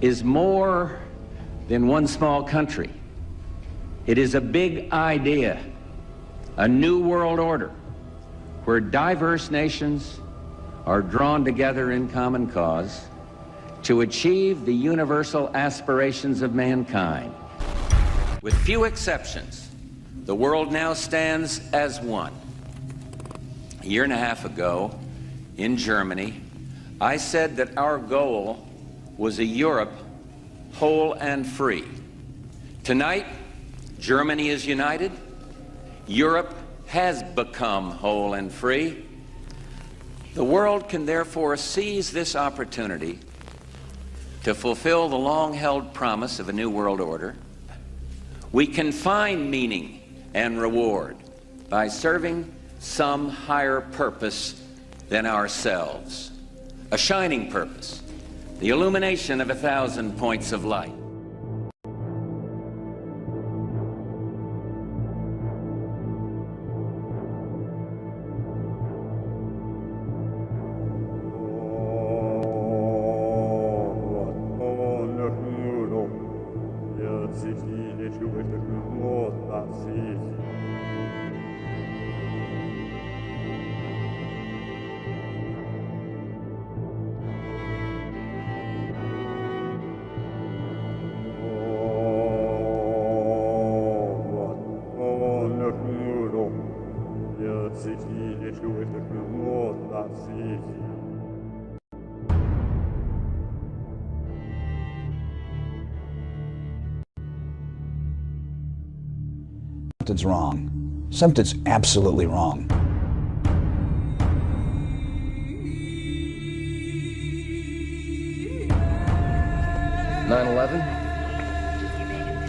is more than one small country. It is a big idea, a new world order, where diverse nations are drawn together in common cause to achieve the universal aspirations of mankind. With few exceptions, the world now stands as one. A year and a half ago, in Germany, I said that our goal was a Europe whole and free. Tonight, Germany is united. Europe has become whole and free. The world can therefore seize this opportunity to fulfill the long-held promise of a new world order. We can find meaning and reward by serving some higher purpose than ourselves. A shining purpose, the illumination of 1,000 points of light. Something's wrong. Something's absolutely wrong.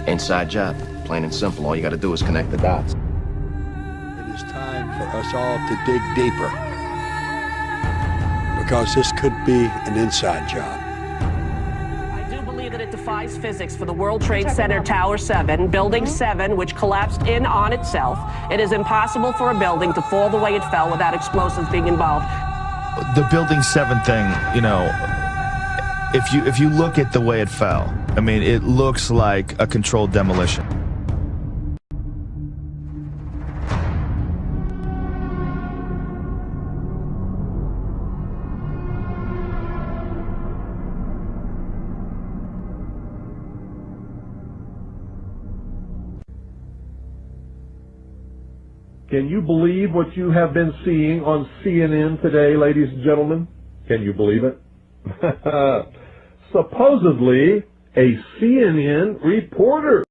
Inside job. Plain and simple. All you gotta do is connect the dots. It is time for us all to dig deeper, because this could be an inside job. I do believe that it defies physics for the World Trade Center Tower 7, Building 7, which collapsed in on itself. It is impossible for a building to fall the way it fell without explosives being involved. The Building 7 thing, you know, if you look at the way it fell, I mean, it looks like a controlled demolition. Can you believe what you have been seeing on CNN today, ladies and gentlemen? Can you believe it? Supposedly, a CNN reporter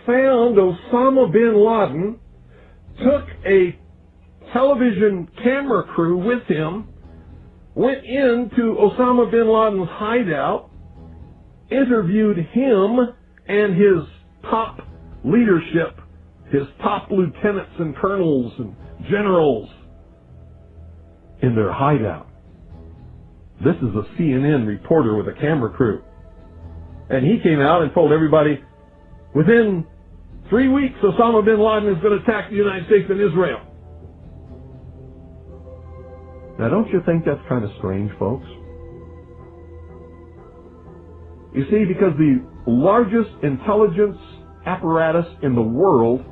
found Osama bin Laden, took a television camera crew with him, went into Osama bin Laden's hideout, interviewed him and his top leadership, his top lieutenants and colonels and generals in their hideout. This is a CNN reporter with a camera crew. And he came out and told everybody, within 3 weeks, Osama bin Laden is going to attack the United States and Israel. Now, don't you think that's kind of strange, folks? You see, because the largest intelligence apparatus in the world,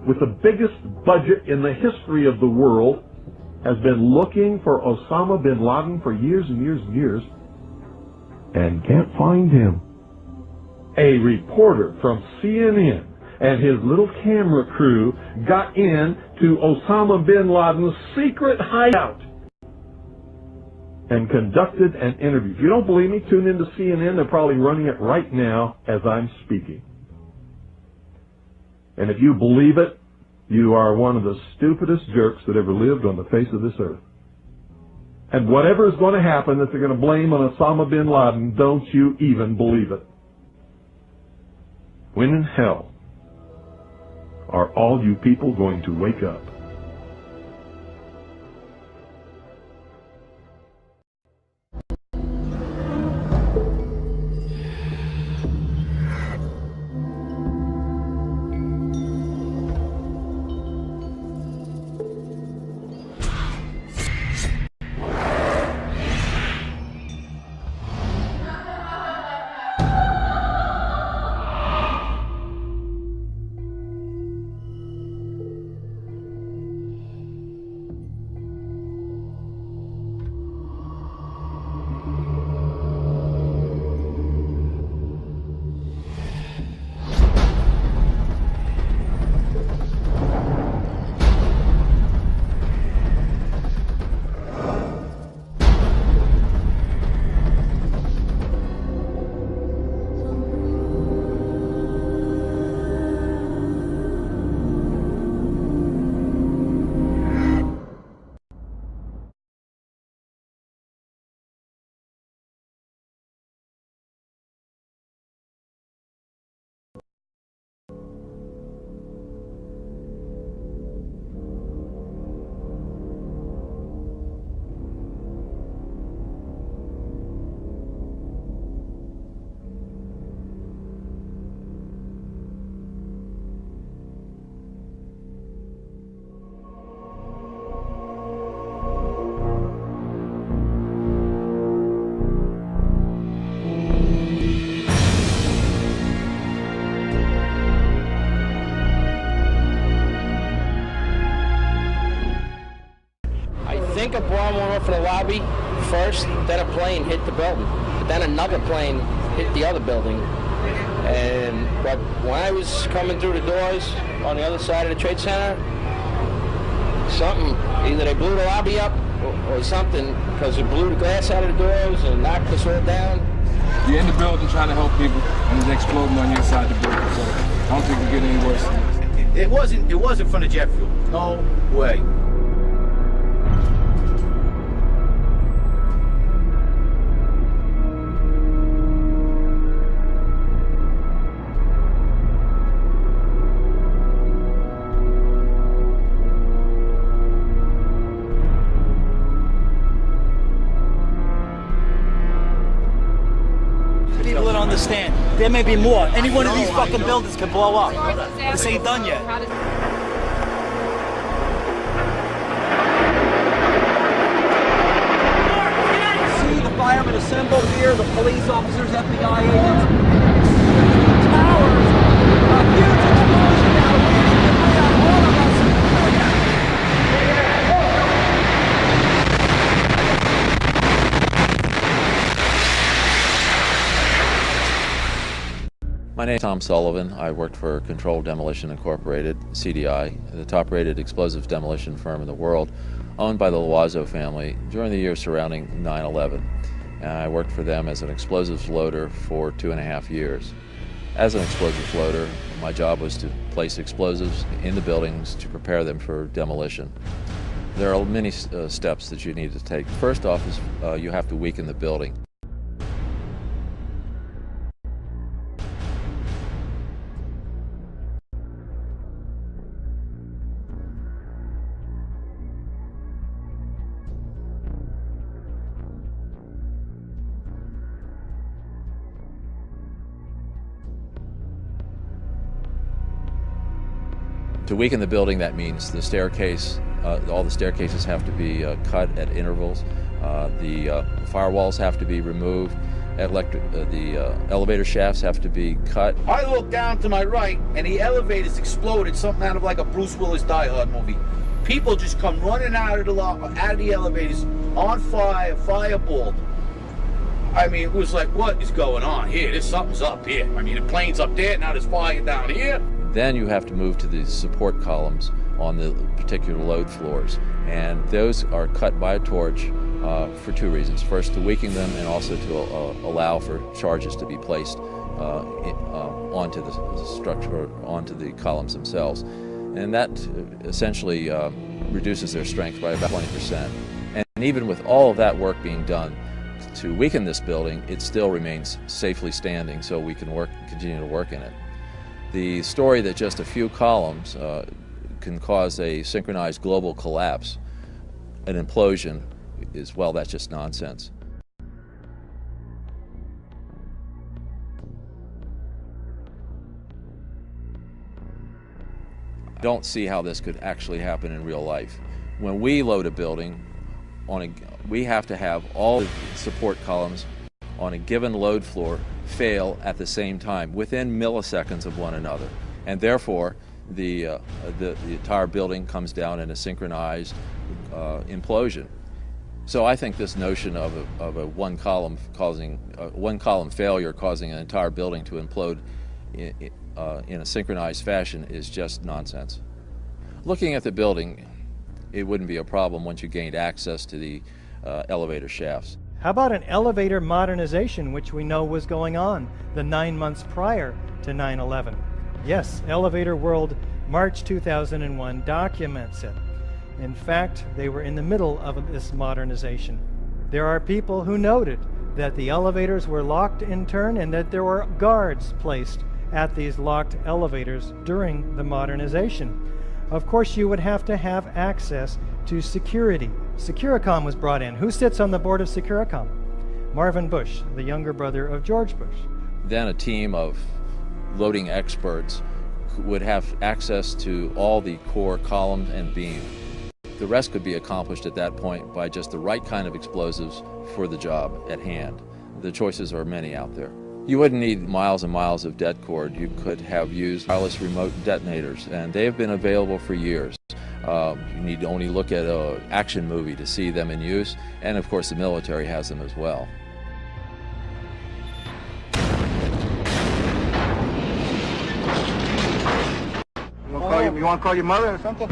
with the biggest budget in the history of the world, has been looking for Osama bin Laden for years and years and years, and can't find him. A reporter from CNN and his little camera crew got in to Osama bin Laden's secret hideout and conducted an interview. If you don't believe me, tune into CNN. They're probably running it right now as I'm speaking. And if you believe it, you are one of the stupidest jerks that ever lived on the face of this earth. And whatever is going to happen that they're going to blame on Osama bin Laden, don't you even believe it. When in hell are all you people going to wake up? for the lobby first, then a plane hit the building. But then another plane hit the other building. But when I was coming through the doors on the other side of the Trade Center, something, either they blew the lobby up or something, because it blew the glass out of the doors and knocked us all down. You're in the building trying to help people, and it's exploding on the inside the building. So I don't think we get any worse than this. It wasn't from the jet fuel. No way. People that understand. There may be more. Any one of these fucking buildings can blow up. This ain't done yet. See the firemen assembled here, the police officers, FBI agents. Towers, a huge explosion now, waiting to bring out all of us. My name is Tom Sullivan. I worked for Controlled Demolition Incorporated, CDI, the top-rated explosive demolition firm in the world, owned by the Loiseau family during the years surrounding 9/11. I worked for them as an explosives loader for 2.5 years. As an explosives loader, my job was to place explosives in the buildings to prepare them for demolition. There are many steps that you need to take. First off is you have to weaken the building. To weaken the building, that means the staircase, all the staircases have to be cut at intervals. The firewalls have to be removed. The elevator shafts have to be cut. I look down to my right, and the elevators exploded, something out of like a Bruce Willis Die Hard movie. People just come running out of the elevators on fire, fireballed. I mean, it was like, what is going on here? Something's up here. I mean, the plane's up there, now there's fire down here. Then you have to move to the support columns on the particular load floors, and those are cut by a torch for two reasons. First, to weaken them, and also to allow for charges to be placed onto the structure, onto the columns themselves. And that essentially reduces their strength by about 20%. And even with all of that work being done to weaken this building, it still remains safely standing, so we can continue to work in it. The story that just a few columns can cause a synchronized global collapse, an implosion, is, well, that's just nonsense. I don't see how this could actually happen in real life. When we load a building, we have to have all the support columns on a given load floor fail at the same time, within milliseconds of one another. And therefore, the entire building comes down in a synchronized implosion. So I think this notion of a one column failure causing an entire building to implode in a synchronized fashion is just nonsense. Looking at the building, it wouldn't be a problem once you gained access to the elevator shafts. How about an elevator modernization, which we know was going on the 9 months prior to 9/11? Yes, Elevator World, March 2001 documents it. In fact, they were in the middle of this modernization. There are people who noted that the elevators were locked in turn and that there were guards placed at these locked elevators during the modernization. Of course, you would have to have access to security. Securicom was brought in. Who sits on the board of Securicom? Marvin Bush, the younger brother of George Bush. Then a team of loading experts would have access to all the core columns and beam. The rest could be accomplished at that point by just the right kind of explosives for the job at hand. The choices are many out there. You wouldn't need miles and miles of det cord. You could have used wireless remote detonators, and they have been available for years. You need to only look at an action movie to see them in use, and of course the military has them as well. You want to call your mother or something?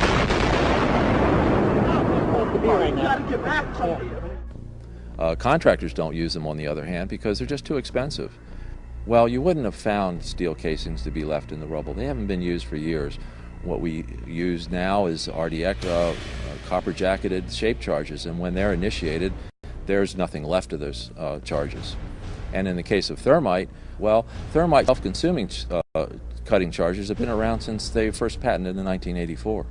Contractors don't use them, on the other hand, because they're just too expensive. Well, you wouldn't have found steel casings to be left in the rubble. They haven't been used for years. What we use now is RDX, copper-jacketed shape charges, and when they're initiated, there's nothing left of those charges. And in the case of thermite, well, thermite self-consuming cutting charges have been around since they first patented in 1984.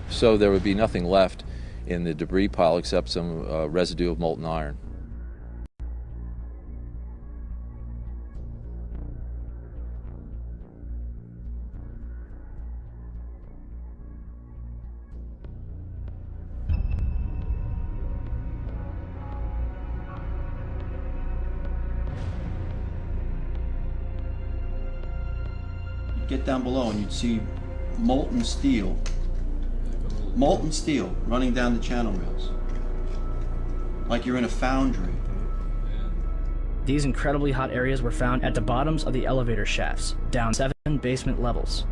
So there would be nothing left in the debris pile except some residue of molten iron. Get down below and you'd see molten steel running down the channel rails, like you're in a foundry. These incredibly hot areas were found at the bottoms of the elevator shafts, down 7 basement levels.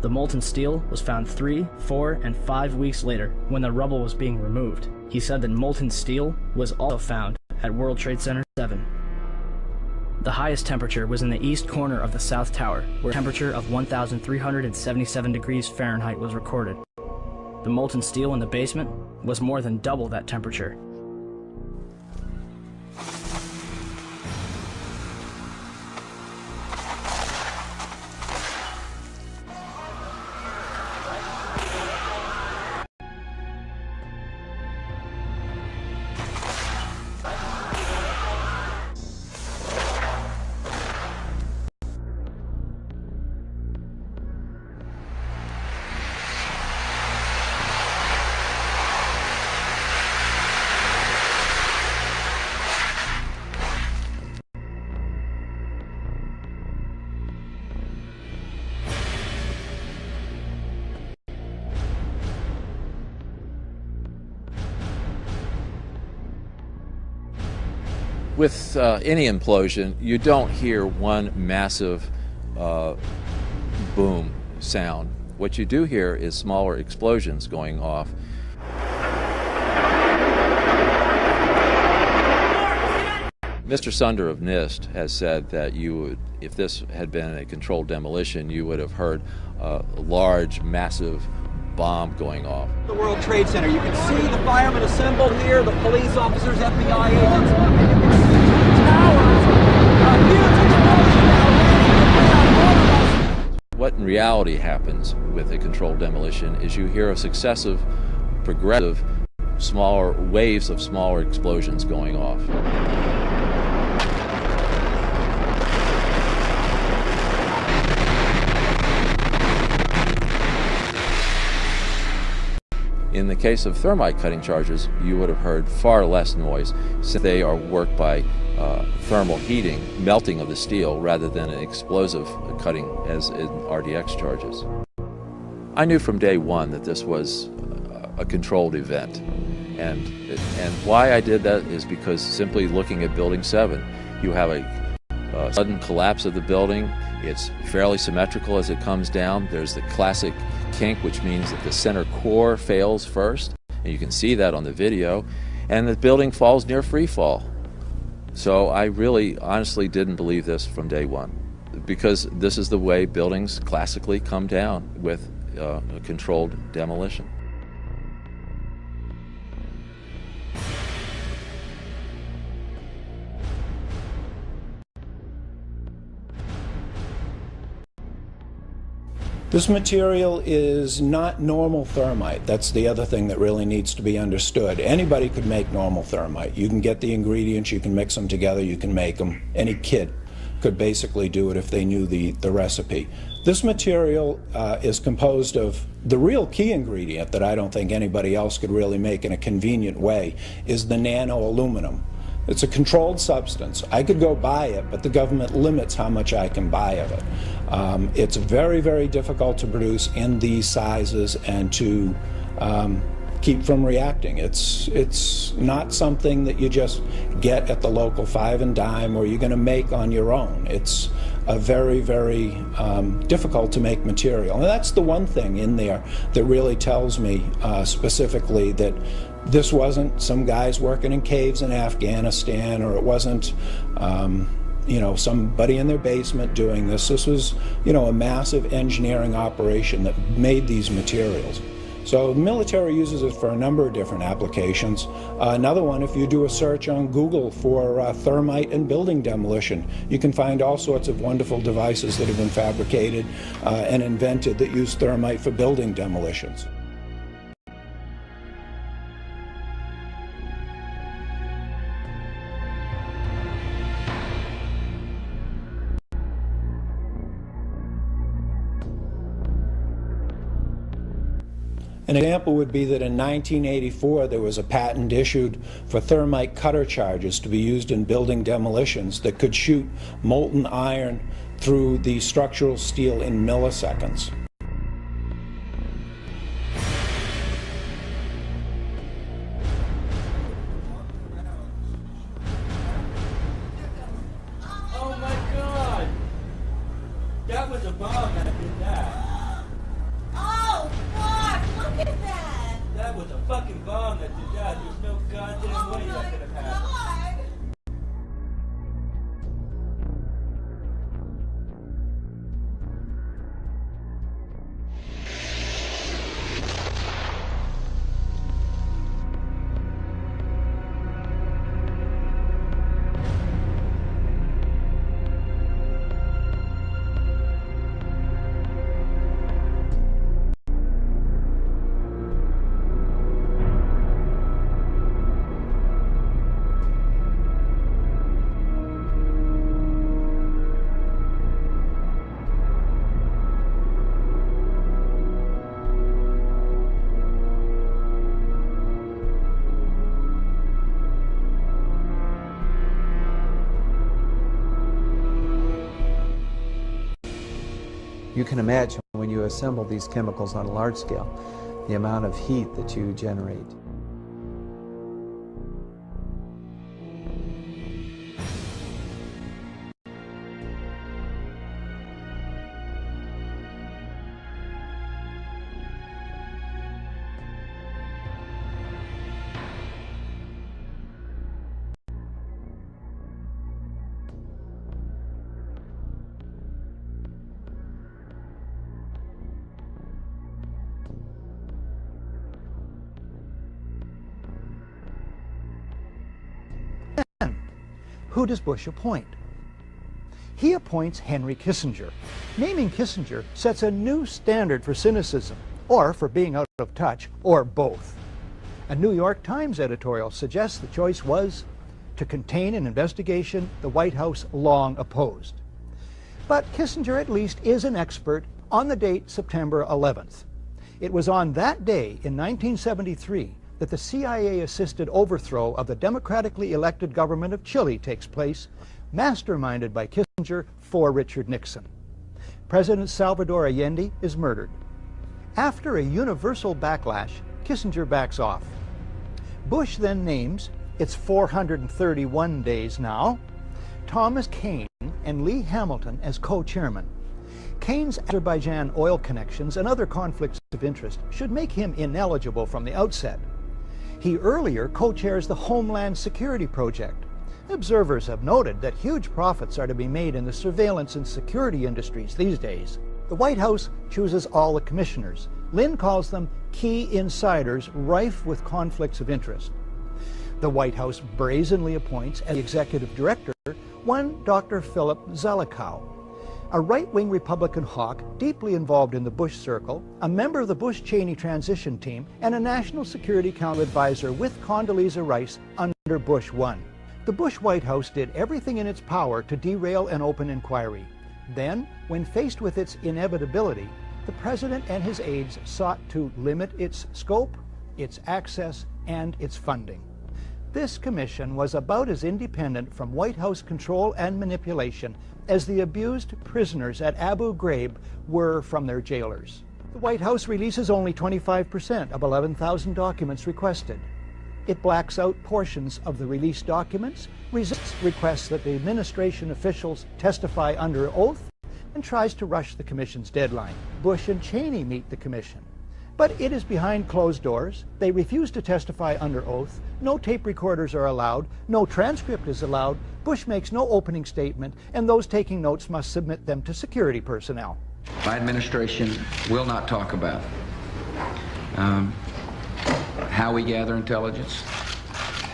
The molten steel was found 3, 4, and 5 weeks later when the rubble was being removed. He said that molten steel was also found at World Trade Center 7. The highest temperature was in the east corner of the South Tower, where a temperature of 1,377 degrees Fahrenheit was recorded. The molten steel in the basement was more than double that temperature. With any implosion, you don't hear one massive boom sound. What you do hear is smaller explosions going off. Mr. Sunder of NIST has said that you would, if this had been a controlled demolition, you would have heard a large, massive bomb going off. The World Trade Center. You can see the firemen assembled here, the police officers, FBI agents. What in reality happens with a controlled demolition is you hear a successive, progressive, smaller waves of smaller explosions going off. In the case of thermite cutting charges, you would have heard far less noise, since they are worked by thermal heating, melting of the steel, rather than an explosive cutting as in RDX charges. I knew from day one that this was a controlled event, and why I did that is because simply looking at Building 7, you have a sudden collapse of the building. It's fairly symmetrical as it comes down. There's the classic kink, which means that the center core fails first, and you can see that on the video, and the building falls near free fall. So I really honestly didn't believe this from day one, because this is the way buildings classically come down with a controlled demolition. This material is not normal thermite. That's the other thing that really needs to be understood. Anybody could make normal thermite. You can get the ingredients, you can mix them together, you can make them. Any kid could basically do it if they knew the recipe. This material is composed of the real key ingredient that I don't think anybody else could really make in a convenient way is the nano aluminum. It's a controlled substance. I could go buy it, but the government limits how much I can buy of it. It's very, very difficult to produce in these sizes and to keep from reacting. It's not something that you just get at the local five and dime or you're going to make on your own. It's a very, very difficult to make material. And that's the one thing in there that really tells me specifically that this wasn't some guys working in caves in Afghanistan, or it wasn't you know, somebody in their basement doing this. This was, you know, a massive engineering operation that made these materials. So the military uses it for a number of different applications. Another one, if you do a search on Google for thermite and building demolition, you can find all sorts of wonderful devices that have been fabricated and invented that use thermite for building demolitions. An example would be that in 1984 there was a patent issued for thermite cutter charges to be used in building demolitions that could shoot molten iron through the structural steel in milliseconds. Oh my God! That was a bomb that did that. Oh, fuck! Look at that! That was a fucking bomb that did that. There's no goddamn way that could have happened. You can imagine when you assemble these chemicals on a large scale, the amount of heat that you generate. Who does Bush appoint? He appoints Henry Kissinger. Naming Kissinger sets a new standard for cynicism, or for being out of touch, or both. A New York Times editorial suggests the choice was to contain an investigation the White House long opposed. But Kissinger at least is an expert on the date September 11th. It was on that day in 1973 that the CIA-assisted overthrow of the democratically elected government of Chile takes place, masterminded by Kissinger for Richard Nixon. President Salvador Allende is murdered. After a universal backlash, Kissinger backs off. Bush then names, it's 431 days now, Thomas Kean and Lee Hamilton as co-chairman. Kane's Azerbaijan oil connections and other conflicts of interest should make him ineligible from the outset. He earlier co-chairs the Homeland Security Project. Observers have noted that huge profits are to be made in the surveillance and security industries these days. The White House chooses all the commissioners. Lynn calls them key insiders rife with conflicts of interest. The White House brazenly appoints as the executive director one Dr. Philip Zelikow, a right-wing Republican hawk deeply involved in the Bush circle, a member of the Bush-Cheney transition team, and a national security council advisor with Condoleezza Rice under Bush 1. The Bush White House did everything in its power to derail an open inquiry. Then, when faced with its inevitability, the president and his aides sought to limit its scope, its access, and its funding. This commission was about as independent from White House control and manipulation as the abused prisoners at Abu Ghraib were from their jailers. The White House releases only 25% of 11,000 documents requested. It blacks out portions of the released documents, resists requests that the administration officials testify under oath, and tries to rush the commission's deadline. Bush and Cheney meet the commission. But it is behind closed doors. They refuse to testify under oath. No tape recorders are allowed. No transcript is allowed. Bush makes no opening statement, and those taking notes must submit them to security personnel. My administration will not talk about how we gather intelligence,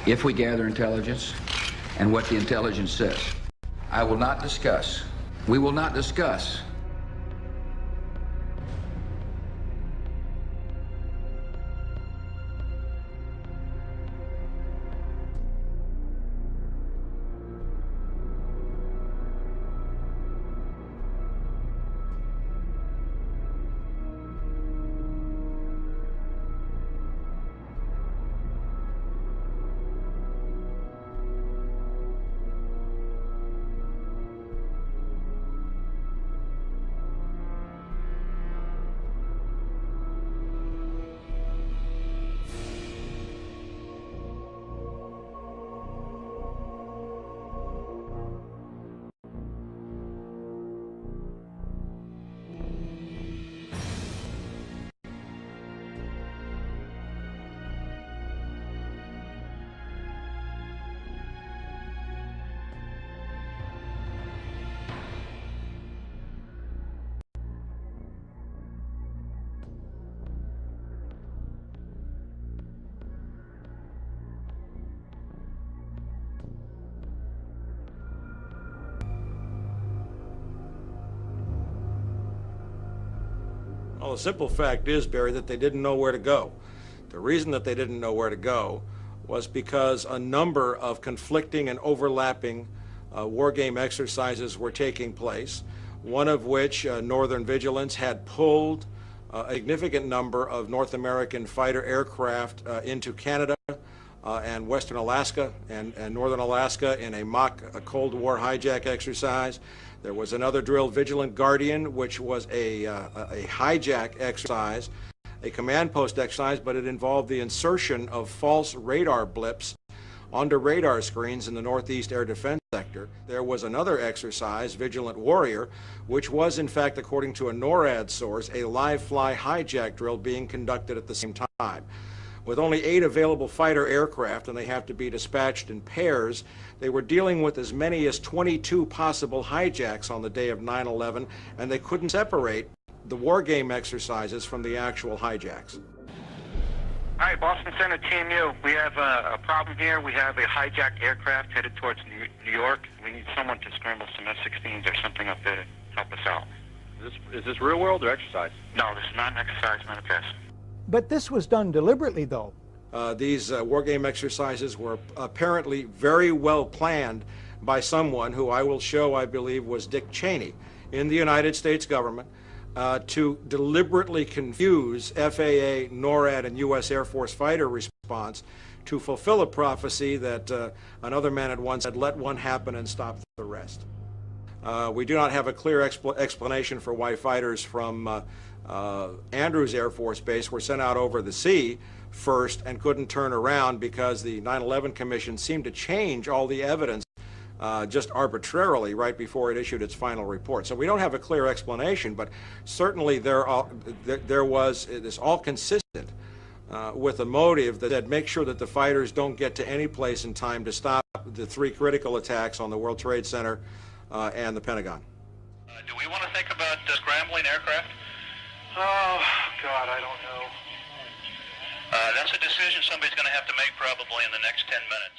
if we gather intelligence, and what the intelligence says. I will not discuss. We will not discuss Well, the simple fact is, Barry, that they didn't know where to go. The reason that they didn't know where to go was because a number of conflicting and overlapping war game exercises were taking place, one of which, Northern Vigilance, had pulled a significant number of North American fighter aircraft into Canada and Western Alaska and Northern Alaska in a mock Cold War hijack exercise. There was another drill, Vigilant Guardian, which was a hijack exercise, a command post exercise, but it involved the insertion of false radar blips onto radar screens in the Northeast Air Defense Sector. There was another exercise, Vigilant Warrior, which was in fact, according to a NORAD source, a live fly hijack drill being conducted at the same time. With only 8 available fighter aircraft, and they have to be dispatched in pairs, they were dealing with as many as 22 possible hijacks on the day of 9/11, and they couldn't separate the war game exercises from the actual hijacks. Hi, Boston Center, Team U. We have a problem here. We have a hijacked aircraft headed towards New York. We need someone to scramble some F-16s or something up there to help us out. Is this real world or exercise? No, this is not an exercise, not a test. But this was done deliberately, though. These war game exercises were apparently very well planned by someone who I will show, I believe, was Dick Cheney in the United States government to deliberately confuse FAA, NORAD, and U.S. Air Force fighter response to fulfill a prophecy that another man had once said, let one happen and stop the rest. We do not have a clear explanation for why fighters from Andrews Air Force Base were sent out over the sea first and couldn't turn around because the 9/11 Commission seemed to change all the evidence just arbitrarily right before it issued its final report. So we don't have a clear explanation, but certainly there was this all consistent with a motive that said make sure that the fighters don't get to any place in time to stop the 3 critical attacks on the World Trade Center and the Pentagon. Do we want to think about scrambling aircraft? Oh, God, I don't know. That's a decision somebody's going to have to make probably in the next 10 minutes.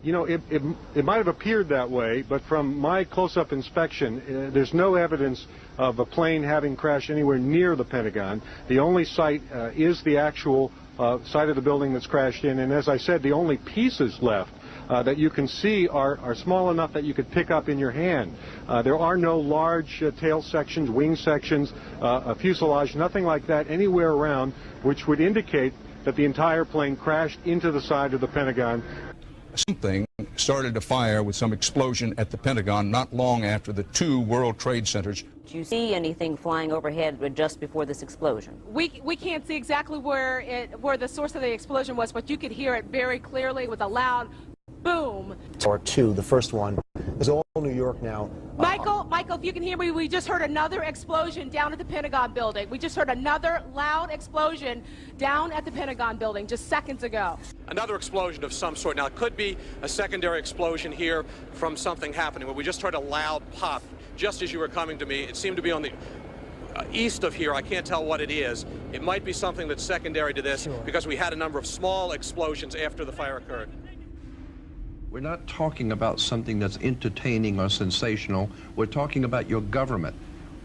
You know, it might have appeared that way, but from my close-up inspection, there's no evidence of a plane having crashed anywhere near the Pentagon. The only site is the actual side of the building that's crashed in, and as I said, the only pieces left that you can see are small enough that you could pick up in your hand. There are no large tail sections, wing sections, a fuselage, nothing like that anywhere around, which would indicate that the entire plane crashed into the side of the Pentagon. Something started to fire with some explosion at the Pentagon not long after the two World Trade Centers. Did you see anything flying overhead just before this explosion? We can't see exactly where the source of the explosion was, but you could hear it very clearly with a loud boom. Or two. The first one is all New York now. Michael, if you can hear me, we just heard another explosion down at the Pentagon building. We just heard another loud explosion down at the Pentagon building just seconds ago. Another explosion of some sort. Now, it could be a secondary explosion here from something happening, but we just heard a loud pop just as you were coming to me. It seemed to be on the east of here. I can't tell what it is. It might be something that's secondary to this because we had a number of small explosions after the fire occurred. We're not talking about something that's entertaining or sensational. We're talking about your government,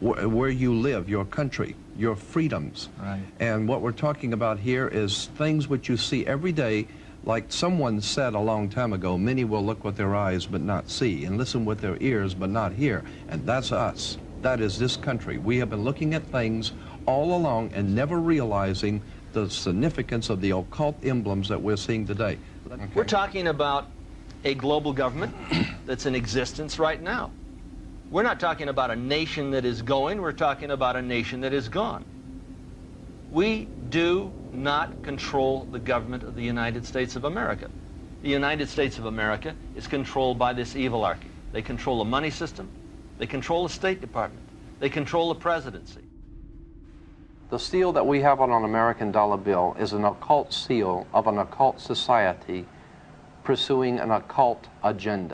where you live, your country, your freedoms. Right. And what we're talking about here is things which you see every day. Like someone said a long time ago, many will look with their eyes but not see, and listen with their ears but not hear. And that's us. That is this country. We have been looking at things all along and never realizing the significance of the occult emblems that we're seeing today. Okay. We're talking about a global government that's in existence right now. We're not talking about a nation that is going, we're talking about a nation that is gone. We do not control the government of the United States of America. The United States of America is controlled by this evilarchy. They control the money system, they control the State Department, they control the presidency. The seal that we have on an American dollar bill is an occult seal of an occult society pursuing an occult agenda.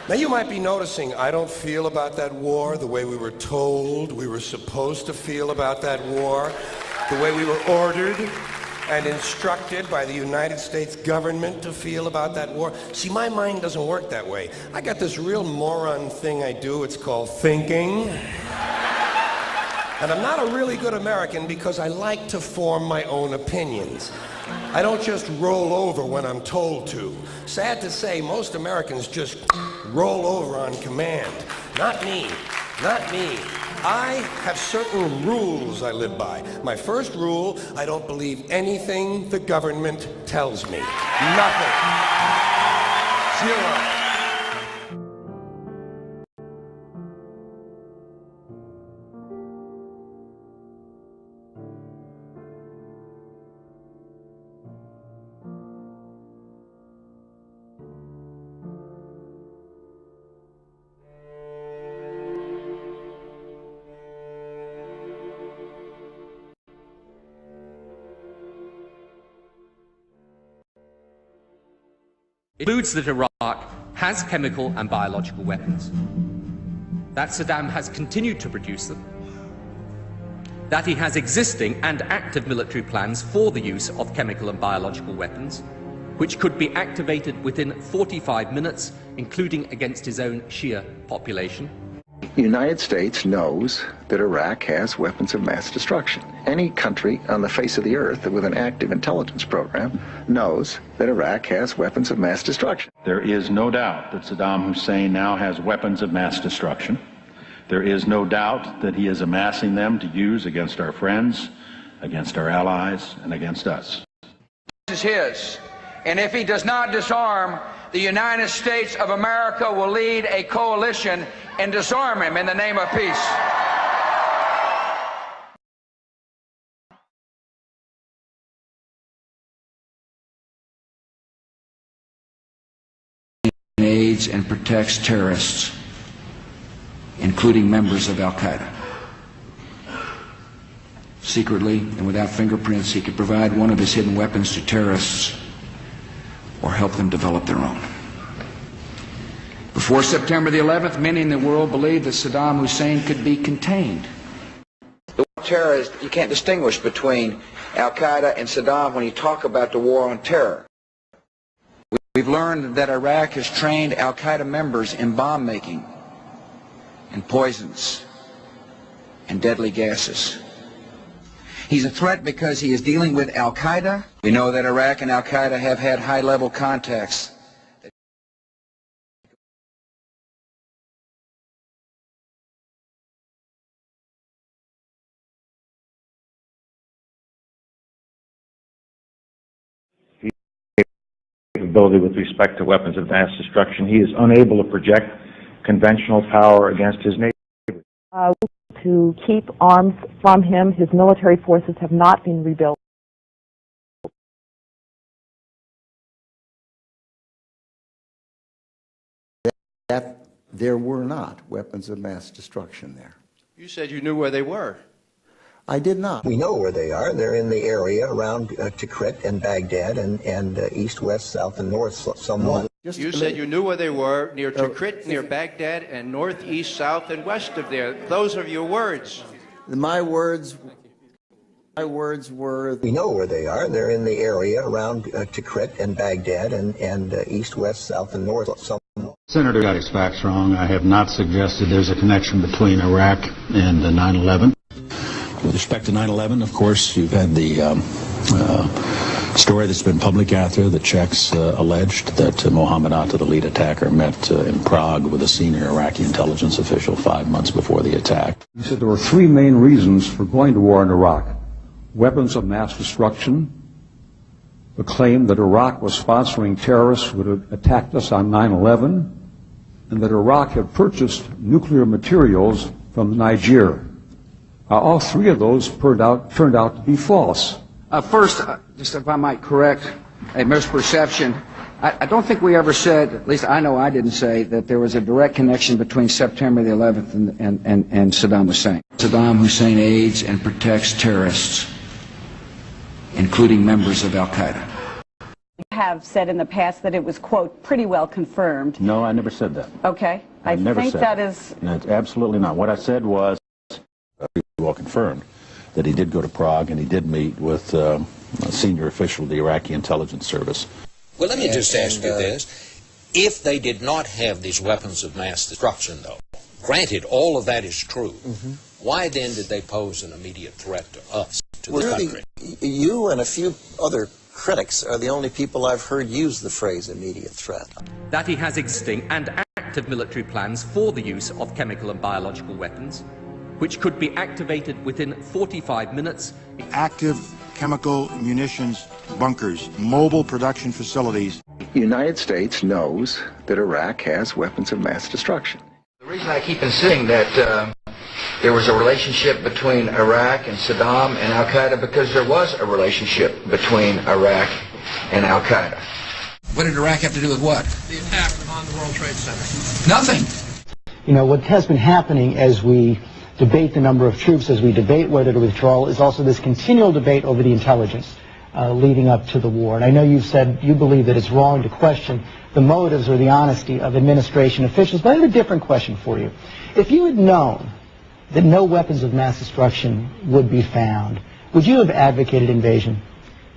Now you might be noticing I don't feel about that war the way we were told we were supposed to feel about that war, the way we were ordered and instructed by the United States government to feel about that war. See, my mind doesn't work that way. I got this real moron thing I do, it's called thinking. And I'm not a really good American because I like to form my own opinions. I don't just roll over when I'm told to. Sad to say, most Americans just roll over on command. Not me. Not me. I have certain rules I live by. My first rule, I don't believe anything the government tells me. Nothing. Zero. It concludes that Iraq has chemical and biological weapons, that Saddam has continued to produce them, that he has existing and active military plans for the use of chemical and biological weapons, which could be activated within 45 minutes, including against his own Shia population. The United States knows that Iraq has weapons of mass destruction. Any country on the face of the earth with an active intelligence program knows that Iraq has weapons of mass destruction. There is no doubt that Saddam Hussein now has weapons of mass destruction. There is no doubt that he is amassing them to use against our friends, against our allies, and against us. This is his. And if he does not disarm, the United States of America will lead a coalition and disarm him in the name of peace. Aids and protects terrorists, including members of Al-Qaeda. Secretly and without fingerprints, he could provide one of his hidden weapons to terrorists or help them develop their own. Before September the 11th, many in the world believed that Saddam Hussein could be contained. The war on terror is, you can't distinguish between Al-Qaeda and Saddam when you talk about the war on terror. We've learned that Iraq has trained Al-Qaeda members in bomb making and poisons and deadly gases. He's a threat because he is dealing with Al-Qaeda. We know that Iraq and Al-Qaeda have had high-level contacts. Capability with respect to weapons of mass destruction. He is unable to project conventional power against his neighbors. To keep arms from him, his military forces have not been rebuilt. That there were not weapons of mass destruction there. You said you knew where they were. I did not. We know where they are. They're in the area around Tikrit and Baghdad and east, west, south, and north somewhat. You said you knew where they were, near Tikrit, near Baghdad, and north, east, south, and west of there. Those are your words. My words were... We know where they are. They're in the area around Tikrit and Baghdad and east, west, south, and north somewhat. Senator got his facts wrong. I have not suggested there's a connection between Iraq and 9/11. With respect to 9/11, of course, you've had the story that's been public out there. The Czechs alleged that Mohammed Atta, the lead attacker, met in Prague with a senior Iraqi intelligence official 5 months before the attack. He said there were three main reasons for going to war in Iraq: weapons of mass destruction, the claim that Iraq was sponsoring terrorists who had attacked us on 9/11, and that Iraq had purchased nuclear materials from Niger. All three of those turned out to be false. First, just if I might correct a misperception, I don't think we ever said, at least I know I didn't say, that there was a direct connection between September the 11th and Saddam Hussein. Saddam Hussein aids and protects terrorists, including members of Al-Qaeda. You have said in the past that it was, quote, pretty well confirmed. No, I never said that. Okay. I never think said that is... No, absolutely not. What I said was, well confirmed, that he did go to Prague and he did meet with a senior official of the Iraqi intelligence service. Well, let me just ask you this. If they did not have these weapons of mass destruction, though, granted all of that is true, why then did they pose an immediate threat to us, to the country? You and a few other critics are the only people I've heard use the phrase immediate threat. That he has existing and active military plans for the use of chemical and biological weapons, which could be activated within 45 minutes. Active chemical munitions bunkers, mobile production facilities. The United States knows that Iraq has weapons of mass destruction. The reason I keep insisting that there was a relationship between Iraq and Saddam and Al-Qaeda, because there was a relationship between Iraq and Al-Qaeda. What did Iraq have to do with what? The attack on the World Trade Center. Nothing. You know, what has been happening as we debate the number of troops, as we debate whether to withdraw, is also this continual debate over the intelligence leading up to the war. And I know you've said you believe that it's wrong to question the motives or the honesty of administration officials, but I have a different question for you. If you had known that no weapons of mass destruction would be found, would you have advocated invasion?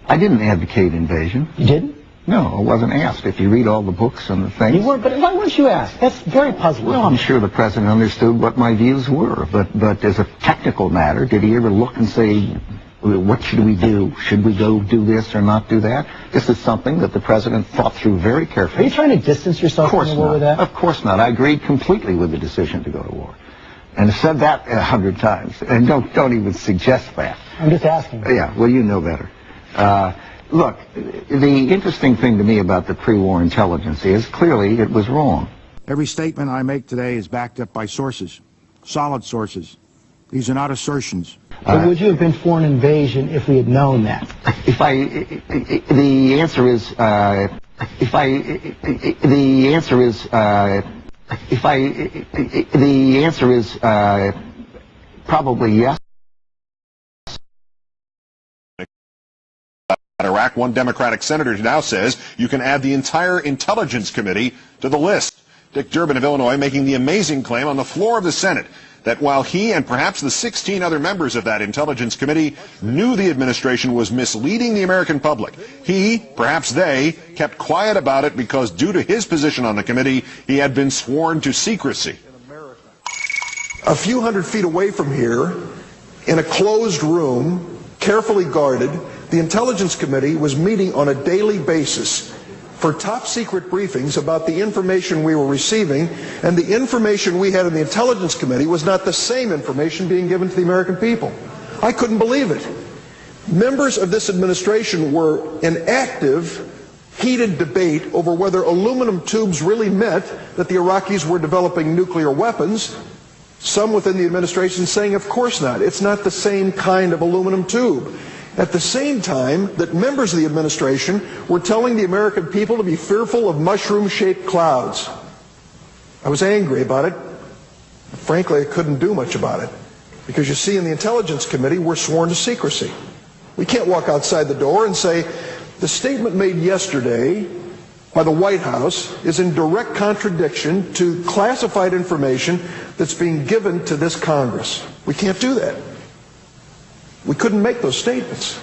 I didn't advocate invasion. You didn't? No, I wasn't asked. If you read all the books and the things... You weren't, but why weren't you asked? That's very puzzling. Well, I'm sure the president understood what my views were, but as a technical matter, did he ever look and say, what should we do? Should we go do this or not do that? This is something that the president thought through very carefully. Are you trying to distance yourself from the war with that? Of course not. I agreed completely with the decision to go to war. And said that 100 times. And don't even suggest that. I'm just asking. Yeah, well, you know better. Look, the interesting thing to me about the pre-war intelligence is clearly it was wrong. Every statement I make today is backed up by sources, solid sources. These are not assertions. But would you have been for an invasion if we had known that? The answer is probably yes. Iraq, one Democratic senator now says you can add the entire Intelligence Committee to the list. Dick Durbin of Illinois making the amazing claim on the floor of the Senate that while he and perhaps the 16 other members of that Intelligence Committee knew the administration was misleading the American public, he, perhaps they, kept quiet about it because due to his position on the committee, he had been sworn to secrecy. A few hundred feet away from here, in a closed room, carefully guarded, the Intelligence Committee was meeting on a daily basis for top secret briefings about the information we were receiving, and the information we had in the Intelligence Committee was not the same information being given to the American people. I couldn't believe it. Members of this administration were in active, heated debate over whether aluminum tubes really meant that the Iraqis were developing nuclear weapons. Some within the administration saying, of course not. It's not the same kind of aluminum tube. At the same time that members of the administration were telling the American people to be fearful of mushroom-shaped clouds. I was angry about it. Frankly, I couldn't do much about it. Because you see, in the Intelligence Committee, we're sworn to secrecy. We can't walk outside the door and say, the statement made yesterday by the White House is in direct contradiction to classified information that's being given to this Congress. We can't do that. We couldn't make those statements.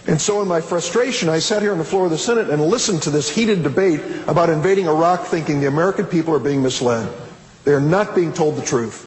And so in my frustration, I sat here on the floor of the Senate and listened to this heated debate about invading Iraq, thinking the American people are being misled. They are not being told the truth.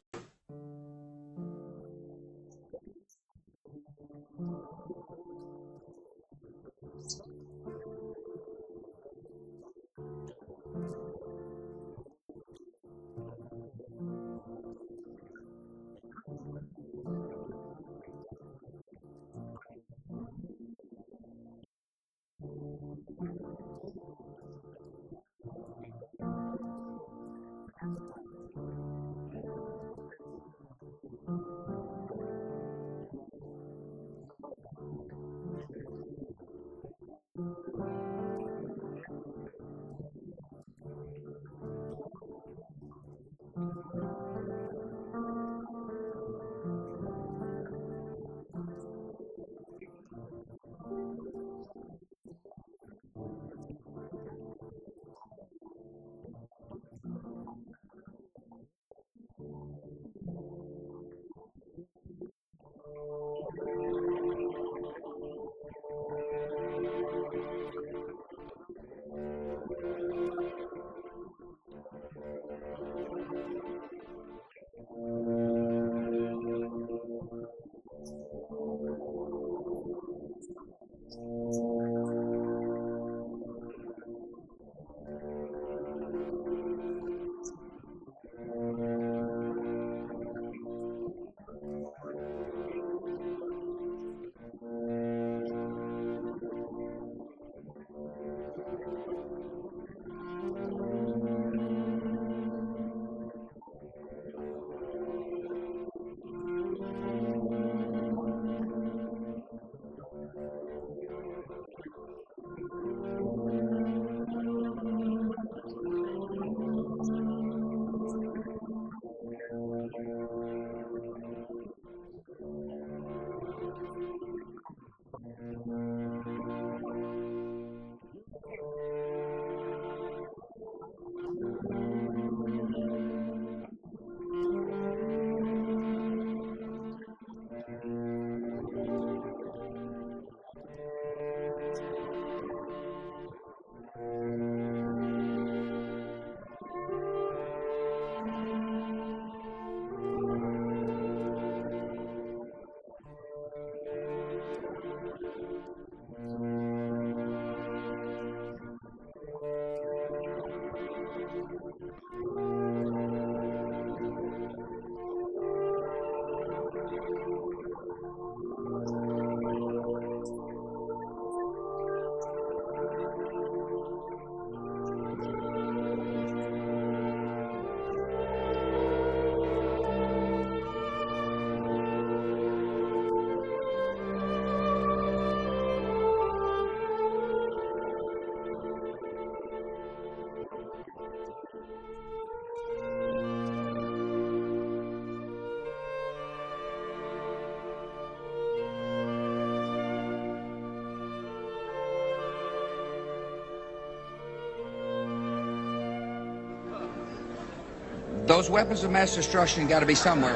Those weapons of mass destruction got to be somewhere.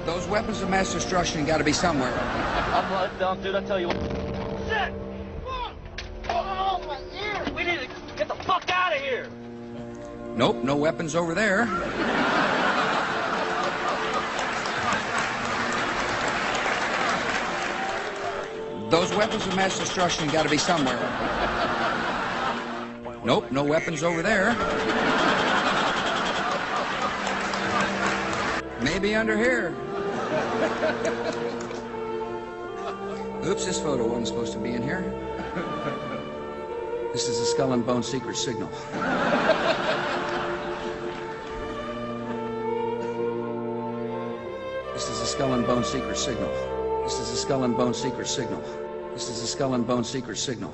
Those weapons of mass destruction got to be somewhere. I'm locked down, dude. I tell you what. Shit! Oh, my ear! We need to get the fuck out of here! Nope, no weapons over there. Those weapons of mass destruction got to be somewhere. Nope, no weapons over there. Maybe under here. Oops, this photo wasn't supposed to be in here. This is a Skull and Bone secret signal. This is a Skull and Bone secret signal. This is a Skull and Bone secret signal. This is a Skull and Bone secret signal.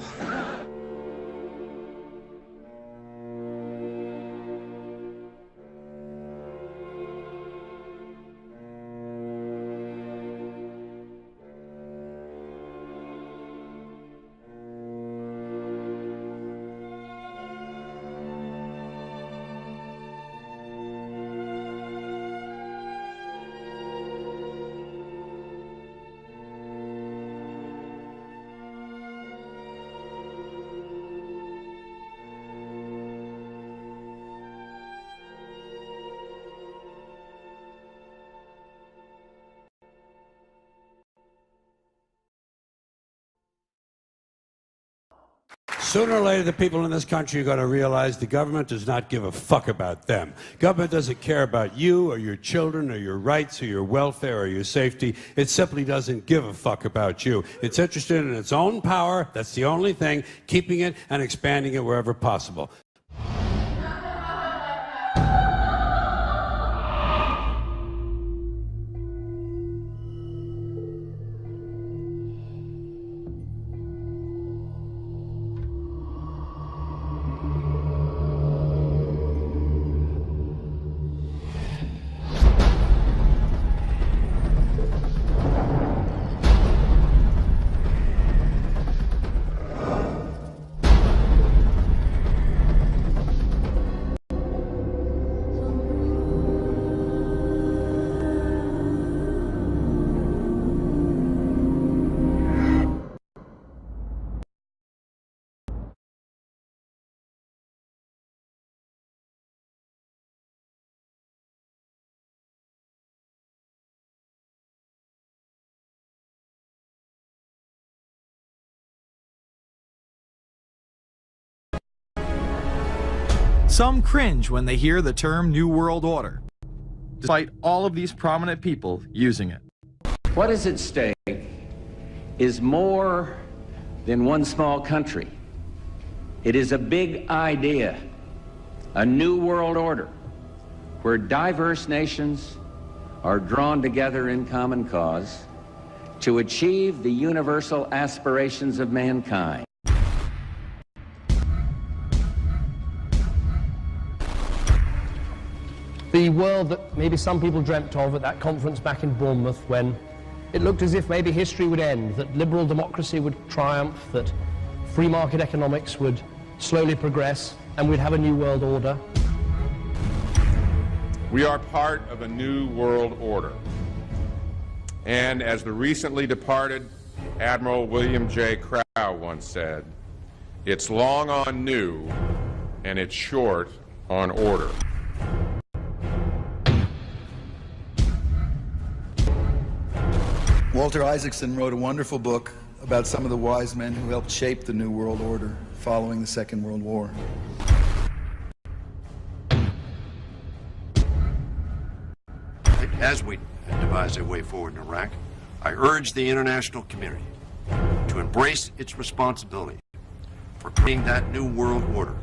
Sooner or later, the people in this country are going to realize the government does not give a fuck about them. Government doesn't care about you or your children or your rights or your welfare or your safety. It simply doesn't give a fuck about you. It's interested in its own power. That's the only thing, keeping it and expanding it wherever possible. Some cringe when they hear the term New World Order, despite all of these prominent people using it. What is at stake is more than one small country. It is a big idea, a new world order, where diverse nations are drawn together in common cause to achieve the universal aspirations of mankind. The world that maybe some people dreamt of at that conference back in Bournemouth, when it looked as if maybe history would end, that liberal democracy would triumph, that free market economics would slowly progress, and we'd have a new world order. We are part of a new world order. And as the recently departed Admiral William J. Crowe once said, it's long on new and it's short on order. Walter Isaacson wrote a wonderful book about some of the wise men who helped shape the New World Order following the Second World War. As we devise a way forward in Iraq, I urge the international community to embrace its responsibility for creating that new world order.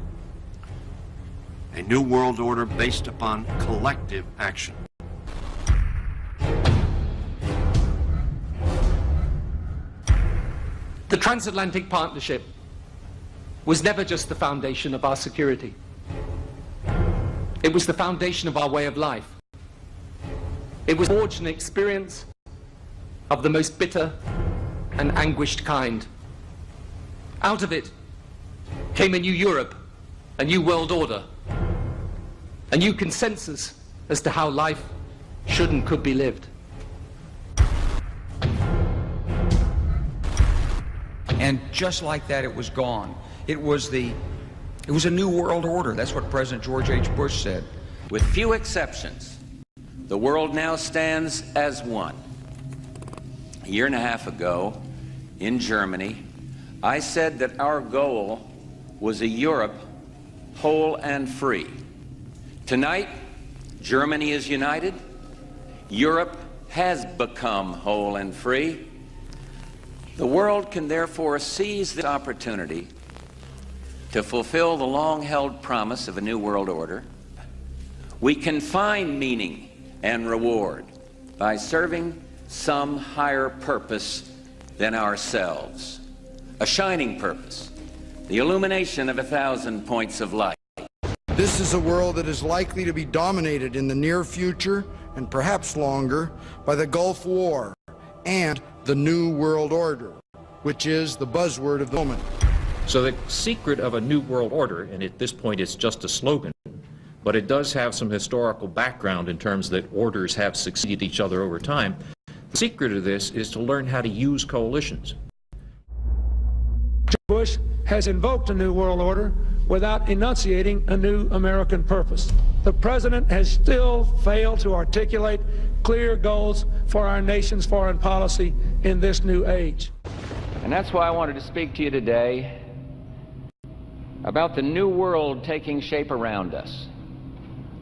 A new world order based upon collective action. The transatlantic partnership was never just the foundation of our security. It was the foundation of our way of life. It was forged an experience of the most bitter and anguished kind. Out of it, came a new Europe, a new world order, a new consensus as to how life should and could be lived. And just like that, it was gone. It was a new world order. That's what President George H. Bush said. With few exceptions, the world now stands as one. A year and a half ago, in Germany, I said that our goal was a Europe whole and free. Tonight, Germany is united. Europe has become whole and free. The world can therefore seize this opportunity to fulfill the long-held promise of a new world order. We can find meaning and reward by serving some higher purpose than ourselves. A shining purpose, the illumination of 1,000 points of light. This is a world that is likely to be dominated in the near future, and perhaps longer, by the Gulf War and the New World Order, which is the buzzword of the moment. So the secret of a new world order, and at this point it's just a slogan, but it does have some historical background in terms that orders have succeeded each other over time. The secret of this is to learn how to use coalitions. Bush has invoked a new world order without enunciating a new American purpose. The president has still failed to articulate clear goals for our nation's foreign policy in this new age. And that's why I wanted to speak to you today about the new world taking shape around us,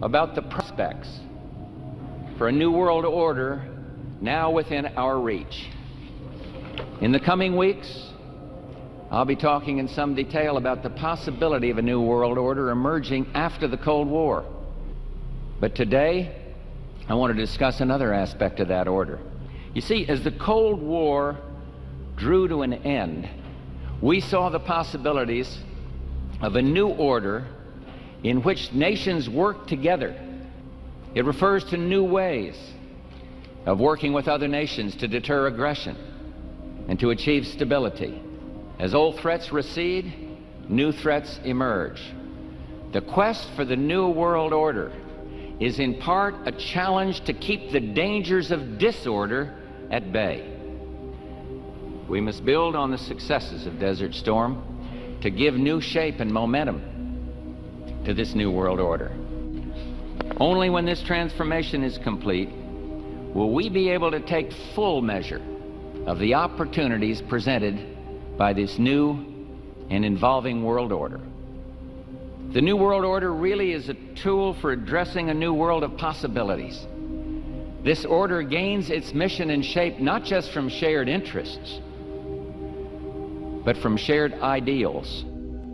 about the prospects for a new world order now within our reach. In the coming weeks, I'll be talking in some detail about the possibility of a new world order emerging after the Cold War. But today, I want to discuss another aspect of that order. You see, as the Cold War drew to an end, we saw the possibilities of a new order in which nations work together. It refers to new ways of working with other nations to deter aggression and to achieve stability. As old threats recede, new threats emerge. The quest for the new world order is in part a challenge to keep the dangers of disorder at bay. We must build on the successes of Desert Storm to give new shape and momentum to this new world order. Only when this transformation is complete will we be able to take full measure of the opportunities presented by this new and evolving world order. The new world order really is a tool for addressing a new world of possibilities. This order gains its mission and shape not just from shared interests, but from shared ideals.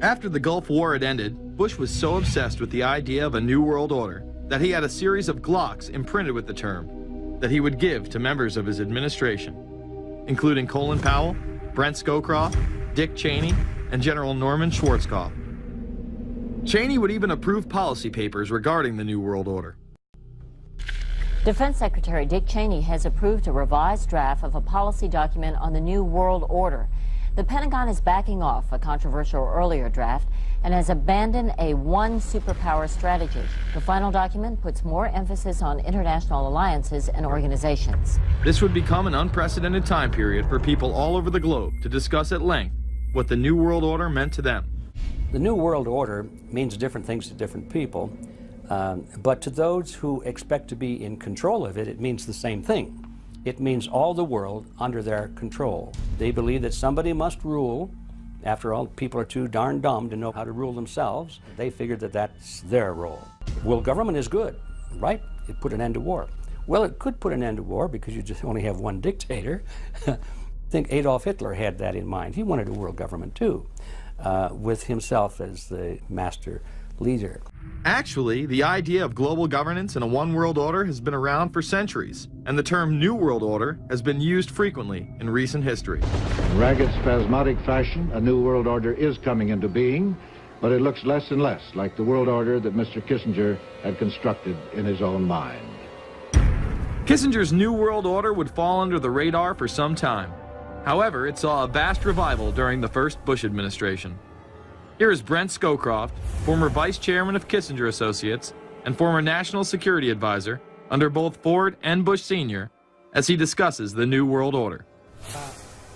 After the Gulf War had ended, Bush was so obsessed with the idea of a new world order that he had a series of Glocks imprinted with the term that he would give to members of his administration, including Colin Powell, Brent Scowcroft, Dick Cheney, and General Norman Schwarzkopf. Cheney would even approve policy papers regarding the New World Order. Defense Secretary Dick Cheney has approved a revised draft of a policy document on the New World Order. The Pentagon is backing off a controversial earlier draft and has abandoned a one superpower strategy. The final document puts more emphasis on international alliances and organizations. This would become an unprecedented time period for people all over the globe to discuss at length what the New World Order meant to them. The New World Order means different things to different people, but to those who expect to be in control of it, it means the same thing. It means all the world under their control. They believe that somebody must rule. After all, people are too darn dumb to know how to rule themselves. They figured that that's their role. World government is good, right? It put an end to war. Well, it could put an end to war because you just only have one dictator. I think Adolf Hitler had that in mind. He wanted a world government too, with himself as the master leader. Actually, the idea of global governance and a one world order has been around for centuries, and the term New World Order has been used frequently in recent history. In ragged, spasmodic fashion, a new world order is coming into being, but it looks less and less like the world order that Mr. Kissinger had constructed in his own mind. Kissinger's New World Order would fall under the radar for some time. However, it saw a vast revival during the first Bush administration. Here is Brent Scowcroft, former vice chairman of Kissinger Associates and former national security advisor under both Ford and Bush Sr., as he discusses the New World Order.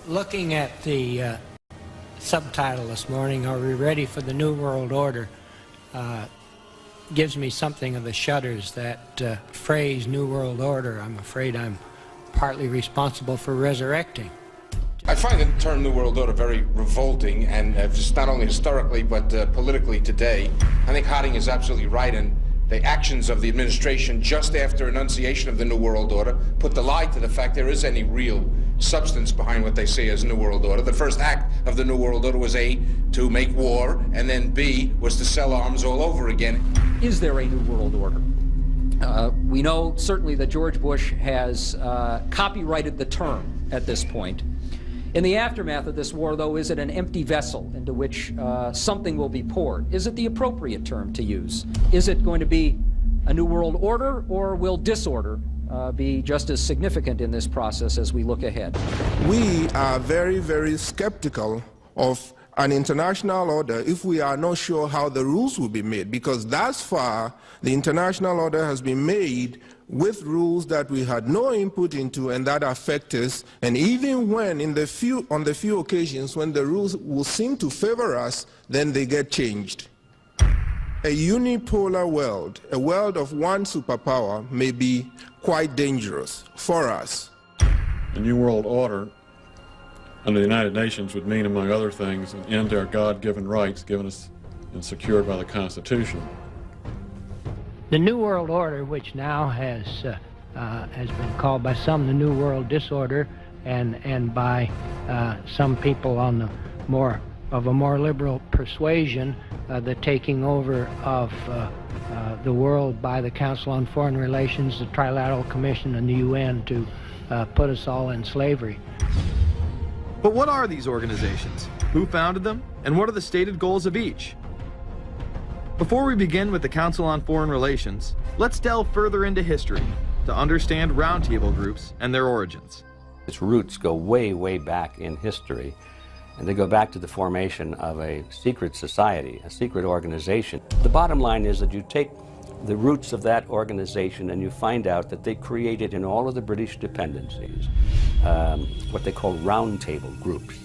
Looking at the subtitle this morning, "Are we ready for the New World Order?" gives me something of the shudders. That phrase, New World Order, I'm afraid I'm partly responsible for resurrecting. I find the term New World Order very revolting, and just not only historically but politically today. I think Harding is absolutely right, and the actions of the administration just after enunciation of the New World Order put the lie to the fact there is any real substance behind what they say as New World Order. The first act of the New World Order was A, to make war, and then B, was to sell arms all over again. Is there a New World Order? We know certainly that George Bush has copyrighted the term at this point. In the aftermath of this war, though, is it an empty vessel into which something will be poured? Is it the appropriate term to use? Is it going to be a New World Order, or will disorder be just as significant in this process as we look ahead? We are very, very skeptical of an international order if we are not sure how the rules will be made, because thus far the international order has been made with rules that we had no input into and that affect us, and even when on the few occasions when the rules will seem to favor us, then they get changed. A unipolar world, a world of one superpower, may be quite dangerous for us. The New World Order under the United Nations would mean, among other things, an end to our God-given rights given us and secured by the Constitution. The New World Order, which now has been called by some the New World Disorder, and by some people on the more liberal persuasion, the taking over of the world by the Council on Foreign Relations, the Trilateral Commission, and the UN to put us all in slavery. But what are these organizations? Who founded them? And what are the stated goals of each? Before we begin with the Council on Foreign Relations, let's delve further into history to understand roundtable groups and their origins. Its roots go way, way back in history, and they go back to the formation of a secret society, a secret organization. The bottom line is that you take the roots of that organization and you find out that they created in all of the British dependencies what they call roundtable groups.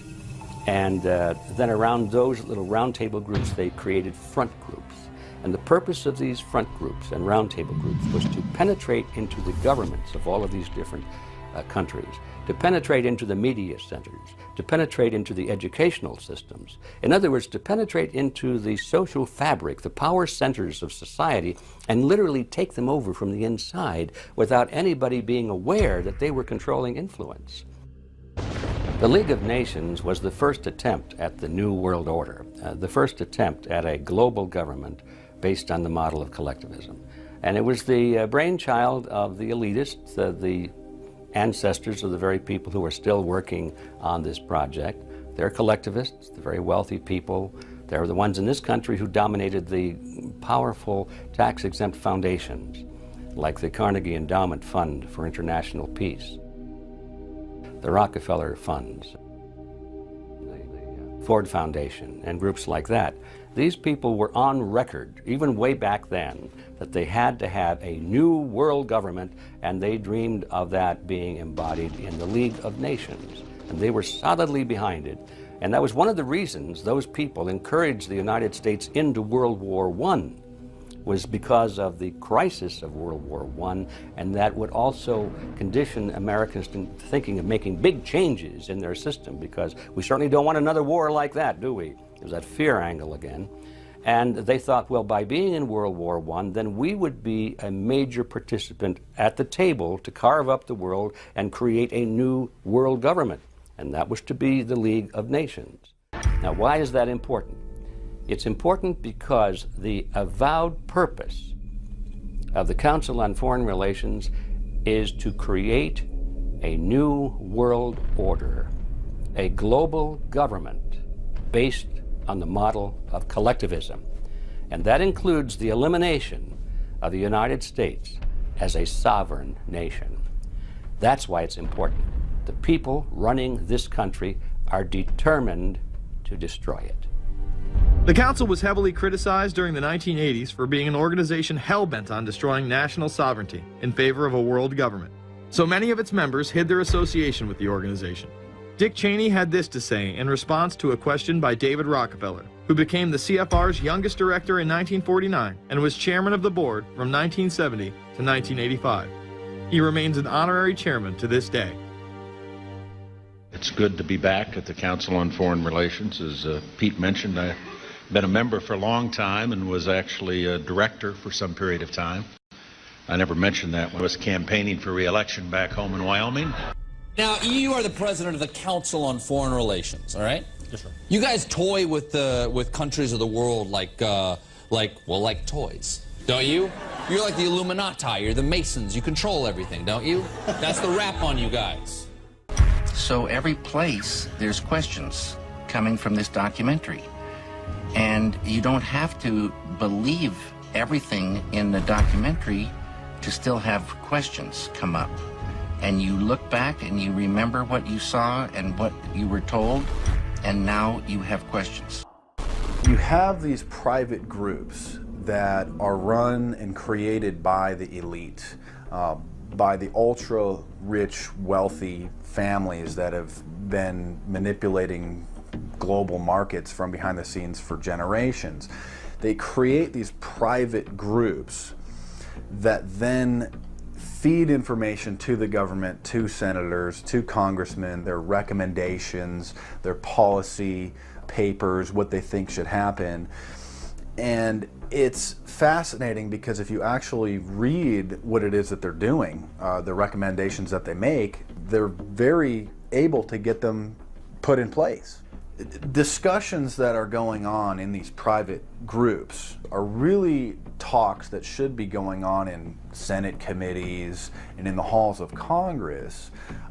And then around those little roundtable groups, they created front groups. And the purpose of these front groups and roundtable groups was to penetrate into the governments of all of these different countries, to penetrate into the media centers, to penetrate into the educational systems. In other words, to penetrate into the social fabric, the power centers of society, and literally take them over from the inside without anybody being aware that they were controlling influence. The League of Nations was the first attempt at the New World Order, the first attempt at a global government based on the model of collectivism. And it was the brainchild of the elitists, the ancestors of the very people who are still working on this project. They're collectivists, the very wealthy people. They're the ones in this country who dominated the powerful tax-exempt foundations, like the Carnegie Endowment Fund for International Peace, the Rockefeller Funds, the Ford Foundation, and groups like that. These people were on record, even way back then, that they had to have a new world government, and they dreamed of that being embodied in the League of Nations. And they were solidly behind it. And that was one of the reasons those people encouraged the United States into World War I, was because of the crisis of World War I, and that would also condition Americans to thinking of making big changes in their system, because we certainly don't want another war like that, do we? There's that fear angle again. And they thought, well, by being in World War I, then we would be a major participant at the table to carve up the world and create a new world government. And that was to be the League of Nations. Now, why is that important? It's important because the avowed purpose of the Council on Foreign Relations is to create a new world order, a global government based on the model of collectivism. And that includes the elimination of the United States as a sovereign nation. That's why it's important. The people running this country are determined to destroy it. The Council was heavily criticized during the 1980s for being an organization hell-bent on destroying national sovereignty in favor of a world government. So many of its members hid their association with the organization. Dick Cheney had this to say in response to a question by David Rockefeller, who became the CFR's youngest director in 1949 and was chairman of the board from 1970 to 1985. He remains an honorary chairman to this day. It's good to be back at the Council on Foreign Relations. As Pete mentioned, I've been a member for a long time and was actually a director for some period of time. I never mentioned that when I was campaigning for re-election back home in Wyoming. Now, you are the president of the Council on Foreign Relations, all right? Yes, sir. You guys toy with countries of the world like toys, don't you? You're like the Illuminati, you're the Masons, you control everything, don't you? That's the rap on you guys. So every place there's questions coming from this documentary. And you don't have to believe everything in the documentary to still have questions come up. And you look back and you remember what you saw and what you were told, and now you have questions. You have these private groups that are run and created by the elite, by the ultra-rich, wealthy families that have been manipulating global markets from behind the scenes for generations. They create these private groups that then feed information to the government, to senators, to congressmen, their recommendations, their policy papers, what they think should happen. And it's fascinating because if you actually read what it is that they're doing, the recommendations that they make, they're very able to get them put in place. Discussions that are going on in these private groups are really talks that should be going on in Senate committees and in the halls of Congress,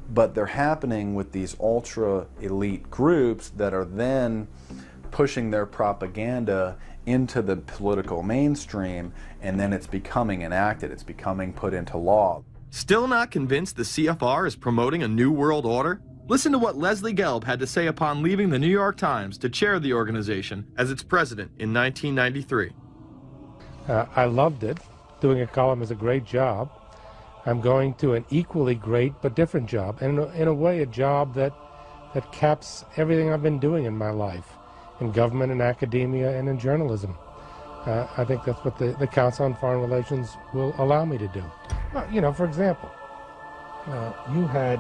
but they're happening with these ultra-elite groups that are then pushing their propaganda into the political mainstream, and then it's becoming enacted, it's becoming put into law. Still not convinced the CFR is promoting a new world order? Listen to what Leslie Gelb had to say upon leaving the New York Times to chair the organization as its president in 1993. I loved it. Doing a column is a great job. I'm going to an equally great but different job, and in a way a job that caps everything I've been doing in my life, in government, in academia, and in journalism. I think that's what the Council on Foreign Relations will allow me to do. You know, for example, you had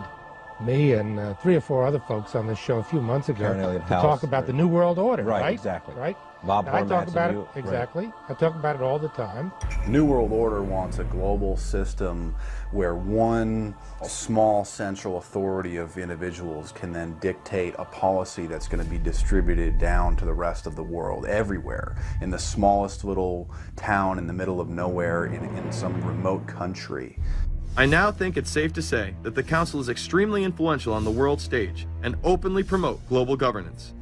me and 3 or 4 other folks on this show a few months ago to talk about the New World Order, right? Exactly. Right? Bob I talk Hormats about and it, you, exactly. Right. I talk about it all the time. New World Order wants a global system where one small central authority of individuals can then dictate a policy that's going to be distributed down to the rest of the world, everywhere, in the smallest little town in the middle of nowhere in some remote country. I now think it's safe to say that the Council is extremely influential on the world stage and openly promote global governance.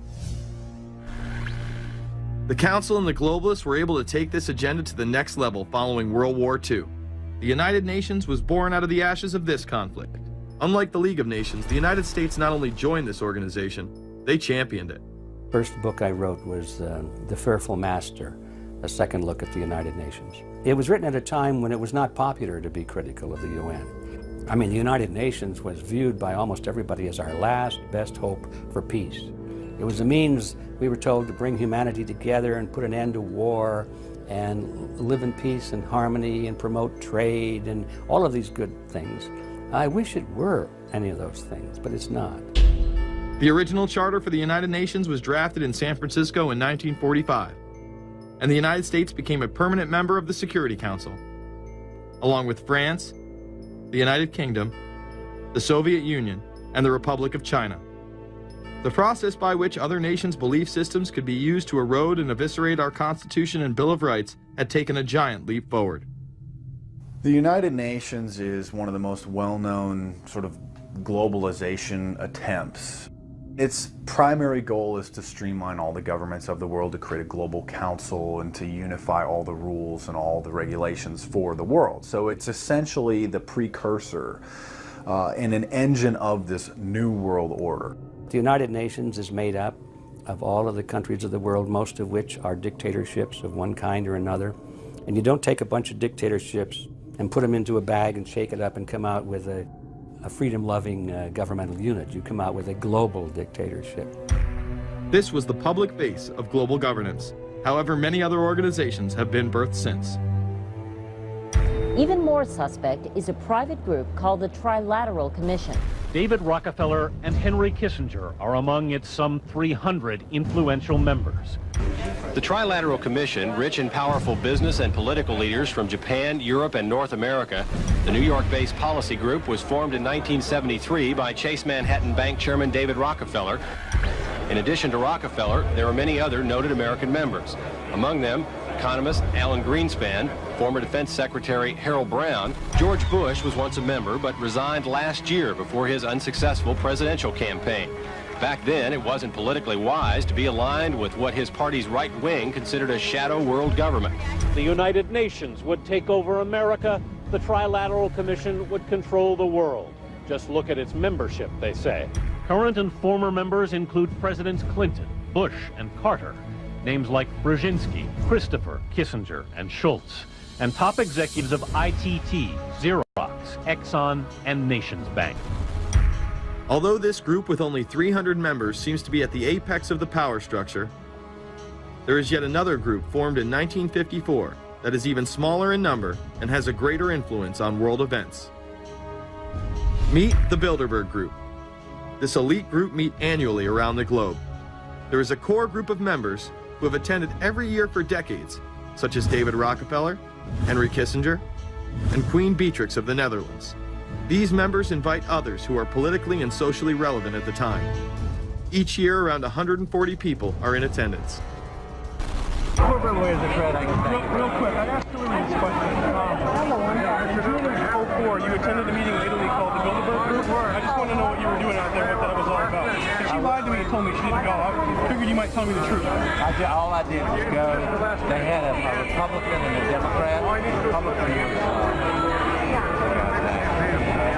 The Council and the globalists were able to take this agenda to the next level following World War II. The United Nations was born out of the ashes of this conflict. Unlike the League of Nations, the United States not only joined this organization, they championed it. First book I wrote was The Fearful Master, a second look at the United Nations. It was written at a time when it was not popular to be critical of the UN. I mean, the United Nations was viewed by almost everybody as our last best hope for peace. It was a means, we were told, to bring humanity together and put an end to war and live in peace and harmony and promote trade and all of these good things. I wish it were any of those things, but it's not. The original charter for the United Nations was drafted in San Francisco in 1945, and the United States became a permanent member of the Security Council, along with France, the United Kingdom, the Soviet Union, and the Republic of China. The process by which other nations' belief systems could be used to erode and eviscerate our Constitution and Bill of Rights had taken a giant leap forward. The United Nations is one of the most well-known sort of globalization attempts. Its primary goal is to streamline all the governments of the world, to create a global council and to unify all the rules and all the regulations for the world. So it's essentially the precursor and an engine of this new world order. The United Nations is made up of all of the countries of the world, most of which are dictatorships of one kind or another. And you don't take a bunch of dictatorships and put them into a bag and shake it up and come out with a freedom-loving governmental unit. You come out with a global dictatorship. This was the public base of global governance. However, many other organizations have been birthed since. Even more suspect is a private group called the Trilateral Commission. David Rockefeller and Henry Kissinger are among its some 300 influential members. The Trilateral Commission, rich and powerful business and political leaders from Japan, Europe, and North America. The New York-based policy group was formed in 1973 by Chase Manhattan Bank Chairman David Rockefeller. In addition to Rockefeller, there are many other noted American members. Among them, economist Alan Greenspan, former Defense Secretary Harold Brown. George Bush was once a member, but resigned last year before his unsuccessful presidential campaign. Back then, it wasn't politically wise to be aligned with what his party's right wing considered a shadow world government. The United Nations would take over America. The Trilateral Commission would control the world. Just look at its membership, they say. Current and former members include Presidents Clinton, Bush, and Carter. Names like Brzezinski, Christopher, Kissinger, and Schultz. And top executives of ITT, Xerox, Exxon, and Nations Bank. Although this group with only 300 members seems to be at the apex of the power structure, there is yet another group formed in 1954 that is even smaller in number and has a greater influence on world events. Meet the Bilderberg Group. This elite group meet annually around the globe. There is a core group of members who have attended every year for decades, such as David Rockefeller, Henry Kissinger, and Queen Beatrix of the Netherlands. These members invite others who are politically and socially relevant at the time. Each year, around 140 people are in attendance. Real quick, I'd ask you this question. In June of 2004, you attended a meeting in Italy called the Bilderberg Group. I just want to know what you were doing out there, what that was all about. If she lied to me and told me she didn't go, I figured you might tell me the truth. All I did was go. They had a Republican and a Democrat. Republican was...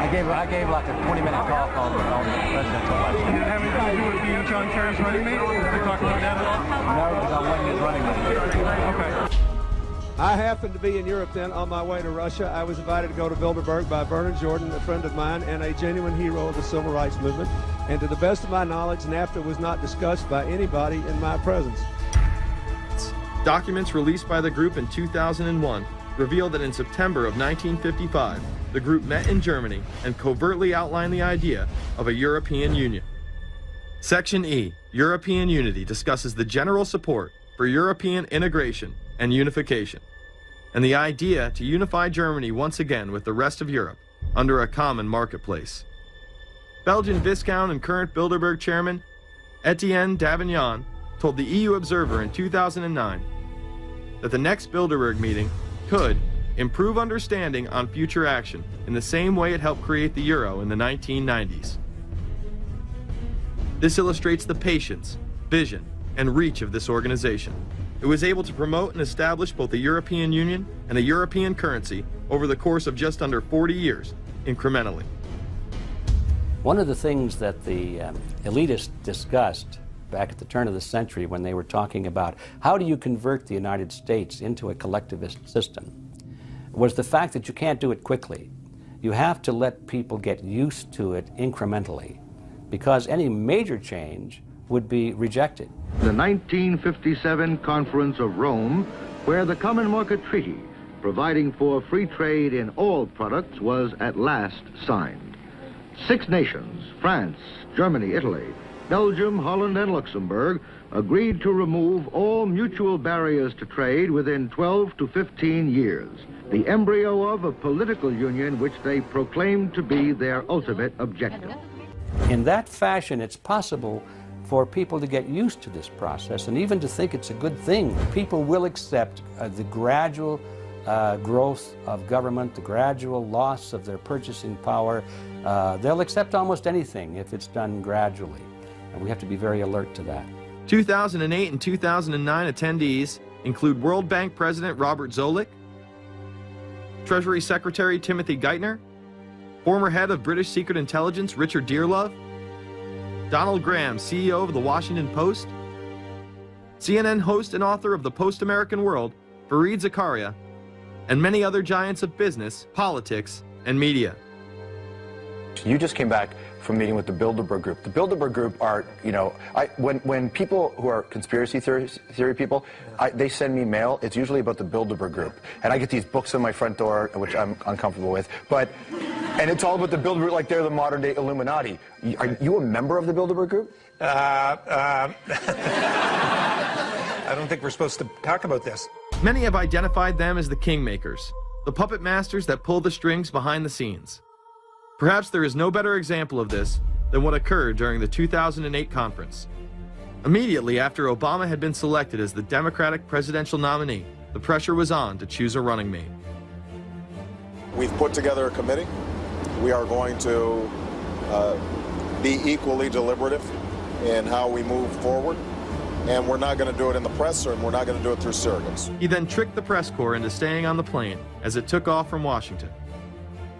I gave like a 20-minute talk on the presidential election. Did it have anything to do with being John Kerry's running mate? Did they talk about that at all? No, because I wasn't his running mate. Okay. I happened to be in Europe then on my way to Russia. I was invited to go to Bilderberg by Vernon Jordan, a friend of mine, and a genuine hero of the civil rights movement. And to the best of my knowledge, NAFTA was not discussed by anybody in my presence. Documents released by the group in 2001 reveal that in September of 1955, the group met in Germany and covertly outlined the idea of a European Union. Section E, European Unity, discusses the general support for European integration and unification, and the idea to unify Germany once again with the rest of Europe under a common marketplace. Belgian Viscount and current Bilderberg chairman Etienne Davignon told the EU Observer in 2009 that the next Bilderberg meeting could improve understanding on future action in the same way it helped create the euro in the 1990s. This illustrates the patience, vision, and reach of this organization. It was able to promote and establish both the European Union and a European currency over the course of just under 40 years, incrementally. One of the things that the elitists discussed back at the turn of the century when they were talking about how do you convert the United States into a collectivist system was the fact that you can't do it quickly. You have to let people get used to it incrementally, because any major change would be rejected. The 1957 Conference of Rome, where the Common Market Treaty, providing for free trade in all products, was at last signed. 6 nations, France, Germany, Italy, Belgium, Holland, and Luxembourg, agreed to remove all mutual barriers to trade within 12 to 15 years, the embryo of a political union which they proclaimed to be their ultimate objective. In that fashion, it's possible for people to get used to this process and even to think it's a good thing. People will accept the gradual growth of government, the gradual loss of their purchasing power. They'll accept almost anything if it's done gradually, and we have to be very alert to that. 2008 and 2009 attendees include World Bank President Robert Zoellick, Treasury Secretary Timothy Geithner, former head of British Secret Intelligence Richard Dearlove, Donald Graham, CEO of the Washington Post, CNN host and author of The Post-American World, Fareed Zakaria, and many other giants of business, politics, and media. You just came back from meeting with the Bilderberg Group. The Bilderberg Group are, you know, when people who are conspiracy theory people, they send me mail, it's usually about the Bilderberg Group. And I get these books on my front door, which I'm uncomfortable with, and it's all about the Bilderberg, like they're the modern day Illuminati. Are you a member of the Bilderberg Group? I don't think we're supposed to talk about this. Many have identified them as the kingmakers, the puppet masters that pull the strings behind the scenes. Perhaps there is no better example of this than what occurred during the 2008 conference. Immediately after Obama had been selected as the Democratic presidential nominee, the pressure was on to choose a running mate. We've put together a committee. We are going to be equally deliberative in how we move forward, and we're not going to do it in the press, and we're not going to do it through surrogates. He then tricked the press corps into staying on the plane as it took off from Washington.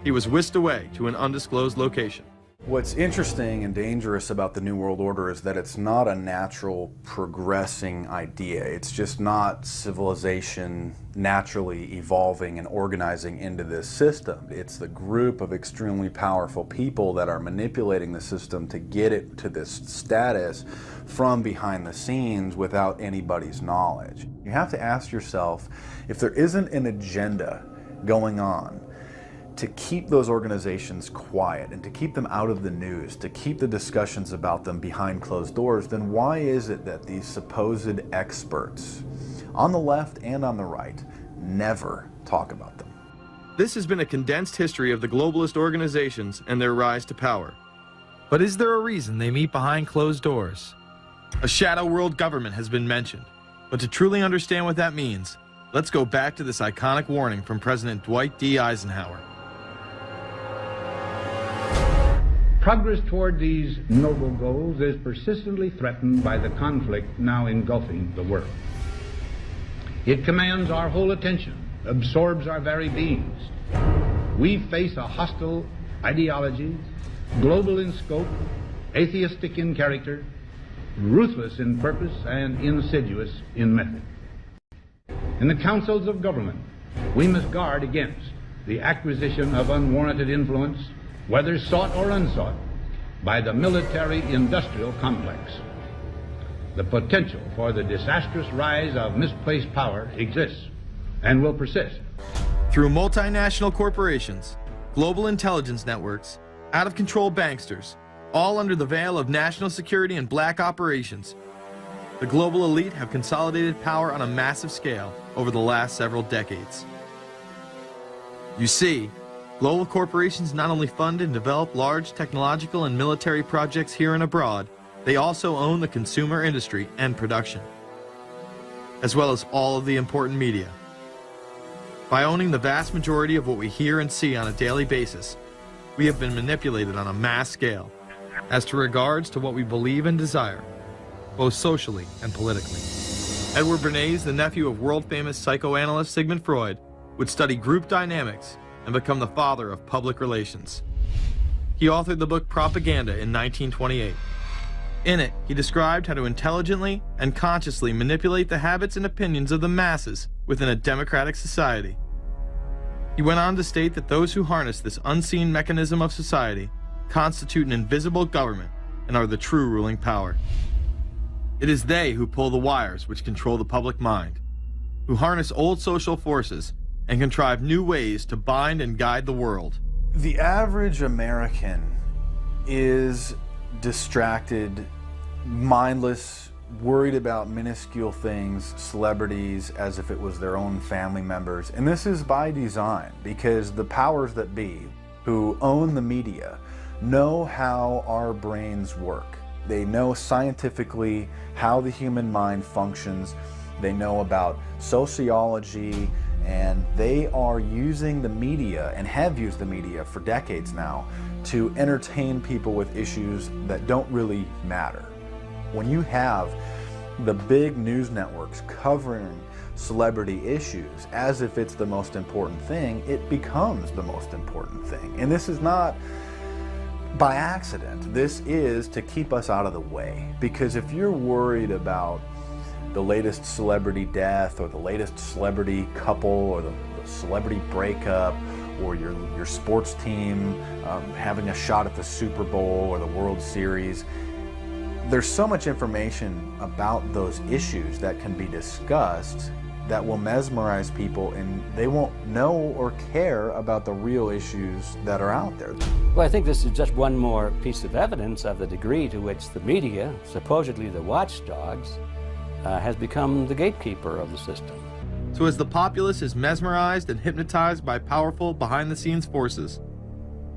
He was whisked away to an undisclosed location. What's interesting and dangerous about the New World Order is that it's not a natural progressing idea. It's just not civilization naturally evolving and organizing into this system. It's the group of extremely powerful people that are manipulating the system to get it to this status from behind the scenes without anybody's knowledge. You have to ask yourself, if there isn't an agenda going on to keep those organizations quiet and to keep them out of the news, to keep the discussions about them behind closed doors, then why is it that these supposed experts on the left and on the right never talk about them? This has been a condensed history of the globalist organizations and their rise to power. But is there a reason they meet behind closed doors? A shadow world government has been mentioned, but to truly understand what that means, let's go back to this iconic warning from President Dwight D. Eisenhower. Progress toward these noble goals is persistently threatened by the conflict now engulfing the world. It commands our whole attention, absorbs our very beings. We face a hostile ideology, global in scope, atheistic in character, ruthless in purpose, and insidious in method. In the councils of government, we must guard against the acquisition of unwarranted influence, whether sought or unsought, by the military-industrial complex. The potential for the disastrous rise of misplaced power exists and will persist. Through multinational corporations, global intelligence networks, out-of-control banksters, all under the veil of national security and black operations, the global elite have consolidated power on a massive scale over the last several decades. You see, global corporations not only fund and develop large technological and military projects here and abroad, they also own the consumer industry and production, as well as all of the important media. By owning the vast majority of what we hear and see on a daily basis, we have been manipulated on a mass scale as to regards to what we believe and desire, both socially and politically. Edward Bernays, the nephew of world-famous psychoanalyst Sigmund Freud, would study group dynamics and become the father of public relations. He authored the book Propaganda in 1928. In it, he described how to intelligently and consciously manipulate the habits and opinions of the masses within a democratic society. He went on to state that those who harness this unseen mechanism of society constitute an invisible government and are the true ruling power. It is they who pull the wires which control the public mind, who harness old social forces and contrive new ways to bind and guide the world. The average American is distracted, mindless, worried about minuscule things, celebrities, as if it was their own family members. And this is by design, because the powers that be, who own the media, know how our brains work. They know scientifically how the human mind functions. They know about sociology, and they are using the media, and have used the media for decades now, to entertain people with issues that don't really matter. When you have the big news networks covering celebrity issues as if it's the most important thing, it becomes the most important thing. And this is not by accident. This is to keep us out of the way. Because if you're worried about the latest celebrity death or the latest celebrity couple or the celebrity breakup or your sports team having a shot at the Super Bowl or the World Series. There's so much information about those issues that can be discussed that will mesmerize people, and they won't know or care about the real issues that are out there. Well, I think this is just one more piece of evidence of the degree to which the media, supposedly the watchdogs, has become the gatekeeper of the system. So as the populace is mesmerized and hypnotized by powerful behind-the-scenes forces,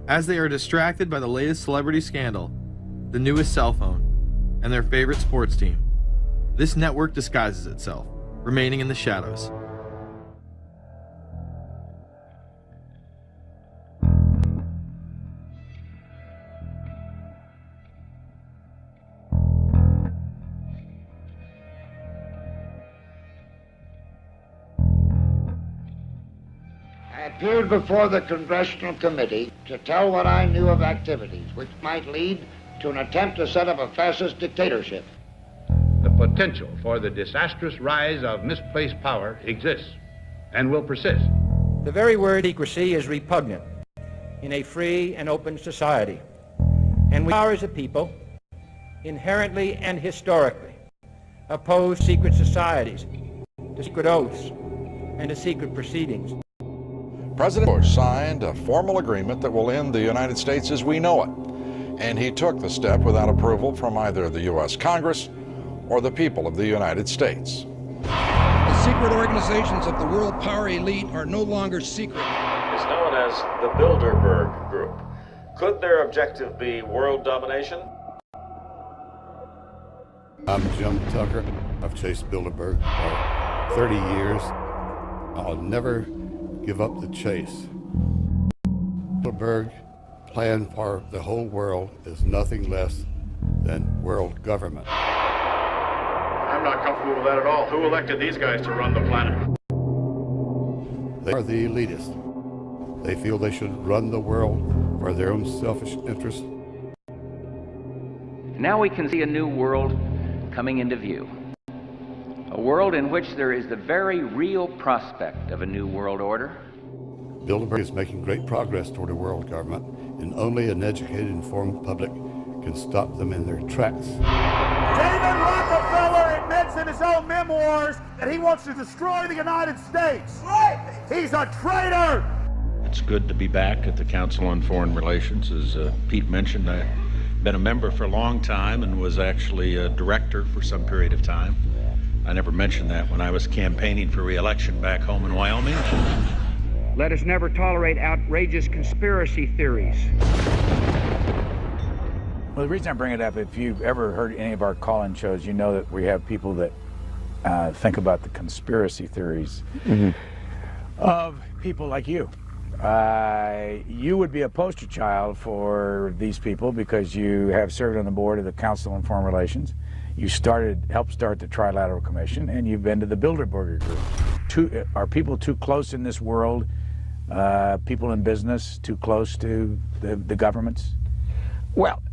as they are distracted by the latest celebrity scandal, the newest cell phone, and their favorite sports team, this network disguises itself, remaining in the shadows. I appeared before the Congressional Committee to tell what I knew of activities which might lead to an attempt to set up a fascist dictatorship. The potential for the disastrous rise of misplaced power exists and will persist. The very word secrecy is repugnant in a free and open society. And we are, as a people, inherently and historically opposed to secret societies, to secret oaths, and to secret proceedings. President Bush signed a formal agreement that will end the United States as we know it. And he took the step without approval from either the U.S. Congress or the people of the United States. The secret organizations of the world power elite are no longer secret. It's known as the Bilderberg Group. Could their objective be world domination? I'm Jim Tucker. I've chased Bilderberg for 30 years. I'll never give up the chase. Bilderberg plan for the whole world is nothing less than world government. I'm not comfortable with that at all. Who elected these guys to run the planet? They are the elitists. They feel they should run the world for their own selfish interests. Now we can see a new world coming into view. A world in which there is the very real prospect of a new world order. Bilderberg is making great progress toward a world government, and only an educated, informed public can stop them in their tracks. David Rockefeller admits in his own memoirs that he wants to destroy the United States. Right. He's a traitor. It's good to be back at the Council on Foreign Relations. As Pete mentioned, I've been a member for a long time and was actually a director for some period of time. I never mentioned that when I was campaigning for re-election back home in Wyoming. Let us never tolerate outrageous conspiracy theories. Well, the reason I bring it up, if you've ever heard any of our call-in shows, you know that we have people that think about the conspiracy theories of people like you. You would be a poster child for these people because you have served on the board of the Council on Foreign Relations. You helped start the Trilateral Commission, and you've been to the Bilderberg Group. Are people too close in this world? People in business too close to the governments? Well,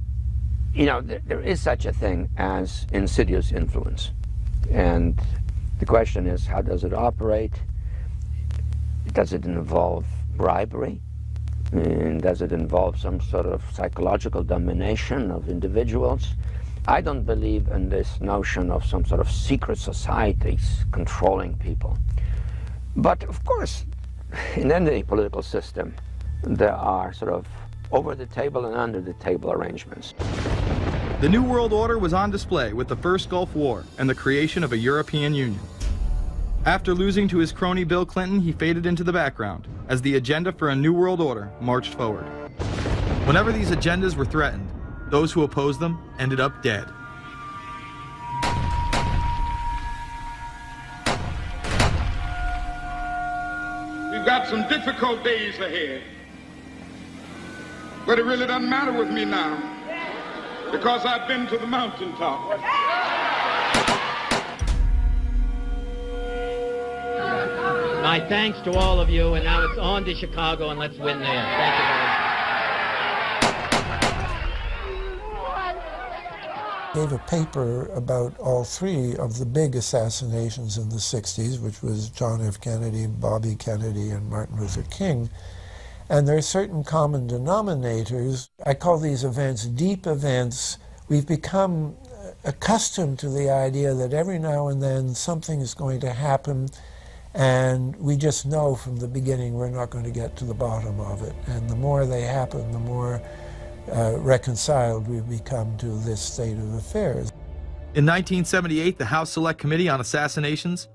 you know, there is such a thing as insidious influence. And the question is, how does it operate? Does it involve bribery? And does it involve some sort of psychological domination of individuals? I don't believe in this notion of some sort of secret societies controlling people. But of course, in any political system, there are sort of over-the-table and under-the-table arrangements. The New World Order was on display with the first Gulf War and the creation of a European Union. After losing to his crony Bill Clinton, he faded into the background as the agenda for a New World Order marched forward. Whenever these agendas were threatened, those who opposed them ended up dead. We've got some difficult days ahead. But it really doesn't matter with me now, because I've been to the mountaintop. My thanks to all of you, and now it's on to Chicago, and let's win there. Thank you very much. gave a paper about all three of the big assassinations in the 60s, which was John F. Kennedy, Bobby Kennedy, and Martin Luther King. And there are certain common denominators. I call these events deep events. We've become accustomed to the idea that every now and then something is going to happen, and we just know from the beginning we're not going to get to the bottom of it. And the more they happen, the more reconciled we've become to this state of affairs. In 1978, the House Select Committee on Assassinations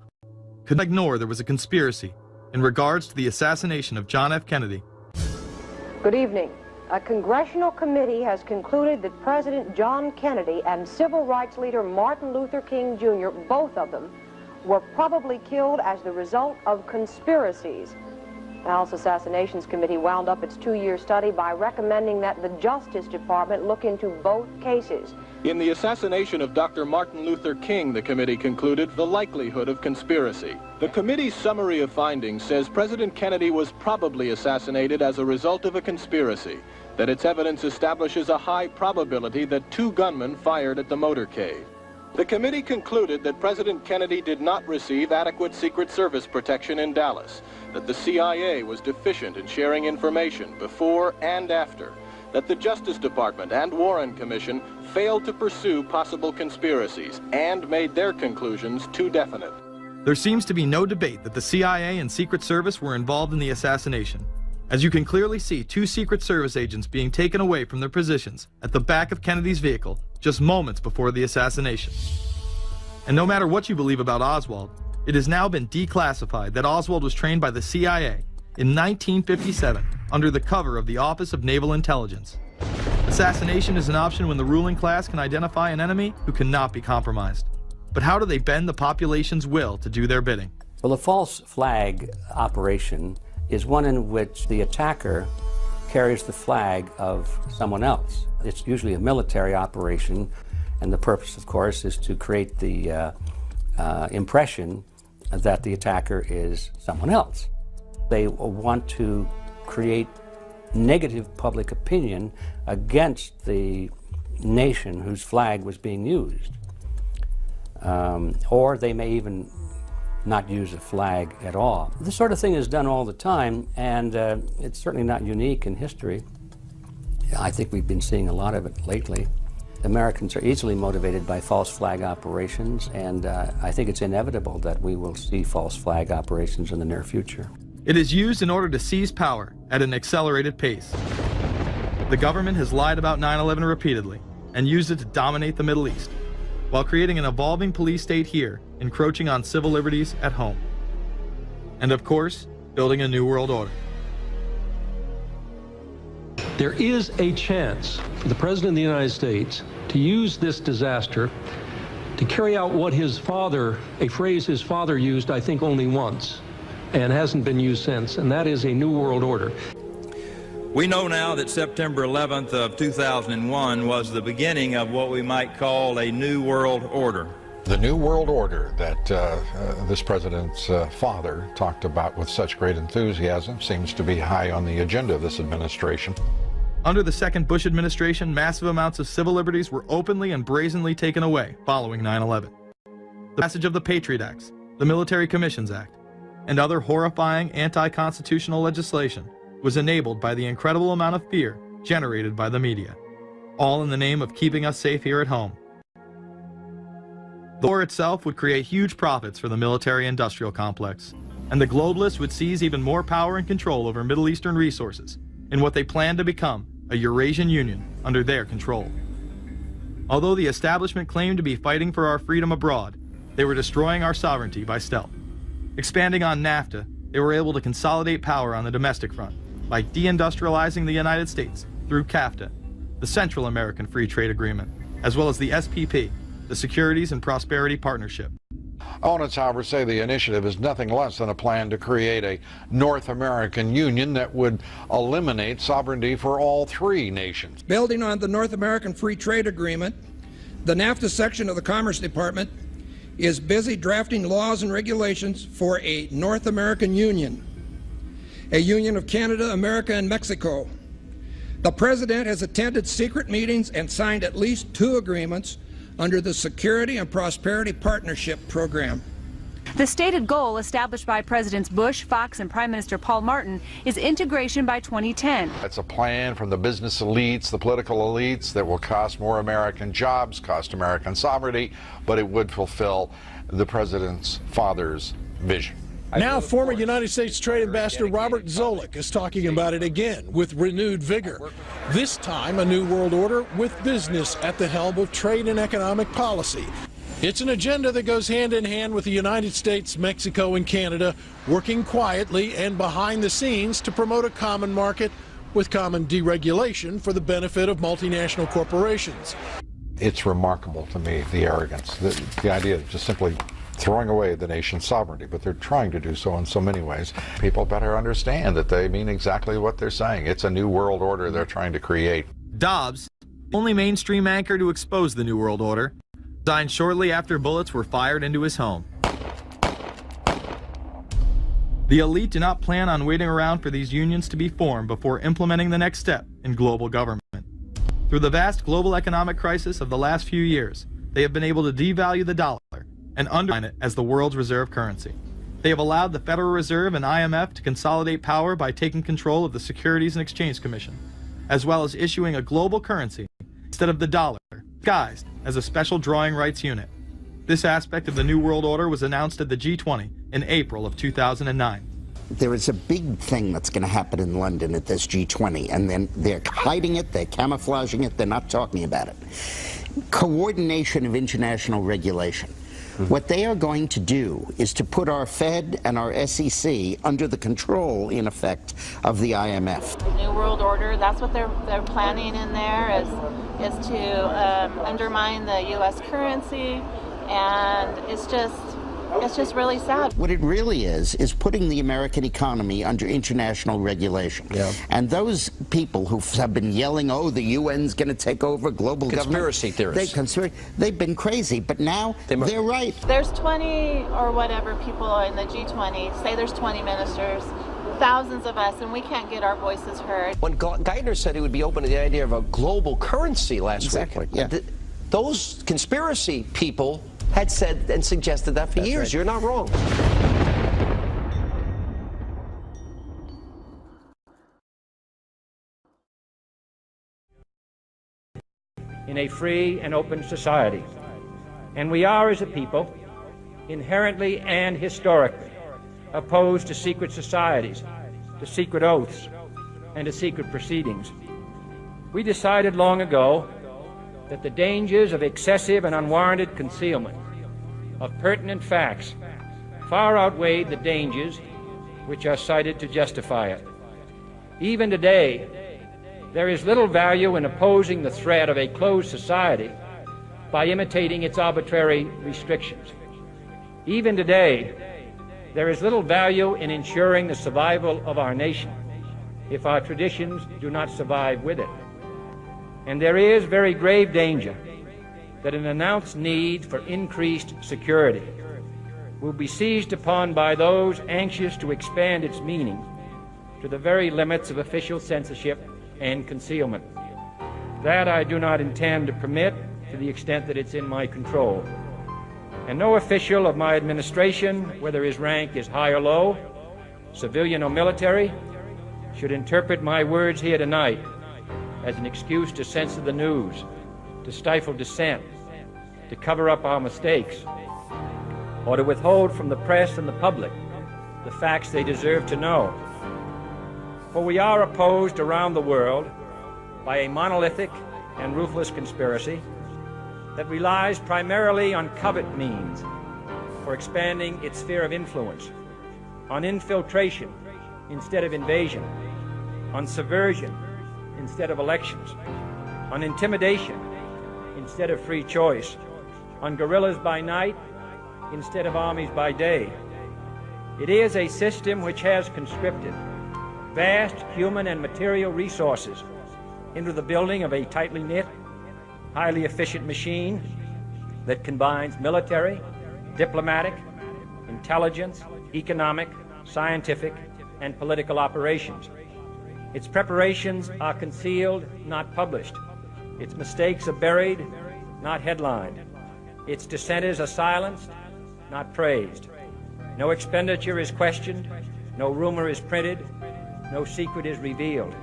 could not ignore there was a conspiracy in regards to the assassination of John F. Kennedy. Good evening. A congressional committee has concluded that President John Kennedy and civil rights leader Martin Luther King Jr., both of them, were probably killed as the result of conspiracies. The House Assassinations Committee wound up its 2-year study by recommending that the Justice Department look into both cases. In the assassination of Dr. Martin Luther King, the committee concluded the likelihood of conspiracy. The committee's summary of findings says President Kennedy was probably assassinated as a result of a conspiracy, that its evidence establishes a high probability that 2 gunmen fired at the motorcade. The committee concluded that President Kennedy did not receive adequate Secret Service protection in Dallas, that the CIA was deficient in sharing information before and after, that the Justice Department and Warren Commission failed to pursue possible conspiracies and made their conclusions too definite. There seems to be no debate that the CIA and Secret Service were involved in the assassination, as you can clearly see 2 Secret Service agents being taken away from their positions at the back of Kennedy's vehicle just moments before the assassination. And no matter what you believe about Oswald, it has now been declassified that Oswald was trained by the CIA in 1957 under the cover of the Office of Naval Intelligence. Assassination is an option when the ruling class can identify an enemy who cannot be compromised. But how do they bend the population's will to do their bidding? Well, the false flag operation is one in which the attacker carries the flag of someone else. It's usually a military operation, and the purpose, of course, is to create the impression that the attacker is someone else. They want to create negative public opinion against the nation whose flag was being used. Or they may even not use a flag at all. This sort of thing is done all the time, and it's certainly not unique in history. I think we've been seeing a lot of it lately. Americans are easily motivated by false flag operations, and I think it's inevitable that we will see false flag operations in the near future. It is used in order to seize power at an accelerated pace. The government has lied about 9/11 repeatedly and used it to dominate the Middle East, while creating an evolving police state here, encroaching on civil liberties at home. And of course, building a new world order. There is a chance for the President of the United States to use this disaster to carry out what his father, a phrase his father used, I think, only once, and hasn't been used since, and that is a new world order. We know now that September 11th of 2001 was the beginning of what we might call a new world order. The New World Order that this president's father talked about with such great enthusiasm seems to be high on the agenda of this administration. Under the second Bush administration, massive amounts of civil liberties were openly and brazenly taken away following 9/11. The passage of the Patriot Acts, the Military Commissions Act, and other horrifying anti-constitutional legislation was enabled by the incredible amount of fear generated by the media, all in the name of keeping us safe here at home. The war itself would create huge profits for the military-industrial complex, and the globalists would seize even more power and control over Middle Eastern resources in what they planned to become a Eurasian Union under their control. Although the establishment claimed to be fighting for our freedom abroad, they were destroying our sovereignty by stealth. Expanding on NAFTA, they were able to consolidate power on the domestic front by deindustrializing the United States through CAFTA, the Central American Free Trade Agreement, as well as the SPP, the Securities and Prosperity Partnership. Opponents, however, say the initiative is nothing less than a plan to create a North American Union that would eliminate sovereignty for all 3 nations. Building on the North American Free Trade Agreement, the NAFTA section of the Commerce Department is busy drafting laws and regulations for a North American Union, a union of Canada, America, and Mexico. The President has attended secret meetings and signed at least 2 agreements under the Security and Prosperity Partnership Program. The stated goal established by Presidents Bush, Fox, and Prime Minister Paul Martin is integration by 2010. It's a plan from the business elites, the political elites, that will cost more American jobs, cost American sovereignty, but it would fulfill the president's father's vision. Now, former United States Trade Ambassador Robert Zoellick is talking about it again with renewed vigor. This time, a new world order with business at the helm of trade and economic policy. It's an agenda that goes hand in hand with the United States, Mexico, and Canada, working quietly and behind the scenes to promote a common market with common deregulation for the benefit of multinational corporations. It's remarkable to me, the arrogance, the idea of just simply throwing away the nation's sovereignty, but they're trying to do so in so many ways. People better understand that they mean exactly what they're saying. It's a new world order they're trying to create. Dobbs, the only mainstream anchor to expose the New World Order, resigned shortly after bullets were fired into his home. The elite do not plan on waiting around for these unions to be formed before implementing the next step in global government. Through the vast global economic crisis of the last few years, they have been able to devalue the dollar and undermine it as the world's reserve currency. They have allowed the Federal Reserve and IMF to consolidate power by taking control of the Securities and Exchange Commission, as well as issuing a global currency instead of the dollar, disguised as a special drawing rights unit. This aspect of the New World Order was announced at the G20 in April of 2009. There is a big thing that's going to happen in London at this G20, and then they're hiding it, they're camouflaging it, they're not talking about it. Coordination of international regulation. What they are going to do is to put our Fed and our SEC under the control, in effect, of the IMF. The New World Order, that's what they're planning in there, is to undermine the U.S. currency, and it's just really sad. What it really is putting the American economy under international regulation. Yeah. And those people who have been yelling, oh, the UN's going to take over global conspiracy government. Theorists. They've been crazy, but now they're right. There's 20 or whatever people in the G20, say there's 20 ministers, thousands of us, and we can't get our voices heard. When Geithner said he would be open to the idea of a global currency last week, those conspiracy people had said and suggested that for years. Right. You're not wrong. In a free and open society. And we are, as a people, inherently and historically opposed to secret societies, to secret oaths, and to secret proceedings. We decided long ago that the dangers of excessive and unwarranted concealment of pertinent facts far outweighed the dangers which are cited to justify it. Even today, there is little value in opposing the threat of a closed society by imitating its arbitrary restrictions. Even today, there is little value in ensuring the survival of our nation if our traditions do not survive with it. And there is very grave danger that an announced need for increased security will be seized upon by those anxious to expand its meaning to the very limits of official censorship and concealment. That I do not intend to permit to the extent that it's in my control. And no official of my administration, whether his rank is high or low, civilian or military, should interpret my words here tonight as an excuse to censor the news, to stifle dissent, to cover up our mistakes, or to withhold from the press and the public the facts they deserve to know. For we are opposed around the world by a monolithic and ruthless conspiracy that relies primarily on covert means for expanding its sphere of influence, on infiltration instead of invasion, on subversion instead of elections, on intimidation instead of free choice, on guerrillas by night instead of armies by day. It is a system which has conscripted vast human and material resources into the building of a tightly knit, highly efficient machine that combines military, diplomatic, intelligence, economic, scientific, and political operations. Its preparations are concealed, not published. Its mistakes are buried, not headlined. Its dissenters are silenced, not praised. No expenditure is questioned, no rumor is printed, no secret is revealed.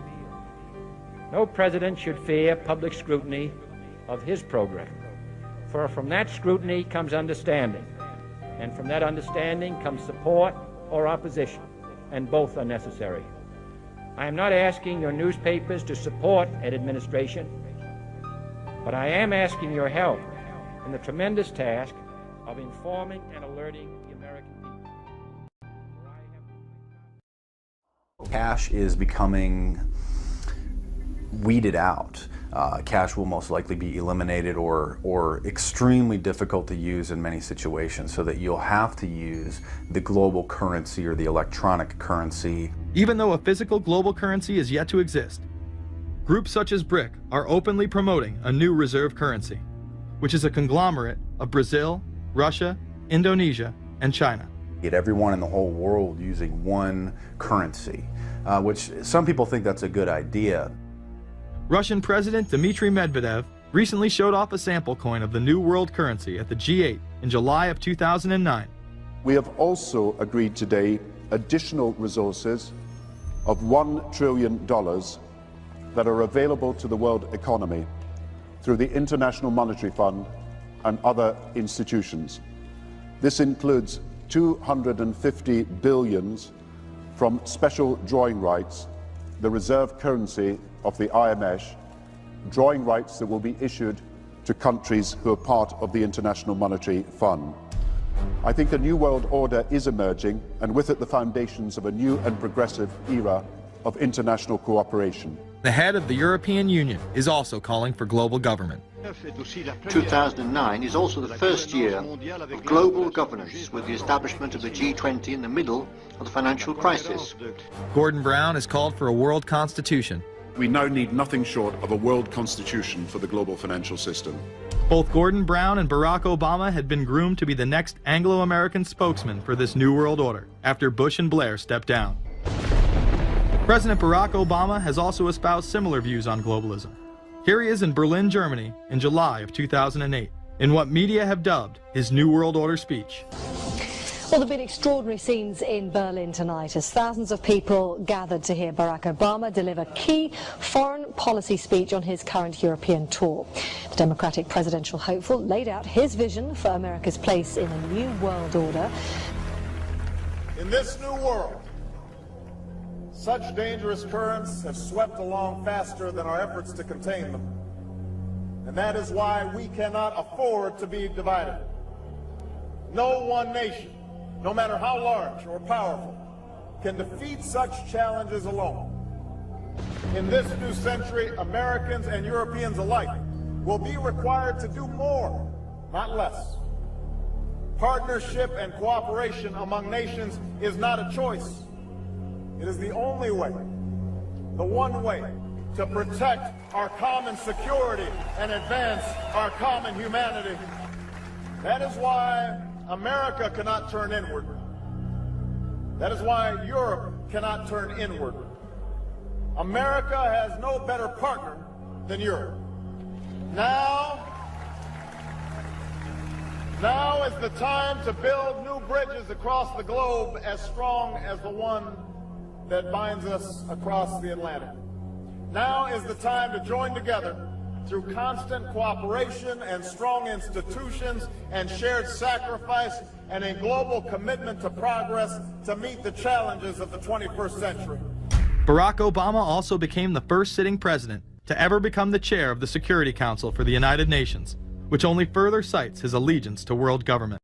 No president should fear public scrutiny of his program, for from that scrutiny comes understanding, and from that understanding comes support or opposition, and both are necessary. I am not asking your newspapers to support an administration, but I am asking your help in the tremendous task of informing and alerting the American people. Cash is becoming weeded out. Cash will most likely be eliminated or extremely difficult to use in many situations, so that you'll have to use the global currency or the electronic currency. Even though a physical global currency is yet to exist, groups such as BRIC are openly promoting a new reserve currency, which is a conglomerate of Brazil, Russia, Indonesia, and China. Get everyone in the whole world using one currency, which some people think that's a good idea. Russian President Dmitry Medvedev recently showed off a sample coin of the new world currency at the G8 in July of 2009. We have also agreed today additional resources of $1 trillion that are available to the world economy through the International Monetary Fund and other institutions. This includes 250 billion from special drawing rights, the reserve currency of the IMF, drawing rights that will be issued to countries who are part of the International Monetary Fund. I think a new world order is emerging, and with it the foundations of a new and progressive era of international cooperation. The head of the European Union is also calling for global government. 2009 is also the first year of global governance, with the establishment of the G20 in the middle of the financial crisis. Gordon Brown has called for a world constitution. We now need nothing short of a world constitution for the global financial system. Both Gordon Brown and Barack Obama had been groomed to be the next Anglo-American spokesman for this new world order after Bush and Blair stepped down. President Barack Obama has also espoused similar views on globalism. Here he is in Berlin, Germany in July of 2008 in what media have dubbed his New World Order speech. Well, there have been extraordinary scenes in Berlin tonight as thousands of people gathered to hear Barack Obama deliver key foreign policy speech on his current European tour. The Democratic presidential hopeful laid out his vision for America's place in a new world order. In this new world, such dangerous currents have swept along faster than our efforts to contain them. And that is why we cannot afford to be divided. No one nation, no matter how large or powerful, can defeat such challenges alone. In this new century, Americans and Europeans alike will be required to do more, not less. Partnership and cooperation among nations is not a choice. It is the only way, the one way, to protect our common security and advance our common humanity. That is why America cannot turn inward. That is why Europe cannot turn inward. America has no better partner than Europe. Now is the time to build new bridges across the globe as strong as the one that binds us across the Atlantic. Now is the time to join together through constant cooperation and strong institutions and shared sacrifice and a global commitment to progress to meet the challenges of the 21st century. Barack Obama also became the first sitting president to ever become the chair of the Security Council for the United Nations, which only further cites his allegiance to world government.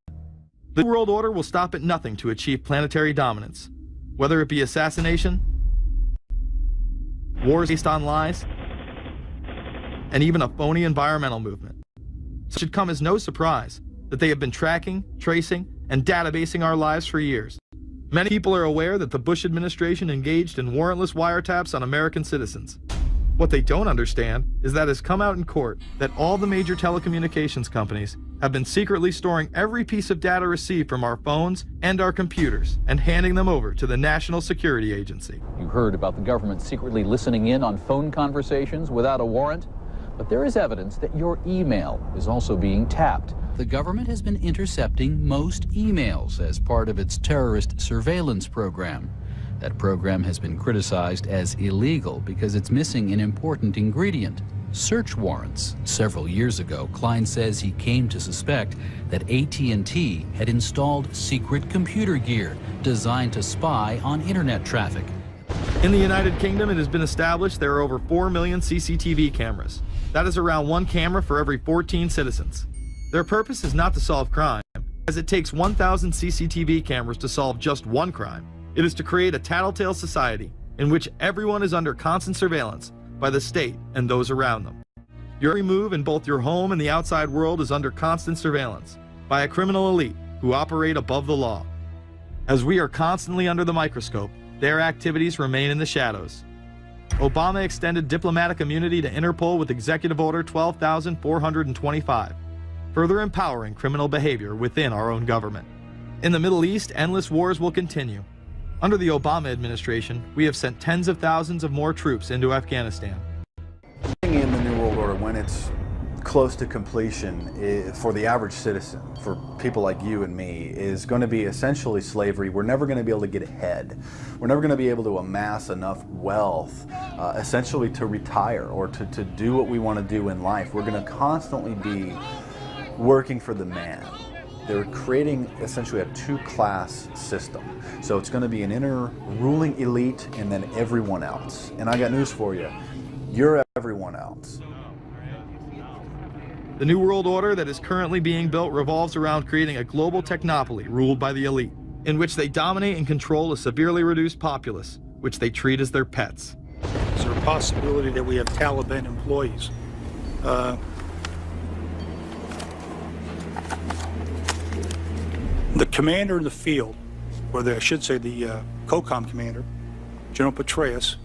The New World Order will stop at nothing to achieve planetary dominance, whether it be assassination, wars based on lies, and even a phony environmental movement. It should come as no surprise that they have been tracking, tracing, and databasing our lives for years. Many people are aware that the Bush administration engaged in warrantless wiretaps on American citizens. What they don't understand is that it's come out in court that all the major telecommunications companies have been secretly storing every piece of data received from our phones and our computers and handing them over to the National Security Agency. You heard about the government secretly listening in on phone conversations without a warrant. But there is evidence that your email is also being tapped. The government has been intercepting most emails as part of its terrorist surveillance program. That program has been criticized as illegal because it's missing an important ingredient: search warrants. Several years ago, Klein says he came to suspect that AT&T had installed secret computer gear designed to spy on internet traffic. In the United Kingdom, it has been established there are over 4 million CCTV cameras. That is around 1 camera for every 14 citizens. Their purpose is not to solve crime, as it takes 1,000 CCTV cameras to solve just one crime. It is to create a tattletale society in which everyone is under constant surveillance by the state and those around them. Your every move in both your home and the outside world is under constant surveillance by a criminal elite who operate above the law. As we are constantly under the microscope, their activities remain in the shadows. Obama extended diplomatic immunity to Interpol with Executive Order 12,425, further empowering criminal behavior within our own government. In the Middle East, endless wars will continue. Under the Obama administration, we have sent tens of thousands of more troops into Afghanistan. In the New World Order, when it's close to completion, for the average citizen, for people like you and me, is going to be essentially slavery. We're never going to be able to get ahead. We're never going to be able to amass enough wealth, essentially to retire or to do what we want to do in life. We're going to constantly be working for the man. They're creating essentially a two-class system. So it's going to be an inner ruling elite and then everyone else. And I got news for you. You're everyone else. The New World Order that is currently being built revolves around creating a global technopoly ruled by the elite, in which they dominate and control a severely reduced populace, which they treat as their pets. Is there a possibility that we have Taliban employees? The commander in the field, or I should say the COCOM commander, General Petraeus,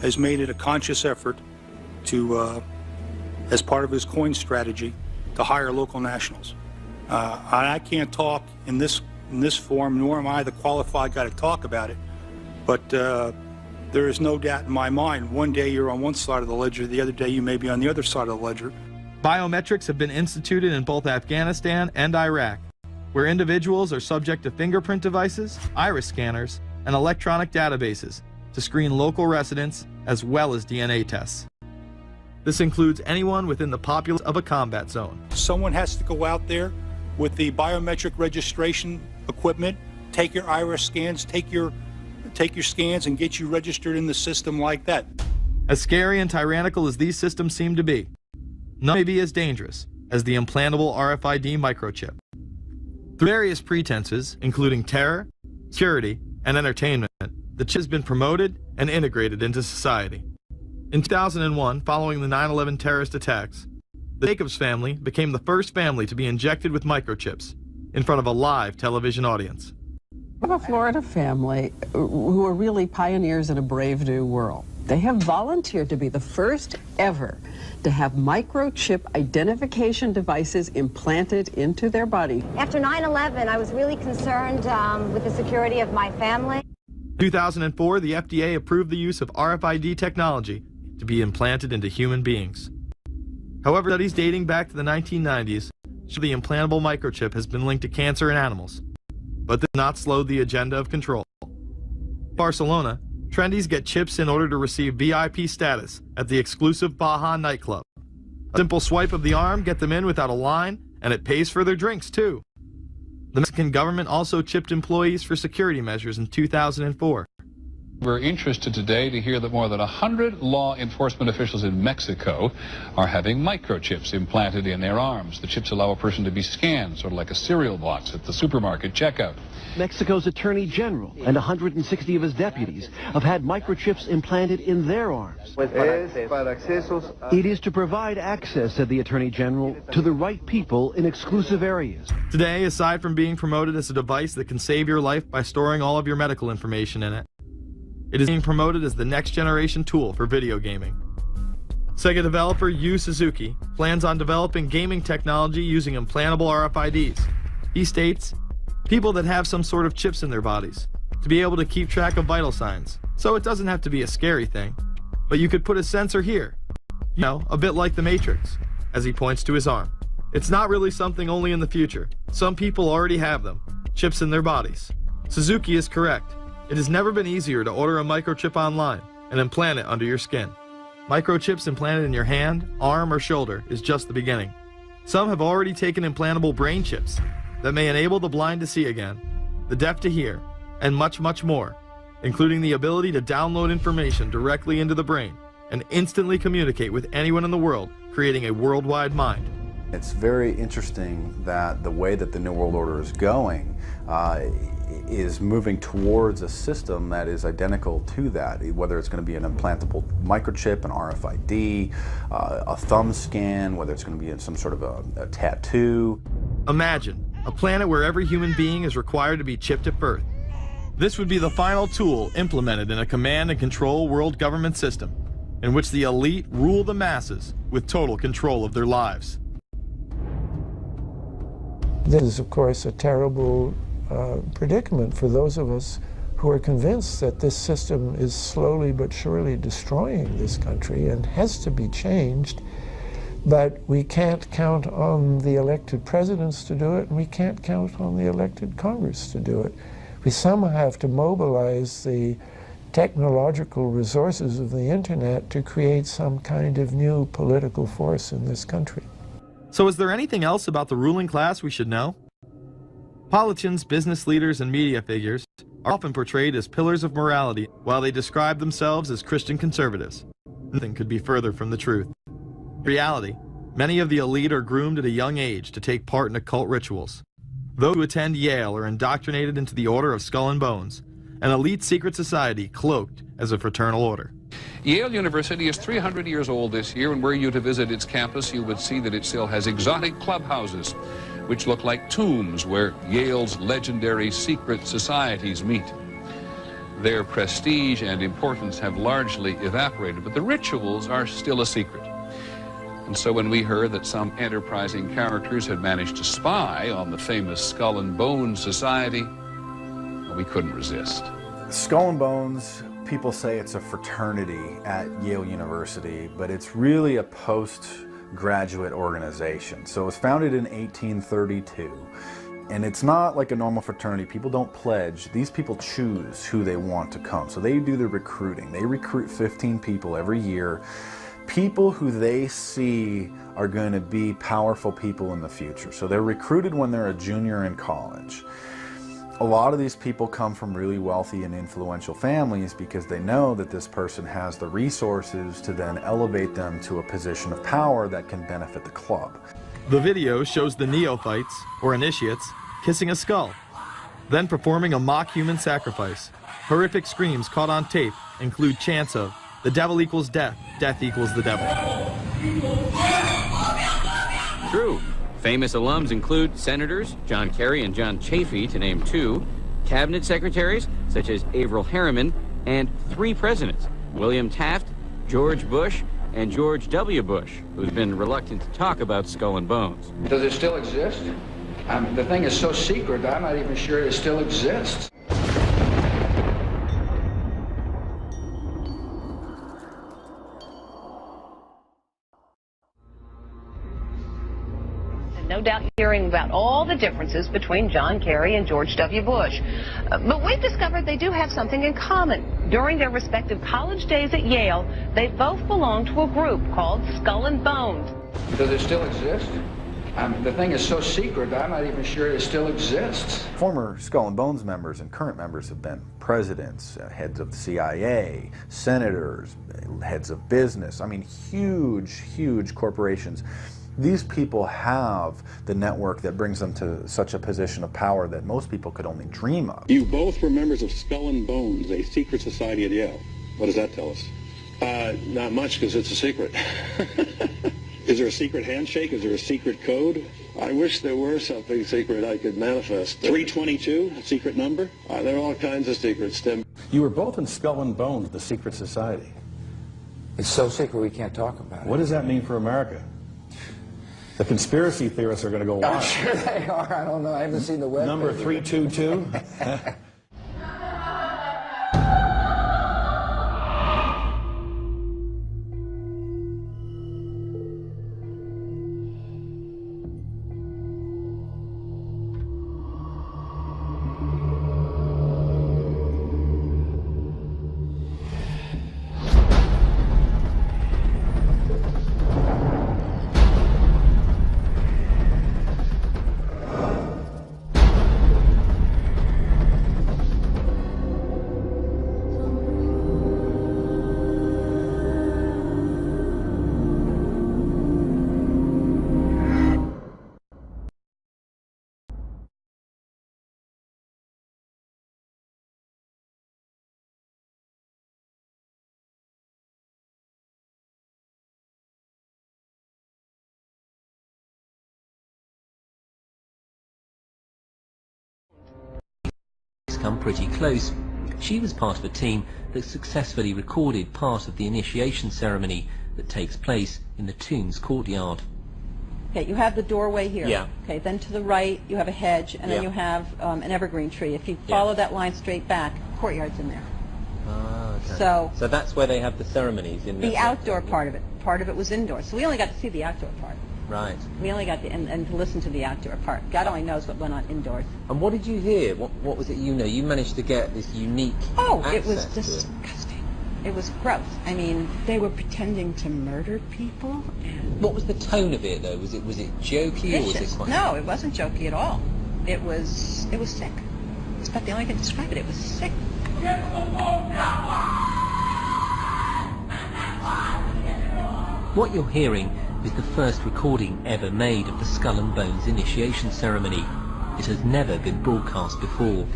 has made it a conscious effort to, as part of his coin strategy, to hire local nationals. I can't talk in this forum, nor am I the qualified guy to talk about it, but there is no doubt in my mind, one day you're on one side of the ledger, the other day you may be on the other side of the ledger. Biometrics have been instituted in both Afghanistan and Iraq, where individuals are subject to fingerprint devices, iris scanners, and electronic databases to screen local residents as well as DNA tests. This includes anyone within the populace of a combat zone. Someone has to go out there with the biometric registration equipment, take your iris scans, take your scans and get you registered in the system like that. As scary and tyrannical as these systems seem to be, none may be as dangerous as the implantable RFID microchip. Through various pretenses, including terror, security, and entertainment, the chip has been promoted and integrated into society. In 2001, following the 9/11 terrorist attacks, the Jacobs family became the first family to be injected with microchips in front of a live television audience. We have a Florida family who are really pioneers in a brave new world. They have volunteered to be the first ever to have microchip identification devices implanted into their body. After 9/11, I was really concerned with the security of my family. In 2004, the FDA approved the use of RFID technology to be implanted into human beings. However, studies dating back to the 1990s show the implantable microchip has been linked to cancer in animals, but this has not slowed the agenda of control. In Barcelona, trendies get chips in order to receive VIP status at the exclusive Baja nightclub. A simple swipe of the arm gets them in without a line, and it pays for their drinks too. The Mexican government also chipped employees for security measures in 2004. We're interested today to hear that more than 100 law enforcement officials in Mexico are having microchips implanted in their arms. The chips allow a person to be scanned, sort of like a cereal box at the supermarket checkout. Mexico's Attorney General and 160 of his deputies have had microchips implanted in their arms. It is to provide access, said the Attorney General, to the right people in exclusive areas. Today, aside from being promoted as a device that can save your life by storing all of your medical information in it, it is being promoted as the next generation tool for video gaming. Sega developer Yu Suzuki plans on developing gaming technology using implantable RFIDs. He states, people that have some sort of chips in their bodies, to be able to keep track of vital signs. So it doesn't have to be a scary thing, but you could put a sensor here, You know, a bit like the Matrix, as he points to his arm. It's not really something only in the future. Some people already have them, chips in their bodies. Suzuki is correct. It has never been easier to order a microchip online and implant it under your skin. Microchips implanted in your hand, arm, or shoulder is just the beginning. Some have already taken implantable brain chips that may enable the blind to see again, the deaf to hear, and much, much more, including the ability to download information directly into the brain and instantly communicate with anyone in the world, creating a worldwide mind. It's very interesting that the way that the New World Order is going is moving towards a system that is identical to that, whether it's going to be an implantable microchip, an RFID, a thumb scan, whether it's going to be some sort of a tattoo. Imagine a planet where every human being is required to be chipped at birth. This would be the final tool implemented in a command and control world government system in which the elite rule the masses with total control of their lives. This is, of course, a terrible predicament for those of us who are convinced that this system is slowly but surely destroying this country and has to be changed. But we can't count on the elected presidents to do it, and we can't count on the elected Congress to do it. We somehow have to mobilize the technological resources of the internet to create some kind of new political force in this country. So is there anything else about the ruling class we should know? Politicians, business leaders, and media figures are often portrayed as pillars of morality while they describe themselves as Christian conservatives. Nothing could be further from the truth. In reality, many of the elite are groomed at a young age to take part in occult rituals. Those who attend Yale are indoctrinated into the Order of Skull and Bones, an elite secret society cloaked as a fraternal order. Yale University is 300 years old this year, and were you to visit its campus, you would see that it still has exotic clubhouses, which look like tombs where Yale's legendary secret societies meet. Their prestige and importance have largely evaporated, but the rituals are still a secret. And so when we heard that some enterprising characters had managed to spy on the famous Skull and Bones Society, we couldn't resist. Skull and Bones, people say it's a fraternity at Yale University, but it's really a postgraduate organization. So it was founded in 1832, and it's not like a normal fraternity. People don't pledge. These people choose who they want to come. So they do the recruiting. They recruit 15 people every year, people who they see are going to be powerful people in the future. So they're recruited when they're a junior in college. A lot of these people come from really wealthy and influential families because they know that this person has the resources to then elevate them to a position of power that can benefit the club. The video shows the neophytes, or initiates, kissing a skull, then performing a mock human sacrifice. Horrific screams caught on tape include chants of, "The devil equals death, death equals the devil." True. Famous alums include Senators John Kerry and John Chafee, to name two, cabinet secretaries such as Averell Harriman, and 3 presidents, William Taft, George Bush, and George W. Bush, who's been reluctant to talk about Skull and Bones. Does it still exist? The thing is so secret, I'm not even sure it still exists. No doubt hearing about all the differences between John Kerry and George W. Bush. But we've discovered they do have something in common. During their respective college days at Yale, they both belonged to a group called Skull and Bones. Does it still exist? The thing is so secret, I'm not even sure it still exists. Former Skull and Bones members and current members have been presidents, heads of the CIA, senators, heads of business. I mean, huge, huge corporations. These people have the network that brings them to such a position of power that most people could only dream of. You both were members of Skull and Bones, a secret society at Yale. What does that tell us? Not much, because it's a secret. Is there a secret handshake? Is there a secret code? I wish there were something secret I could manifest. 322, a secret number? There are all kinds of secrets, Tim. You were both in Skull and Bones, the secret society. It's so secret we can't talk about it. What does that mean for America? The conspiracy theorists are going to go wild. I'm sure they are. I don't know. I haven't seen the web. Number 322. come pretty close. She was part of a team that successfully recorded part of the initiation ceremony that takes place in the tomb's courtyard. Okay, you have the doorway here. Yeah. Okay, then to the right you have a hedge, and then you have an evergreen tree. If you follow that line straight back, courtyard's in there. Ah, okay. So that's where they have the ceremonies in the outdoor part of it. Part of it was indoors, so we only got to see the outdoor part. Right. We only got to, and to listen to the outdoor part. God only knows what went on indoors. And what did you hear? What was it you know? You managed to get this unique It was access disgusting. It was gross. I mean, they were pretending to murder people. And what was the tone of it, though? Was it jokey or was it quite... No, it wasn't jokey at all. It was sick. It's about the only way I can describe it. It was sick. What you're hearing is the first recording ever made of the Skull and Bones initiation ceremony. It has never been broadcast before.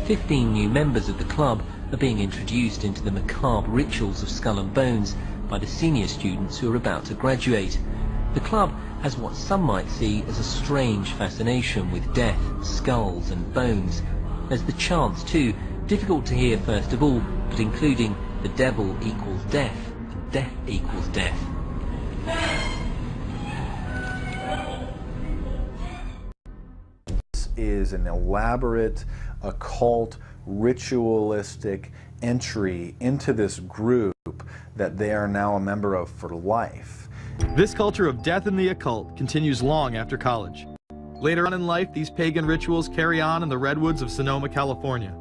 15 new members of the club are being introduced into the macabre rituals of Skull and Bones by the senior students who are about to graduate. The club has what some might see as a strange fascination with death, skulls and bones. There's the chants too, difficult to hear first of all, but including the devil equals death, and death equals death. This is an elaborate, occult, ritualistic entry into this group that they are now a member of for life. This culture of death and the occult continues long after college. Later on in life, these pagan rituals carry on in the redwoods of Sonoma, California.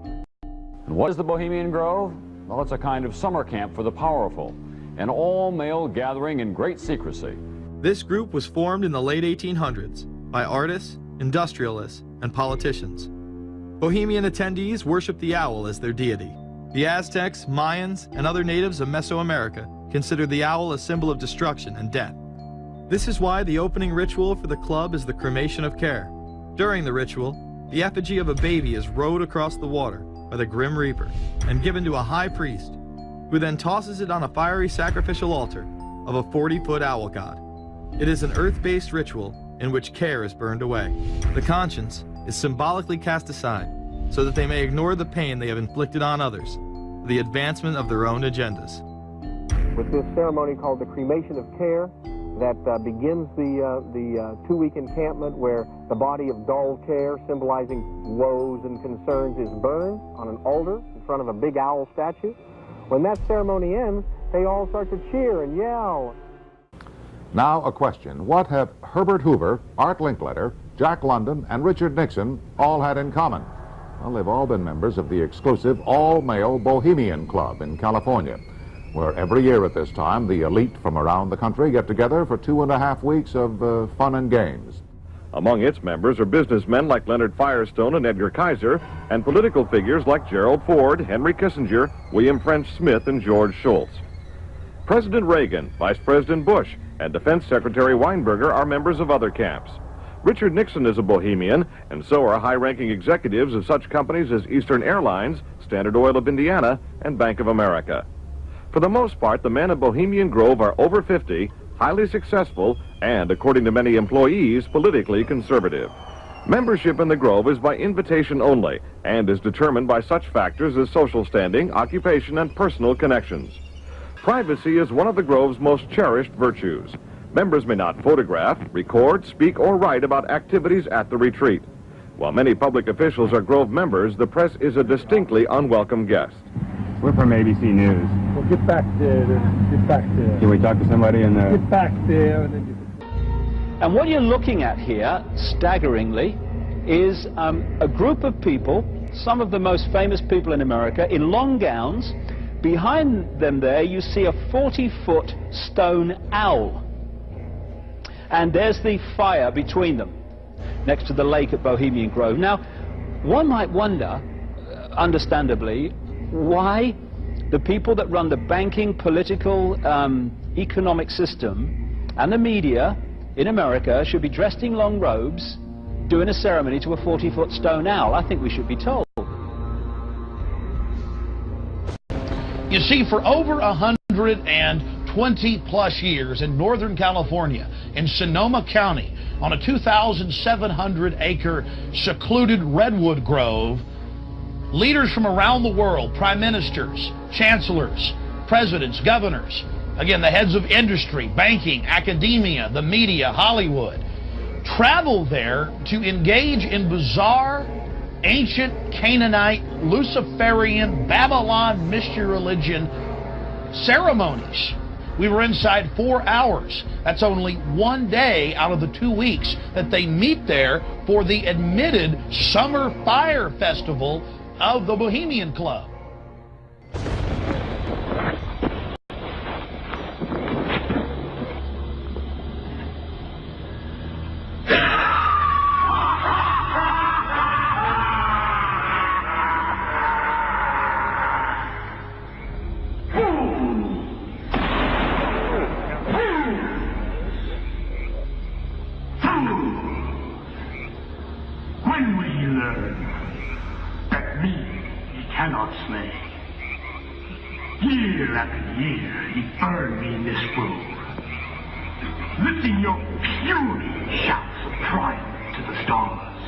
And what is the Bohemian Grove? Well, it's a kind of summer camp for the powerful, an all-male gathering in great secrecy. This group was formed in the late 1800s by artists, industrialists, and politicians. Bohemian attendees worship the owl as their deity. The Aztecs, Mayans, and other natives of Mesoamerica considered the owl a symbol of destruction and death. This is why the opening ritual for the club is the cremation of care. During the ritual, the effigy of a baby is rowed across the water by the Grim Reaper and given to a high priest, who then tosses it on a fiery sacrificial altar of a 40-foot owl god. It is an earth-based ritual in which care is burned away. The conscience is symbolically cast aside so that they may ignore the pain they have inflicted on others for the advancement of their own agendas. With this ceremony called the cremation of care, that begins the two-week encampment where the body of dull care, symbolizing woes and concerns, is burned on an altar in front of a big owl statue. When that ceremony ends, they all start to cheer and yell. Now a question. What have Herbert Hoover, Art Linkletter, Jack London, and Richard Nixon all had in common? Well, they've all been members of the exclusive all-male Bohemian Club in California, where every year at this time, the elite from around the country get together for 2.5 weeks of fun and games. Among its members are businessmen like Leonard Firestone and Edgar Kaiser, and political figures like Gerald Ford, Henry Kissinger, William French Smith, and George Shultz. President Reagan, Vice President Bush, and Defense Secretary Weinberger are members of other camps. Richard Nixon is a Bohemian, and so are high-ranking executives of such companies as Eastern Airlines, Standard Oil of Indiana, and Bank of America. For the most part, the men of Bohemian Grove are over 50, highly successful, and, according to many employees, politically conservative. Membership in the Grove is by invitation only, and is determined by such factors as social standing, occupation, and personal connections. Privacy is one of the Grove's most cherished virtues. Members may not photograph, record, speak, or write about activities at the retreat. While many public officials are Grove members, the press is a distinctly unwelcome guest. We're from ABC News. Well, get back there. Get back there. Can we talk to somebody in the... Get back there. And what you're looking at here, staggeringly, is a group of people, some of the most famous people in America, in long gowns. Behind them there, you see a 40-foot stone owl. And there's the fire between them, next to the lake at Bohemian Grove. Now, one might wonder, understandably, why the people that run the banking, political, economic system and the media in America should be dressed in long robes doing a ceremony to a 40-foot stone owl. I think we should be told. You see, for over 120 20-plus years in Northern California, in Sonoma County, on a 2,700-acre secluded redwood grove, leaders from around the world, prime ministers, chancellors, presidents, governors, again, the heads of industry, banking, academia, the media, Hollywood, travel there to engage in bizarre, ancient Canaanite, Luciferian, Babylon mystery religion ceremonies. We were inside 4 hours. That's only one day out of the 2 weeks that they meet there for the admitted Summer Fire Festival of the Bohemian Club. When will you learn that me ye cannot slay? Year after year ye burn me in this grove, lifting your puny shouts of triumph to the stars.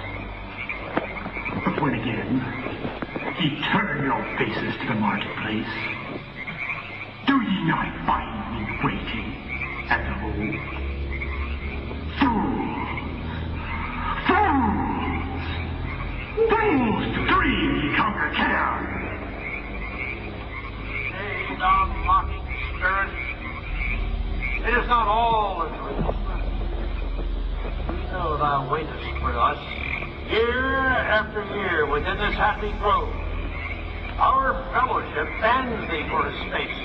But when again ye turn your faces to the marketplace, do ye not find me waiting as of old? Fools! Fools to dream ye conquer care! Nay, thou mocking spirit, it is not all a dream. We know thou waitest for us, year after year within this happy grove. Our fellowship bans thee for a space.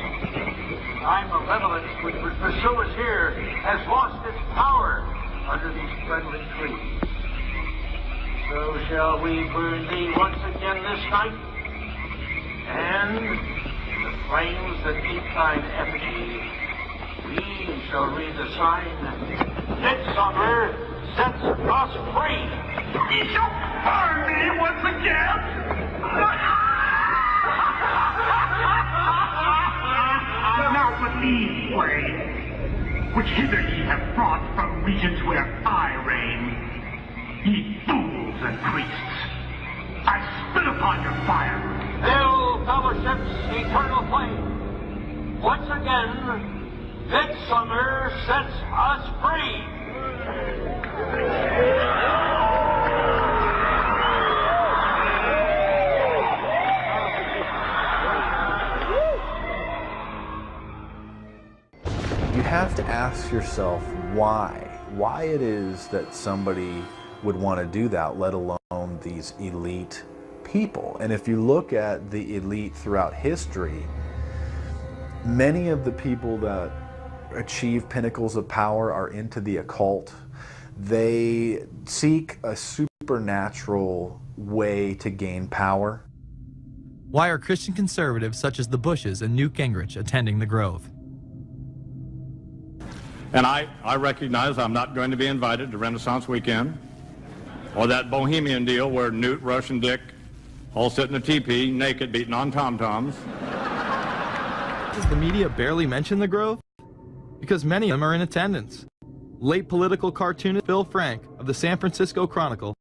Thy malevolence which would pursue us here has lost its power under these friendly trees. So shall we burn thee once again this night, and in the flames that meet thine effigy, we shall read the sign, Midsummer sets us free. Ye shall burn me once again! Now but leave way, which hither ye have brought from regions where I reign. Ye fools and priests, I spit upon your fire. Hail, fellowship's eternal flame. Once again, Midsummer sets us free. You have to ask yourself why it is that somebody would want to do that, let alone these elite people. And if you look at the elite throughout history, many of the people that achieve pinnacles of power are into the occult. They seek a supernatural way to gain power. Why are Christian conservatives such as the Bushes and Newt Gingrich attending the Grove? And I recognize I'm not going to be invited to Renaissance Weekend or that Bohemian deal where Newt, Rush, and Dick all sit in a teepee naked beating on tom-toms. Does the media barely mention the Grove? Because many of them are in attendance. Late political cartoonist Phil Frank of the San Francisco Chronicle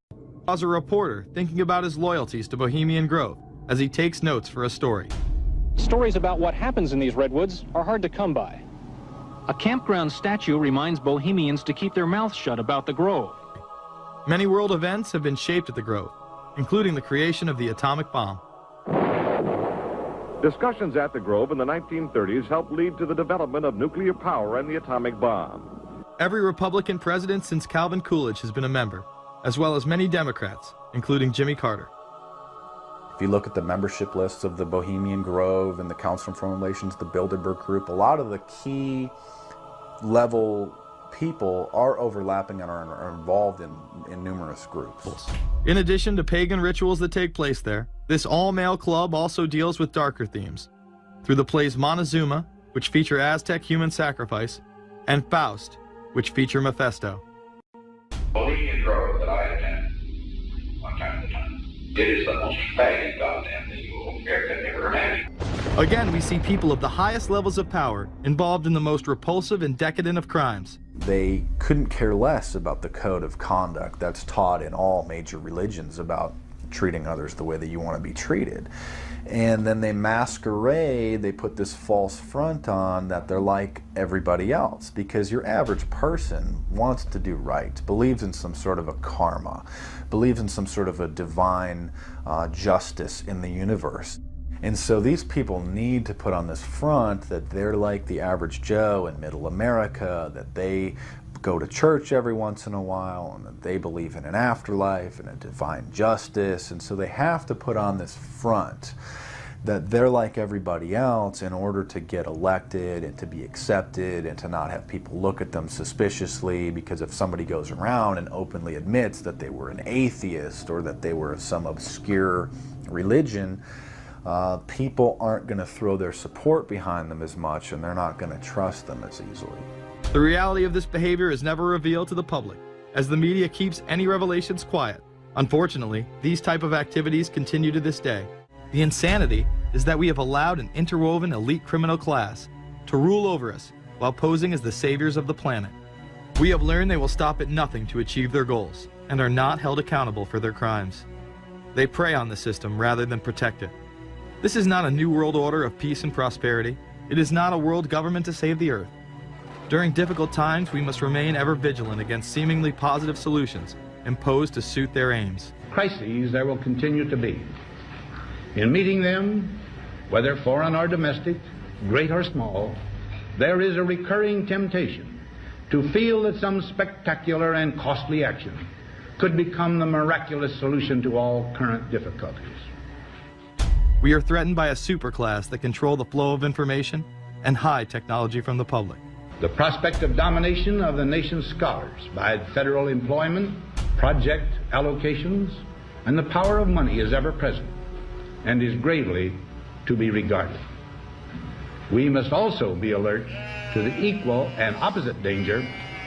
was a reporter thinking about his loyalties to Bohemian Grove as he takes notes for a story. Stories about what happens in these redwoods are hard to come by. A campground statue reminds Bohemians to keep their mouths shut about the Grove. Many world events have been shaped at the Grove, including the creation of the atomic bomb. Discussions at the Grove in the 1930s helped lead to the development of nuclear power and the atomic bomb. Every Republican president since Calvin Coolidge has been a member, as well as many Democrats, including Jimmy Carter. If you look at the membership lists of the Bohemian Grove and the Council on Foreign Relations, the Bilderberg Group, a lot of the key level people are overlapping and are involved in numerous groups. In addition to pagan rituals that take place there, this all-male club also deals with darker themes through the plays Montezuma, which feature Aztec human sacrifice, and Faust, which feature Mephisto. Bohemian Grove that I attend one time at a time. It is the most faggot goddamn thing you will ever imagine. Again, we see people of the highest levels of power involved in the most repulsive and decadent of crimes. They couldn't care less about the code of conduct that's taught in all major religions about treating others the way that you want to be treated. And then they masquerade, they put this false front on that they're like everybody else, because your average person wants to do right, believes in some sort of a karma, believes in some sort of a divine justice in the universe. And so these people need to put on this front that they're like the average Joe in middle America, that they go to church every once in a while, and that they believe in an afterlife and a divine justice. And so they have to put on this front that they're like everybody else in order to get elected and to be accepted and to not have people look at them suspiciously, because if somebody goes around and openly admits that they were an atheist or that they were some obscure religion, people aren't going to throw their support behind them as much, and they're not going to trust them as easily. The reality of this behavior is never revealed to the public, as the media keeps any revelations quiet. Unfortunately, these type of activities continue to this day. The insanity is that we have allowed an interwoven elite criminal class to rule over us while posing as the saviors of the planet. We have learned they will stop at nothing to achieve their goals and are not held accountable for their crimes. They prey on the system rather than protect it. This is not a new world order of peace and prosperity. It is not a world government to save the earth. During difficult times, we must remain ever vigilant against seemingly positive solutions imposed to suit their aims. Crises there will continue to be. In meeting them, whether foreign or domestic, great or small, there is a recurring temptation to feel that some spectacular and costly action could become the miraculous solution to all current difficulties. We are threatened by a superclass that control the flow of information and hide technology from the public. The prospect of domination of the nation's scholars by federal employment, project allocations, and the power of money is ever present and is gravely to be regarded. We must also be alert to the equal and opposite danger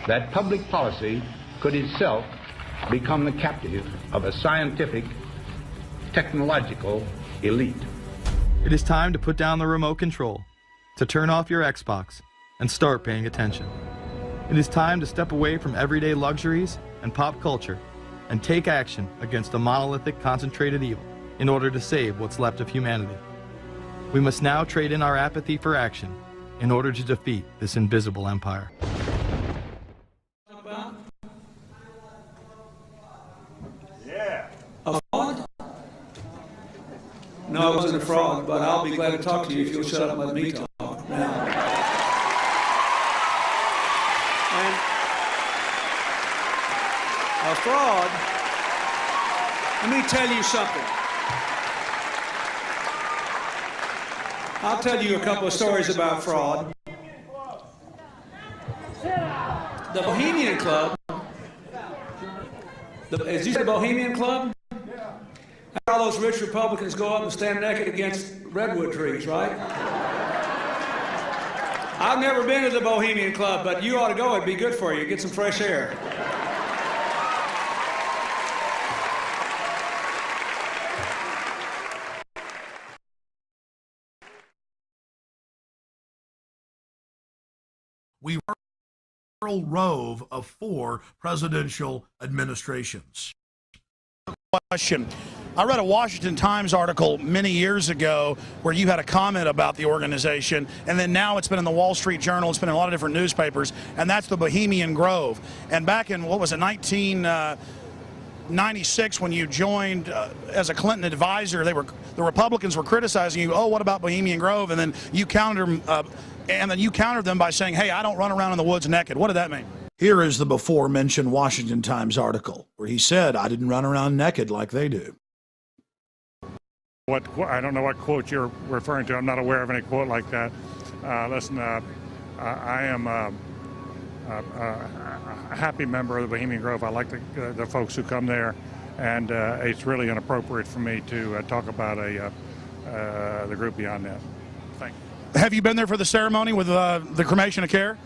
that public policy could itself become the captive of a scientific, technological elite. It is time to put down the remote control, to turn off your Xbox, and start paying attention. It is time to step away from everyday luxuries and pop culture and take action against a monolithic, concentrated evil in order to save what's left of humanity. We must now trade in our apathy for action in order to defeat this invisible empire. Yeah. A fraud? No, it wasn't a fraud, but I'll be glad to talk to you if you'll shut up and let me talk now. And a fraud, let me tell you something. I'll tell you a couple of stories about fraud. The Bohemian Club, is this the Bohemian Club? All those rich Republicans go up and stand naked against redwood trees, right? I've never been to the Bohemian Club, but you ought to go. It'd be good for you. Get some fresh air. We were Karl Rove of 4 presidential administrations. Question. I read a Washington Times article many years ago where you had a comment about the organization, and then now it's been in the Wall Street Journal, it's been in a lot of different newspapers, and that's the Bohemian Grove. And back in, what was it, 1996, when you joined as a Clinton advisor, the Republicans were criticizing you, oh, what about Bohemian Grove? And then you countered them by saying, hey, I don't run around in the woods naked. What did that mean? Here is the before-mentioned Washington Times article where he said, I didn't run around naked like they do. I don't know what quote you're referring to. I'm not aware of any quote like that. Listen, I am a happy member of the Bohemian Grove. I like the folks who come there, and it's really inappropriate for me to talk about the group beyond that. Thank you. Have you been there for the ceremony with the cremation of care?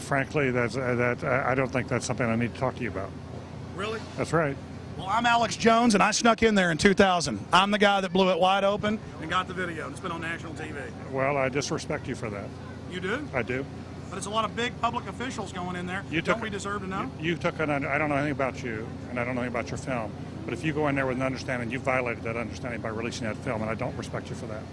Frankly, I don't think that's something I need to talk to you about. Really? That's right. Well, I'm Alex Jones, and I snuck in there in 2000. I'm the guy that blew it wide open and got the video, and it's been on national TV. Well, I disrespect you for that. You do? I do. But it's a lot of big public officials going in there. Don't we deserve to know? You took an, I don't know anything about you, and I don't know anything about your film, but if you go in there with an understanding, you violated that understanding by releasing that film, and I don't respect you for that.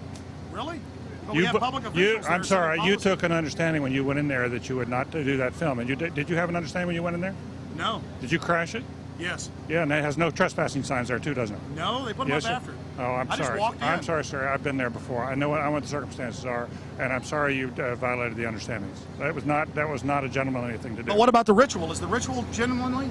Really? But we have public officials. I'm sorry, you took an understanding when you went in there that you would not do that film, and did you have an understanding when you went in there? No. Did you crash it? Yes. Yeah, and it has no trespassing signs there too, doesn't it? No, they put them up after. Oh, I'm sorry. Just walked in. I'm sorry, sir. I've been there before. I know what the circumstances are, and I'm sorry you violated the understandings. That was not a gentlemanly thing to do. But what about the ritual? Is the ritual genuinely?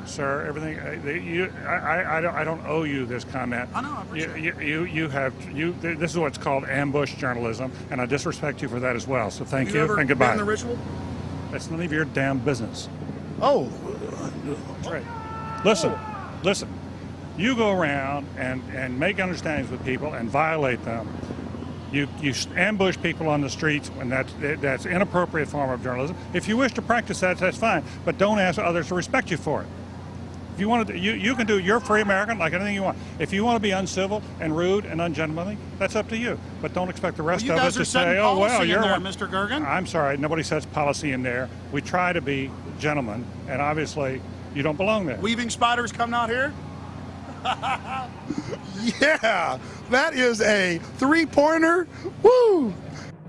Sir, everything I don't owe you this comment. I know. I appreciate it. This is what's called ambush journalism, and I disrespect you for that as well. So thank you ever and goodbye. been in the ritual? That's none of your damn business. Oh, that's right. Listen. You go around and make understandings with people and violate them. You ambush people on the streets, and that's inappropriate form of journalism. If you wish to practice that, that's fine, but don't ask others to respect you for it. If you want to, you can do. You're free American, like anything you want. If you want to be uncivil and rude and ungentlemanly, that's up to you. But don't expect the rest of us to say, "Oh well, you're there, Mr. Gergen." I'm sorry, nobody sets policy in there. We try to be gentlemen, and obviously, you don't belong there. Weaving spiders coming out here. Yeah, that is a three-pointer. Woo!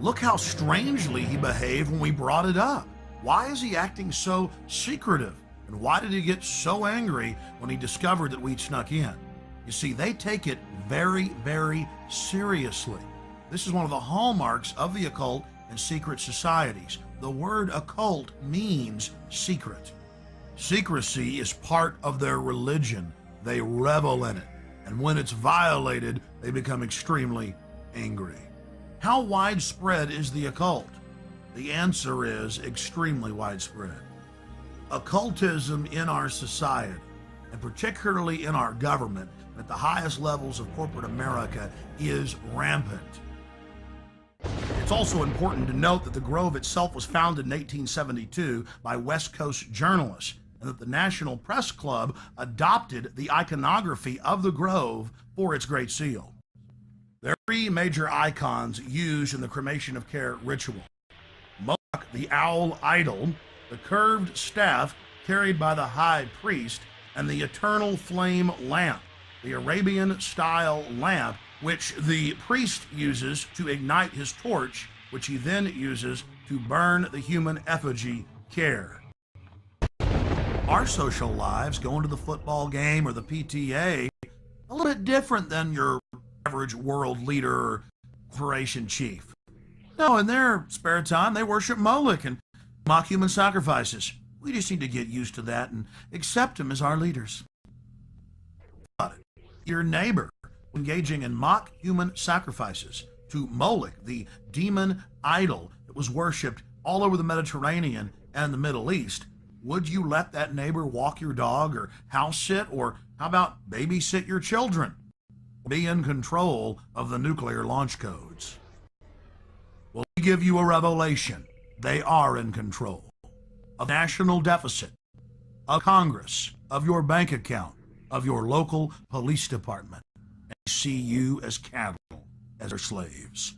Look how strangely he behaved when we brought it up. Why is he acting so secretive? And why did he get so angry when he discovered that we'd snuck in? You see, they take it very, very seriously. This is one of the hallmarks of the occult and secret societies. The word occult means secret. Secrecy is part of their religion. They revel in it. And when it's violated, they become extremely angry. How widespread is the occult? The answer is extremely widespread. Occultism in our society, and particularly in our government, at the highest levels of corporate America, is rampant. It's also important to note that the Grove itself was founded in 1872 by West Coast journalists, and that the National Press Club adopted the iconography of the Grove for its Great Seal. There are three major icons used in the cremation of care ritual. Moloch, the owl idol, the curved staff carried by the high priest, and the eternal flame lamp, the Arabian-style lamp, which the priest uses to ignite his torch, which he then uses to burn the human effigy care. Our social lives, going to the football game or the PTA, a little bit different than your average world leader or corporation chief. No, in their spare time, they worship Moloch and mock human sacrifices. We just need to get used to that and accept them as our leaders. Your neighbor engaging in mock human sacrifices to Moloch, the demon idol that was worshipped all over the Mediterranean and the Middle East, would you let that neighbor walk your dog or house sit, or how about babysit your children? Be in control of the nuclear launch codes. Well, we give you a revelation. They are in control of national deficit, of Congress, of your bank account, of your local police department, and see you as cattle, as their slaves.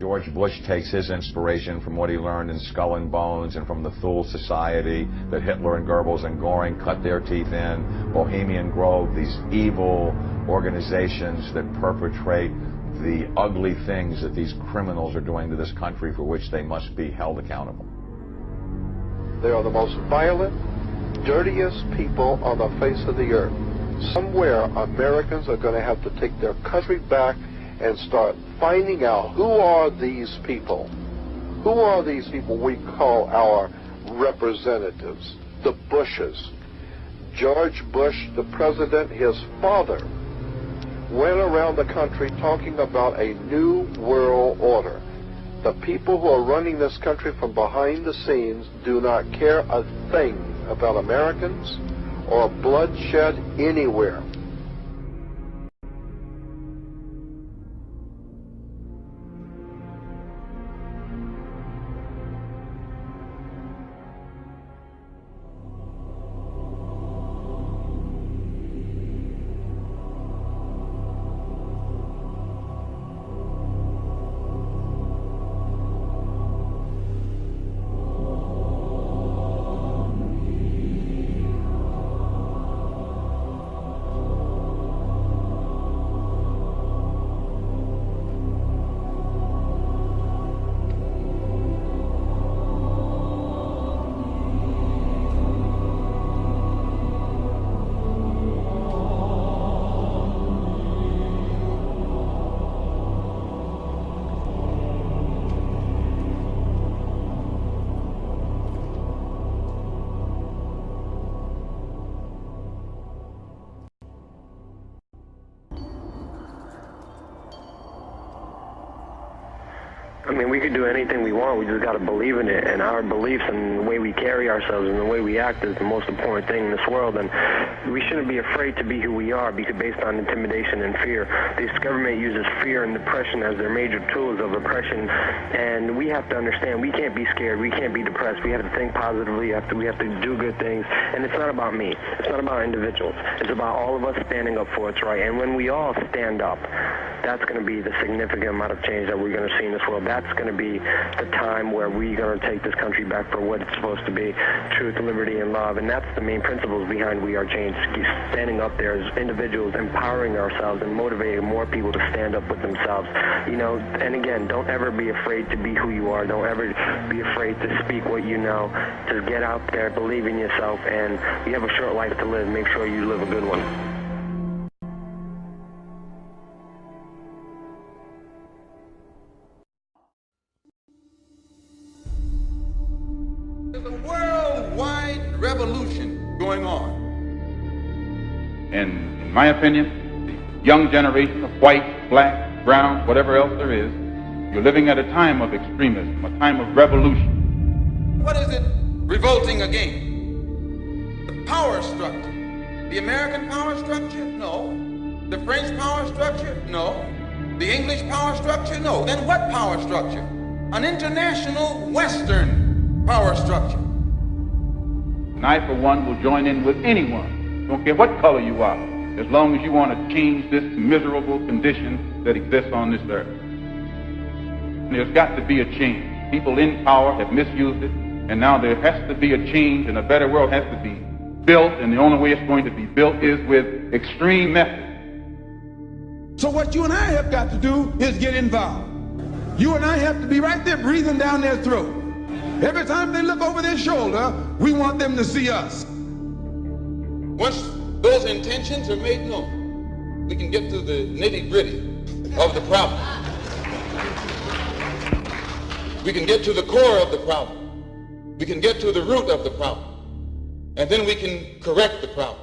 George Bush takes his inspiration from what he learned in Skull and Bones and from the Thule Society that Hitler and Goebbels and Goring cut their teeth in. Bohemian Grove, these evil organizations that perpetrate the ugly things that these criminals are doing to this country for which they must be held accountable. They are the most violent, dirtiest people on the face of the earth. Somewhere Americans are going to have to take their country back and start finding out who are these people. Who are these people we call our representatives, the Bushes. George Bush, the president, his father, went around the country talking about a new world order. The people who are running this country from behind the scenes do not care a thing about Americans or bloodshed anywhere. I mean, we could do anything we want. We just got to believe in it. And our beliefs and the way we carry ourselves and the way we act is the most important thing in this world. And we shouldn't be afraid to be who we are because based on intimidation and fear. This government uses fear and depression as their major tools of oppression. And we have to understand we can't be scared. We can't be depressed. We have to think positively. We have to do good things. And it's not about me. It's not about individuals. It's about all of us standing up for what's right. And when we all stand up, that's going to be the significant amount of change that we're going to see in this world. That's going to be the time where we're going to take this country back for what it's supposed to be, truth, liberty, and love. And that's the main principles behind We Are Change, standing up there as individuals, empowering ourselves and motivating more people to stand up with themselves. You know, and again, don't ever be afraid to be who you are. Don't ever be afraid to speak what you know. Just get out there, believe in yourself, and you have a short life to live. Make sure you live a good one. There's a worldwide revolution going on. And in my opinion, the young generation of white, black, brown, whatever else there is, you're living at a time of extremism, a time of revolution. What is it revolting against? The power structure. The American power structure? No. The French power structure? No. The English power structure? No. Then what power structure? An international Western power structure. And I, for one, will join in with anyone, don't care what color you are, as long as you want to change this miserable condition that exists on this earth. And there's got to be a change. People in power have misused it, and now there has to be a change, and a better world has to be built, and the only way it's going to be built is with extreme methods. So what you and I have got to do is get involved. You and I have to be right there breathing down their throat. Every time they look over their shoulder, we want them to see us. Once those intentions are made known, we can get to the nitty-gritty of the problem. We can get to the core of the problem. We can get to the root of the problem. And then we can correct the problem.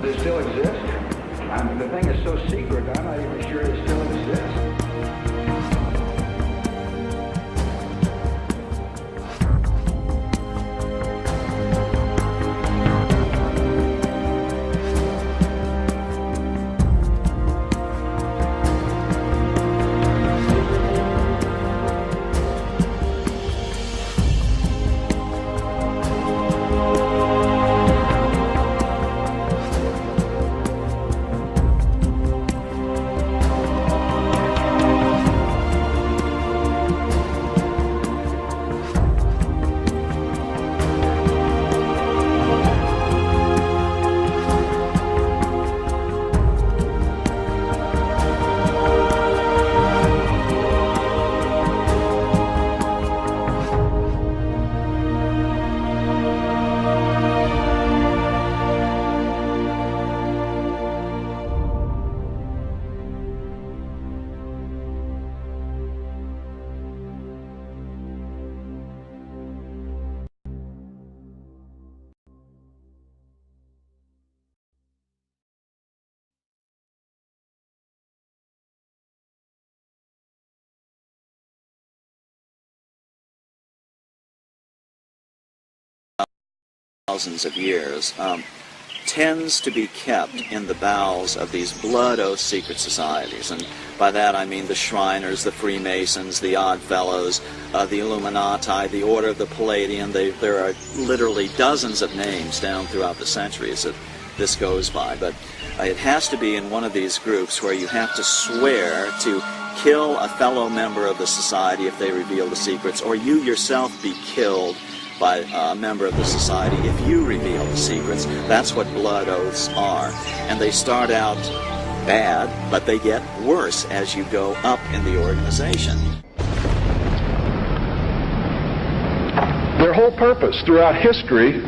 They still exist. The thing is so secret, I'm not even sure it still exists. Thousands of years, tends to be kept in the bowels of these blood oath secret societies. And by that I mean the Shriners, the Freemasons, the Odd Fellows, the Illuminati, the Order of the Palladian. There are literally dozens of names down throughout the centuries that this goes by. But it has to be in one of these groups where you have to swear to kill a fellow member of the society if they reveal the secrets, or you yourself be killed by a member of the society if you reveal the secrets. That's what blood oaths are. And they start out bad, but they get worse as you go up in the organization. Their whole purpose throughout history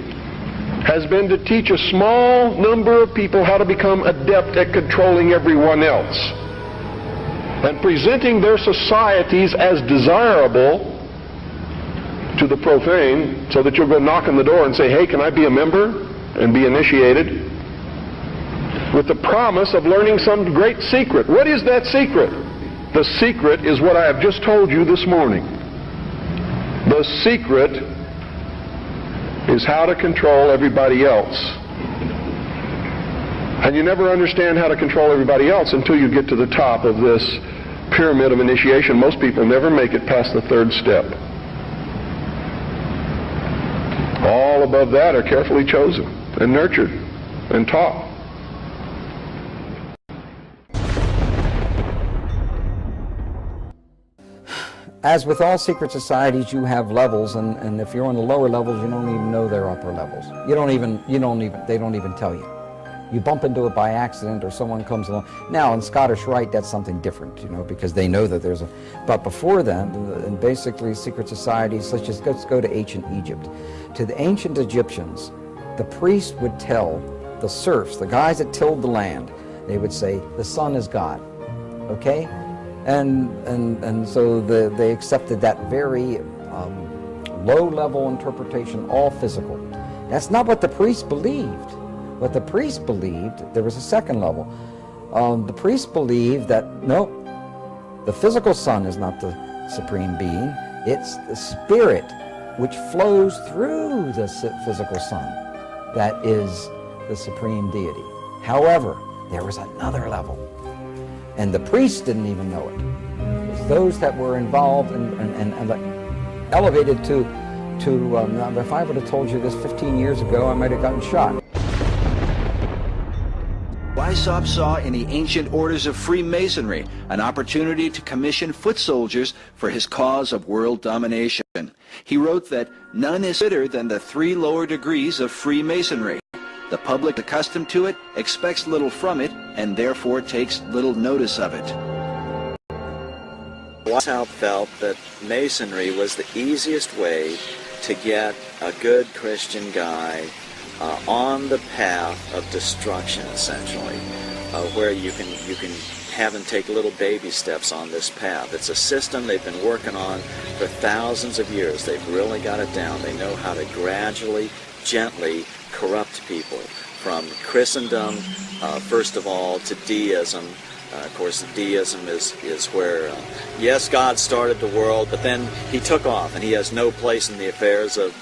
has been to teach a small number of people how to become adept at controlling everyone else and presenting their societies as desirable to the profane, so that you'll go knock on the door and say, hey, can I be a member? And be initiated with the promise of learning some great secret. What is that secret? The secret is what I have just told you this morning. The secret is how to control everybody else. And you never understand how to control everybody else until you get to the top of this pyramid of initiation. Most people never make it past the third step. All above that are carefully chosen and nurtured and taught. As with all secret societies, you have levels, and if you're on the lower levels, you don't even know they're upper levels. They don't even tell you. You bump into it by accident, or someone comes along. Now, in Scottish Rite, that's something different, because they know that there's a... But before then, and basically secret societies, let's go to ancient Egypt. To the ancient Egyptians, the priest would tell the serfs, the guys that tilled the land, they would say, the sun is God, okay? And so they accepted that very low-level interpretation, all physical. That's not what the priest believed. What the priest believed, there was a second level. The priest believed that, no, the physical sun is not the supreme being. It's the spirit which flows through the physical sun that is the supreme deity. However, there was another level, and the priests didn't even know it. It was those that were involved and elevated to if I would have told you this 15 years ago, I might have gotten shot. Weishaupt saw in the ancient orders of Freemasonry an opportunity to commission foot soldiers for his cause of world domination. He wrote that none is fitter than the 3 lower degrees of Freemasonry. The public accustomed to it expects little from it and therefore takes little notice of it. Weishaupt felt that Masonry was the easiest way to get a good Christian guy on the path of destruction, essentially, where you can have them take little baby steps on this path. It's a system they've been working on for thousands of years. They've really got it down. They know how to gradually, gently corrupt people from Christendom, first of all, to deism. Of course, deism is where, yes, God started the world, but then he took off, and he has no place in the affairs of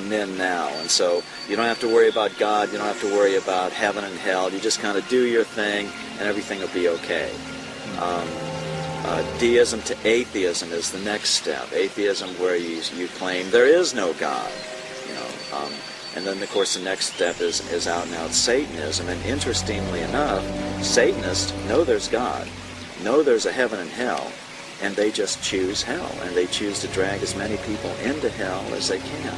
men now. And so you don't have to worry about God, you don't have to worry about heaven and hell. You just kind of do your thing, and everything will be okay. Deism to atheism is the next step. Atheism, where you claim there is no God, and then, of course, the next step is out and out Satanism. And interestingly enough, Satanists know there's God, know there's a heaven and hell, and they just choose hell, and they choose to drag as many people into hell as they can.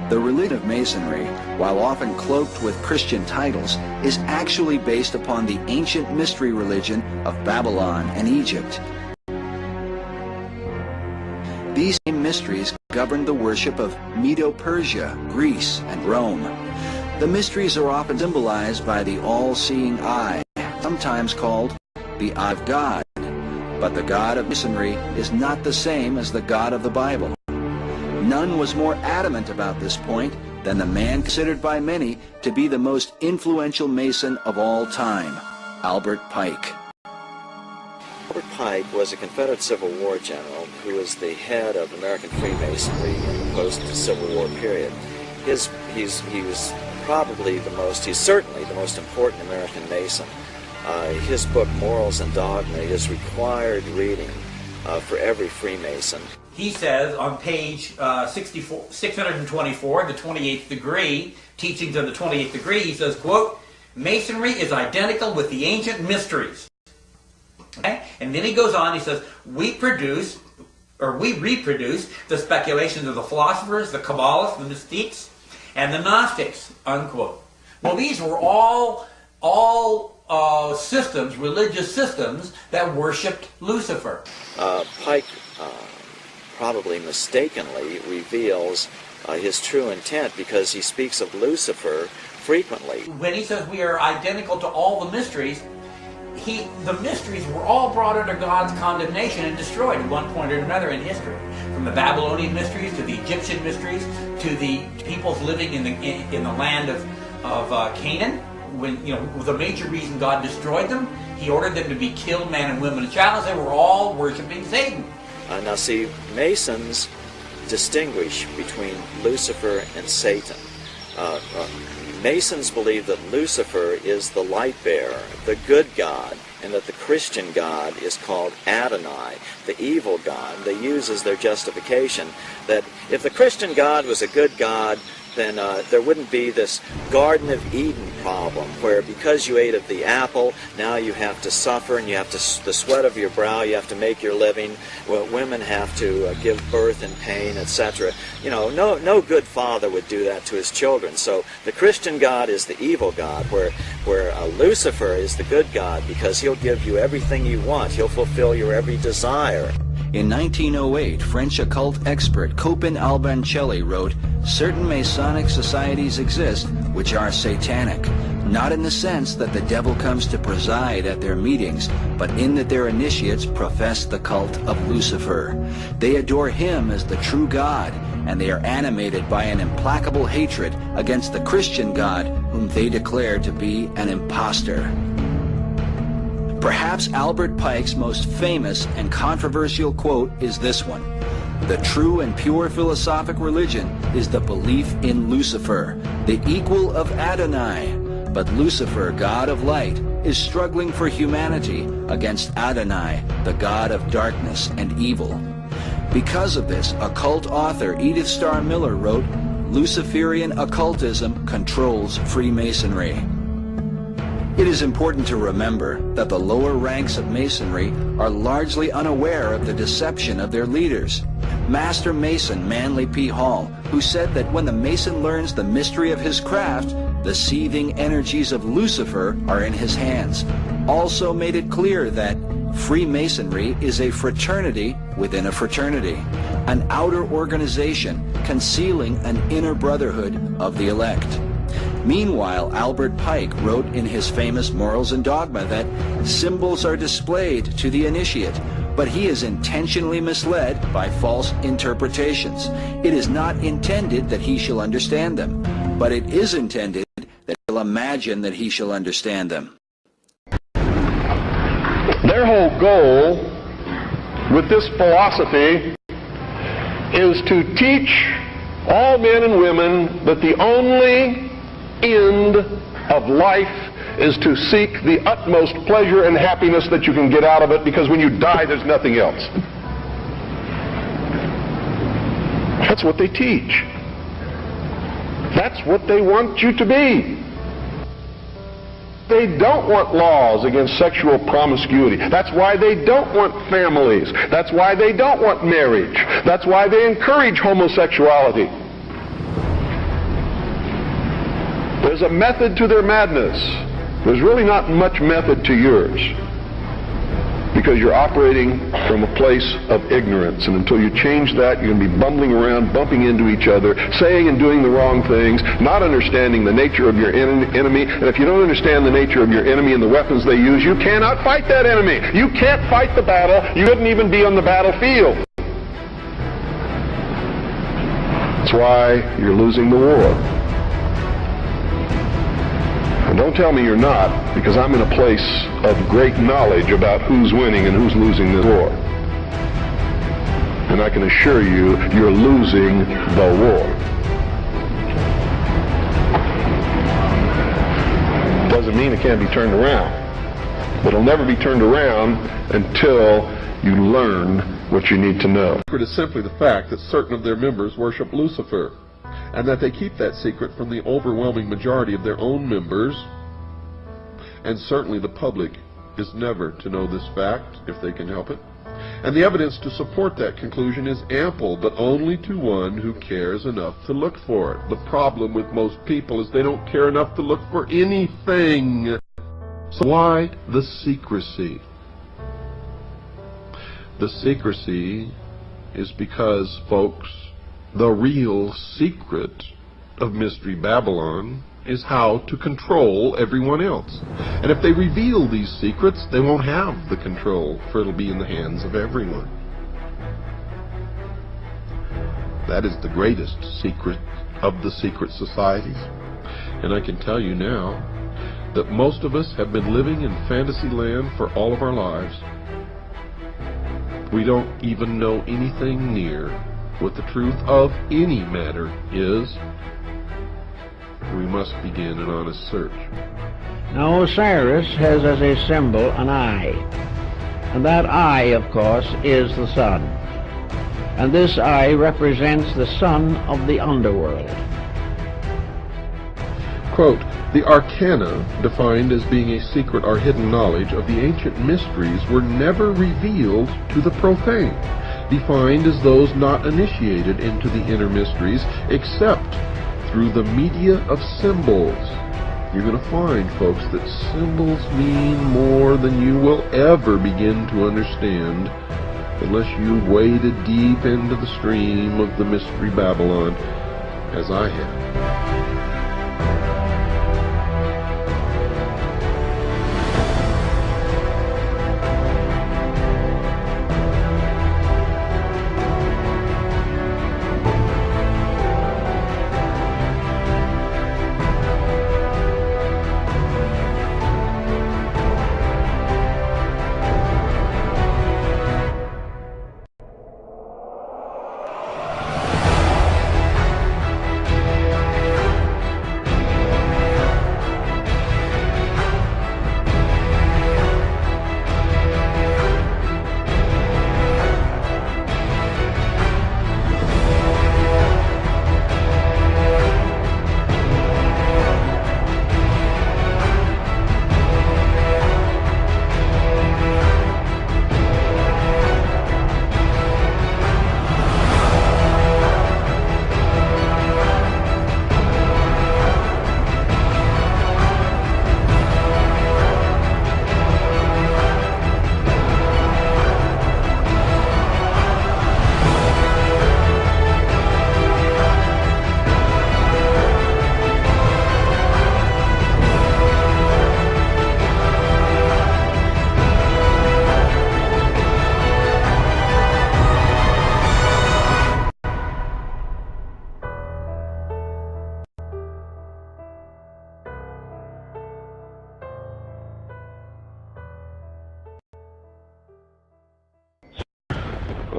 The religion of Masonry, while often cloaked with Christian titles, is actually based upon the ancient mystery religion of Babylon and Egypt. These same mysteries governed the worship of Medo-Persia, Greece, and Rome. The mysteries are often symbolized by the all-seeing eye, sometimes called the eye of God. But the God of Masonry is not the same as the God of the Bible. None was more adamant about this point than the man considered by many to be the most influential Mason of all time, Albert Pike. Albert Pike was a Confederate Civil War general who was the head of American Freemasonry in the post-Civil War period. He was probably he's certainly the most important American Mason. His book, Morals and Dogma, is required reading for every Freemason. He says on page 624, the 28th degree, Teachings of the 28th Degree, he says, quote, Masonry is identical with the ancient mysteries. Okay? And then he goes on, he says, we reproduce the speculations of the philosophers, the Kabbalists, the mystics, and the Gnostics, unquote. Well, these were all systems, religious systems, that worshipped Lucifer. Pike probably mistakenly reveals his true intent, because he speaks of Lucifer frequently. When he says we are identical to all the mysteries, the mysteries were all brought under God's condemnation and destroyed at one point or another in history. From the Babylonian mysteries to the Egyptian mysteries to the peoples living in the land of Canaan. When the major reason God destroyed them, he ordered them to be killed, man and women and child. They were all worshiping Satan. Now see, Masons distinguish between Lucifer and Satan. Masons believe that Lucifer is the light bearer, the good God, and that the Christian God is called Adonai, the evil God. They use as their justification that if the Christian God was a good God, then there wouldn't be this Garden of Eden problem where because you ate of the apple, now you have to suffer and you have to, the sweat of your brow, you have to make your living. Well, women have to give birth in pain, etc. No good father would do that to his children. So the Christian God is the evil God, where Lucifer is the good God, because he'll give you everything you want. He'll fulfill your every desire. In 1908, French occult expert Copin Albancelli wrote, certain Masonic societies exist which are satanic, not in the sense that the devil comes to preside at their meetings, but in that their initiates profess the cult of Lucifer. They adore him as the true God, and they are animated by an implacable hatred against the Christian God, whom they declare to be an impostor. Perhaps Albert Pike's most famous and controversial quote is this one: the true and pure philosophic religion is the belief in Lucifer, the equal of Adonai. But Lucifer, God of light, is struggling for humanity against Adonai, the God of darkness and evil. Because of this, occult author Edith Starr Miller wrote, "Luciferian occultism controls Freemasonry." It is important to remember that the lower ranks of Masonry are largely unaware of the deception of their leaders. Master Mason Manly P. Hall, who said that when the Mason learns the mystery of his craft, the seething energies of Lucifer are in his hands, also made it clear that Freemasonry is a fraternity within a fraternity, an outer organization concealing an inner brotherhood of the elect. Meanwhile, Albert Pike wrote in his famous Morals and Dogma that symbols are displayed to the initiate, but he is intentionally misled by false interpretations. It is not intended that he shall understand them, but it is intended that he'll imagine that he shall understand them. Their whole goal with this philosophy is to teach all men and women that the only end of life is to seek the utmost pleasure and happiness that you can get out of it, because when you die, there's nothing else. That's what they teach. That's what they want you to be. They don't want laws against sexual promiscuity. That's why they don't want families. That's why they don't want marriage. That's why they encourage homosexuality. There's a method to their madness. There's really not much method to yours, because you're operating from a place of ignorance, and until you change that, you're going to be bumbling around, bumping into each other, saying and doing the wrong things, not understanding the nature of your enemy. And if you don't understand the nature of your enemy and the weapons they use, you cannot fight that enemy. You can't fight the battle. You wouldn't even be on the battlefield. That's why you're losing the war. And don't tell me you're not, because I'm in a place of great knowledge about who's winning and who's losing the war. And I can assure you, you're losing the war. Doesn't mean it can't be turned around. But it'll never be turned around until you learn what you need to know. The secret is simply the fact that certain of their members worship Lucifer, and that they keep that secret from the overwhelming majority of their own members, and certainly the public is never to know this fact if they can help it. And the evidence to support that conclusion is ample, but only to one who cares enough to look for it. The problem with most people is they don't care enough to look for anything. So why the secrecy? The secrecy is because, folks, the real secret of Mystery Babylon is how to control everyone else. And if they reveal these secrets, they won't have the control, for it'll be in the hands of everyone. That is the greatest secret of the secret societies. And I can tell you now that most of us have been living in fantasy land for all of our lives. We don't even know anything near what the truth of any matter is. We must begin an honest search. Now Osiris has as a symbol an eye, and that eye, of course, is the sun. And this eye represents the son of the underworld. Quote, the arcana, defined as being a secret or hidden knowledge of the ancient mysteries, were never revealed to the profane, defined as those not initiated into the inner mysteries, except through the media of symbols. You're going to find, folks, that symbols mean more than you will ever begin to understand unless you waded deep into the stream of the Mystery Babylon, as I have.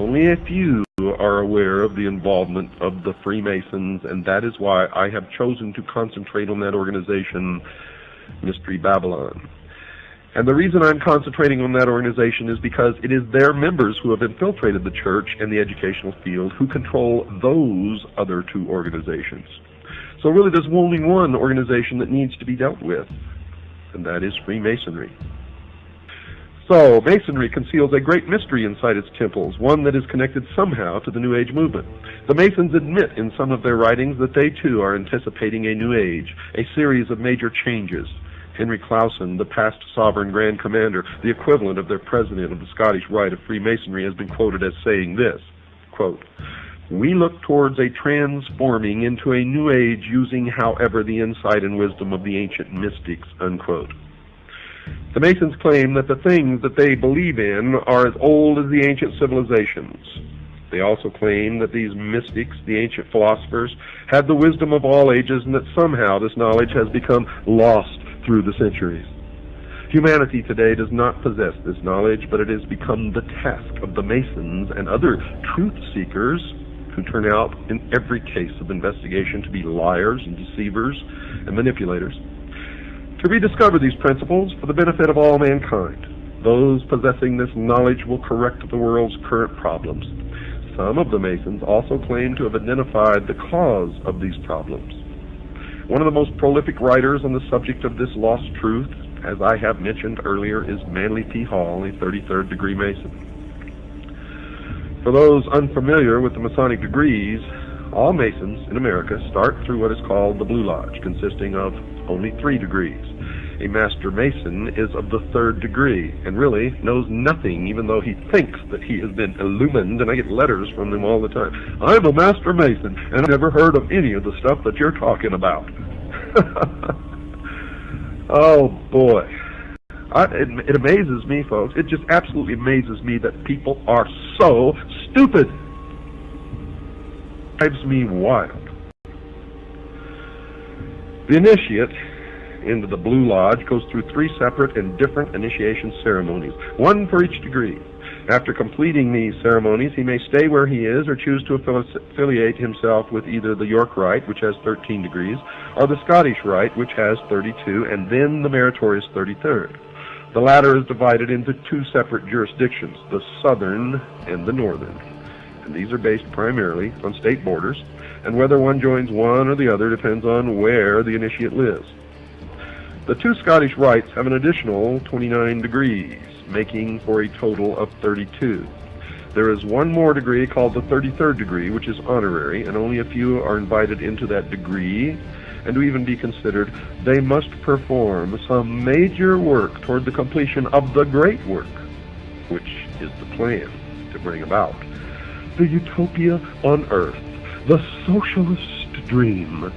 Only a few are aware of the involvement of the Freemasons, and that is why I have chosen to concentrate on that organization, Mystery Babylon. And the reason I'm concentrating on that organization is because it is their members who have infiltrated the church and the educational field who control those other two organizations. So really there's only one organization that needs to be dealt with, and that is Freemasonry. So, Masonry conceals a great mystery inside its temples, one that is connected somehow to the New Age movement. The Masons admit in some of their writings that they too are anticipating a New Age, a series of major changes. Henry Clausen, the past sovereign Grand Commander, the equivalent of their president of the Scottish Rite of Freemasonry, has been quoted as saying this, quote, "We look towards a transforming into a New Age using, however, the insight and wisdom of the ancient mystics," unquote. The Masons claim that the things that they believe in are as old as the ancient civilizations. They also claim that these mystics, the ancient philosophers, had the wisdom of all ages and that somehow this knowledge has become lost through the centuries. Humanity today does not possess this knowledge, but it has become the task of the Masons and other truth seekers, who turn out in every case of investigation to be liars and deceivers and manipulators, to rediscover these principles for the benefit of all mankind. Those possessing this knowledge will correct the world's current problems. Some of the Masons also claim to have identified the cause of these problems. One of the most prolific writers on the subject of this lost truth, as I have mentioned earlier, is Manly P. Hall, a 33rd degree Mason. For those unfamiliar with the Masonic degrees, all Masons in America start through what is called the Blue Lodge, consisting of only 3 degrees. A Master Mason is of the 3rd degree and really knows nothing, even though he thinks that he has been illumined, and I get letters from them all the time. "I'm a Master Mason, and I've never heard of any of the stuff that you're talking about." Oh, boy. It amazes me, folks. It just absolutely amazes me that people are so stupid. It drives me wild. The initiate into the Blue Lodge goes through 3 separate and different initiation ceremonies, one for each degree. After completing these ceremonies, he may stay where he is or choose to affiliate himself with either the York Rite, which has 13 degrees, or the Scottish Rite, which has 32, and then the meritorious 33rd. The latter is divided into 2 separate jurisdictions, the Southern and the Northern. And these are based primarily on state borders, and whether one joins one or the other depends on where the initiate lives. The 2 Scottish rites have an additional 29 degrees, making for a total of 32. There is one more degree called the 33rd degree, which is honorary, and only a few are invited into that degree, and to even be considered, they must perform some major work toward the completion of the great work, which is the plan to bring about the utopia on earth, the socialist dream.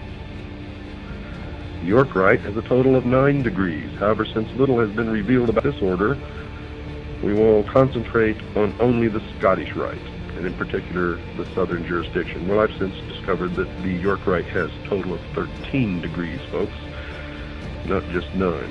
The York Rite has a total of 9 degrees. However, since little has been revealed about this order, we will concentrate on only the Scottish Rite, and in particular the southern jurisdiction. Well, I've since discovered that the York Rite has a total of 13 degrees, folks, not just 9.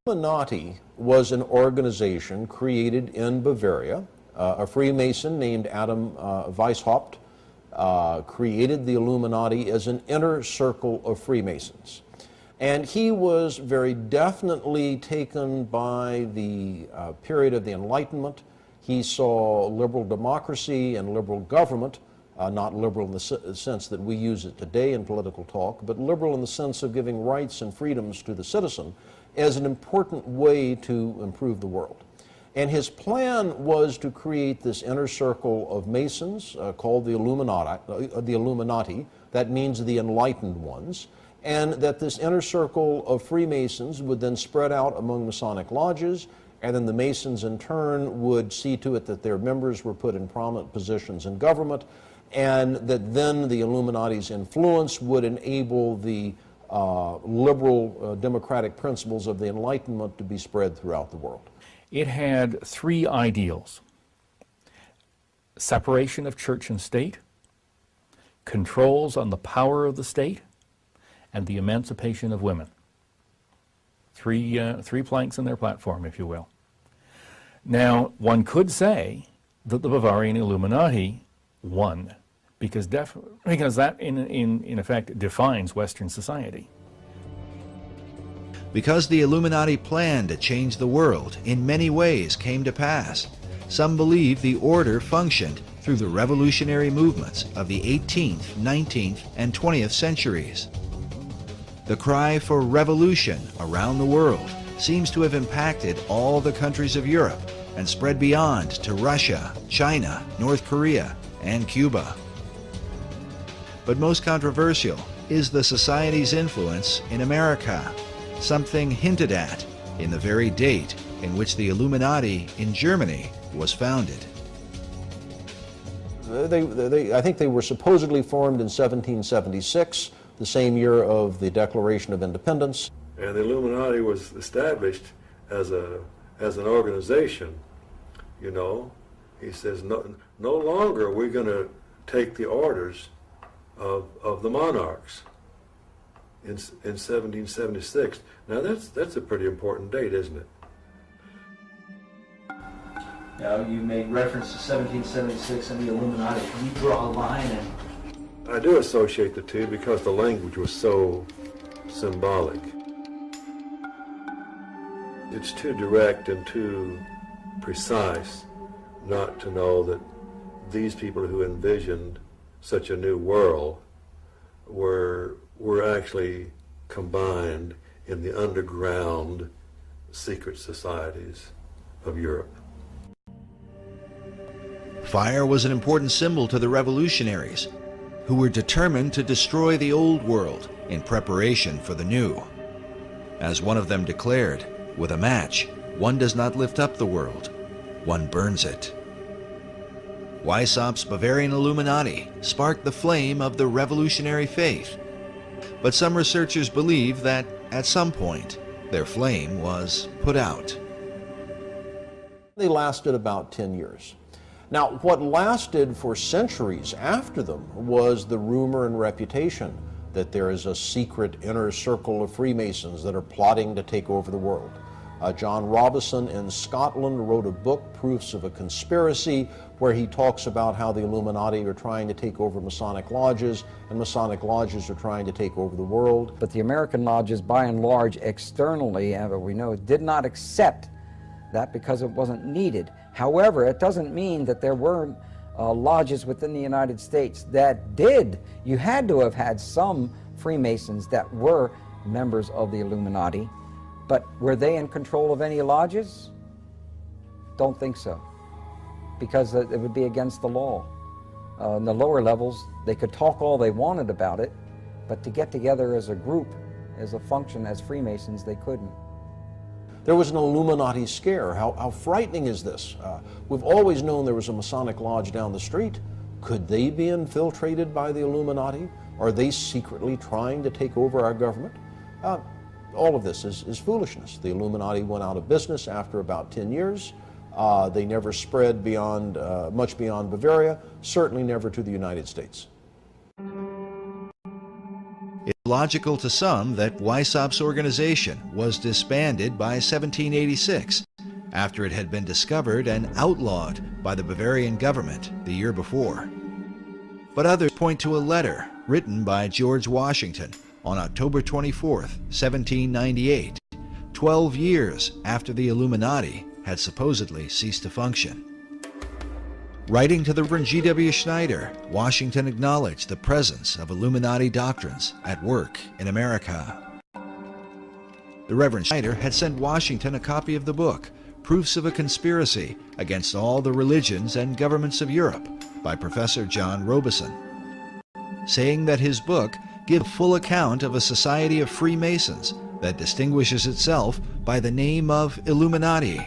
Illuminati was an organization created in Bavaria. A Freemason named Adam Weishaupt created the Illuminati as an inner circle of Freemasons. And he was very definitely taken by the period of the Enlightenment. He saw liberal democracy and liberal government, not liberal in the sense that we use it today in political talk, but liberal in the sense of giving rights and freedoms to the citizen, as an important way to improve the world. And his plan was to create this inner circle of Masons called the Illuminati. That means the enlightened ones. And that this inner circle of Freemasons would then spread out among Masonic lodges, and then the Masons in turn would see to it that their members were put in prominent positions in government, and that then the Illuminati's influence would enable the liberal democratic principles of the Enlightenment to be spread throughout the world. It had three ideals: separation of church and state, controls on the power of the state, and the emancipation of women. Three planks in their platform, if you will. Now, one could say that the Bavarian Illuminati won, because that, in effect, defines Western society. Because the Illuminati plan to change the world in many ways came to pass, some believe the order functioned through the revolutionary movements of the 18th, 19th, and 20th centuries. The cry for revolution around the world seems to have impacted all the countries of Europe and spread beyond to Russia, China, North Korea, and Cuba. But most controversial is the society's influence in America, something hinted at in the very date in which the Illuminati in Germany was founded. I think they were supposedly formed in 1776, the same year of the Declaration of Independence. And the Illuminati was established as an organization, you know. He says, no longer are we going to take the orders of the monarchs in 1776. Now that's a pretty important date, isn't it? Now, you made reference to 1776 and the Illuminati. Can you draw a line? I do associate the two because the language was so symbolic. It's too direct and too precise not to know that these people who envisioned such a new world were actually combined in the underground secret societies of Europe. Fire was an important symbol to the revolutionaries, who were determined to destroy the old world in preparation for the new. As one of them declared, with a match, one does not lift up the world, one burns it. Weishaupt's Bavarian Illuminati sparked the flame of the revolutionary faith, but some researchers believe that at some point their flame was put out. They lasted about 10 years. Now, what lasted for centuries after them was the rumor and reputation that there is a secret inner circle of Freemasons that are plotting to take over the world. John Robison in Scotland wrote a book, Proofs of a Conspiracy, where he talks about how the Illuminati are trying to take over Masonic lodges, and Masonic lodges are trying to take over the world. But the American lodges, by and large, externally, we know, did not accept that because it wasn't needed. However, it doesn't mean that there were lodges within the United States that did. You had to have had some Freemasons that were members of the Illuminati, but were they in control of any lodges? Don't think so, because it would be against the law. In the lower levels, they could talk all they wanted about it, but to get together as a group, as a function, as Freemasons, they couldn't. There was an Illuminati scare. How frightening is this? We've always known there was a Masonic lodge down the street. Could they be infiltrated by the Illuminati? Are they secretly trying to take over our government? All of this is foolishness. The Illuminati went out of business after about 10 years. They never spread beyond, much beyond Bavaria, certainly never to the United States. It's logical to some that Weishaupt's organization was disbanded by 1786, after it had been discovered and outlawed by the Bavarian government the year before. But others point to a letter written by George Washington on October 24, 1798, 12 years after the Illuminati had supposedly ceased to function. Writing to the Reverend G.W. Schneider, Washington acknowledged the presence of Illuminati doctrines at work in America. The Reverend Schneider had sent Washington a copy of the book, Proofs of a Conspiracy Against All the Religions and Governments of Europe, by Professor John Robeson, saying that his book gives a full account of a society of Freemasons that distinguishes itself by the name of Illuminati,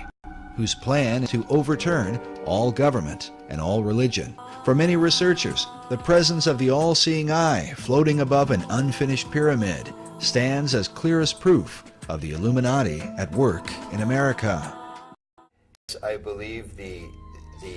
whose plan is to overturn all government and all religion. For many researchers, the presence of the all-seeing eye floating above an unfinished pyramid stands as clearest proof of the Illuminati at work in America. I believe the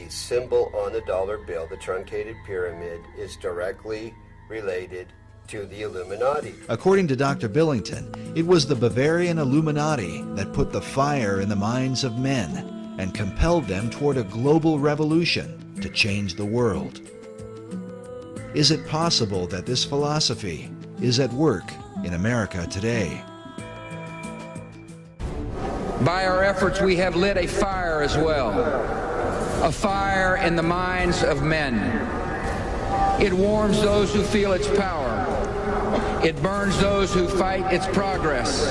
symbol on the dollar bill, the truncated pyramid, is directly related to the Illuminati. According to Dr. Billington, it was the Bavarian Illuminati that put the fire in the minds of men and compelled them toward a global revolution to change the world. Is it possible that this philosophy is at work in America today? By our efforts, we have lit a fire as well, a fire in the minds of men. It warms those who feel its power. It burns those who fight its progress.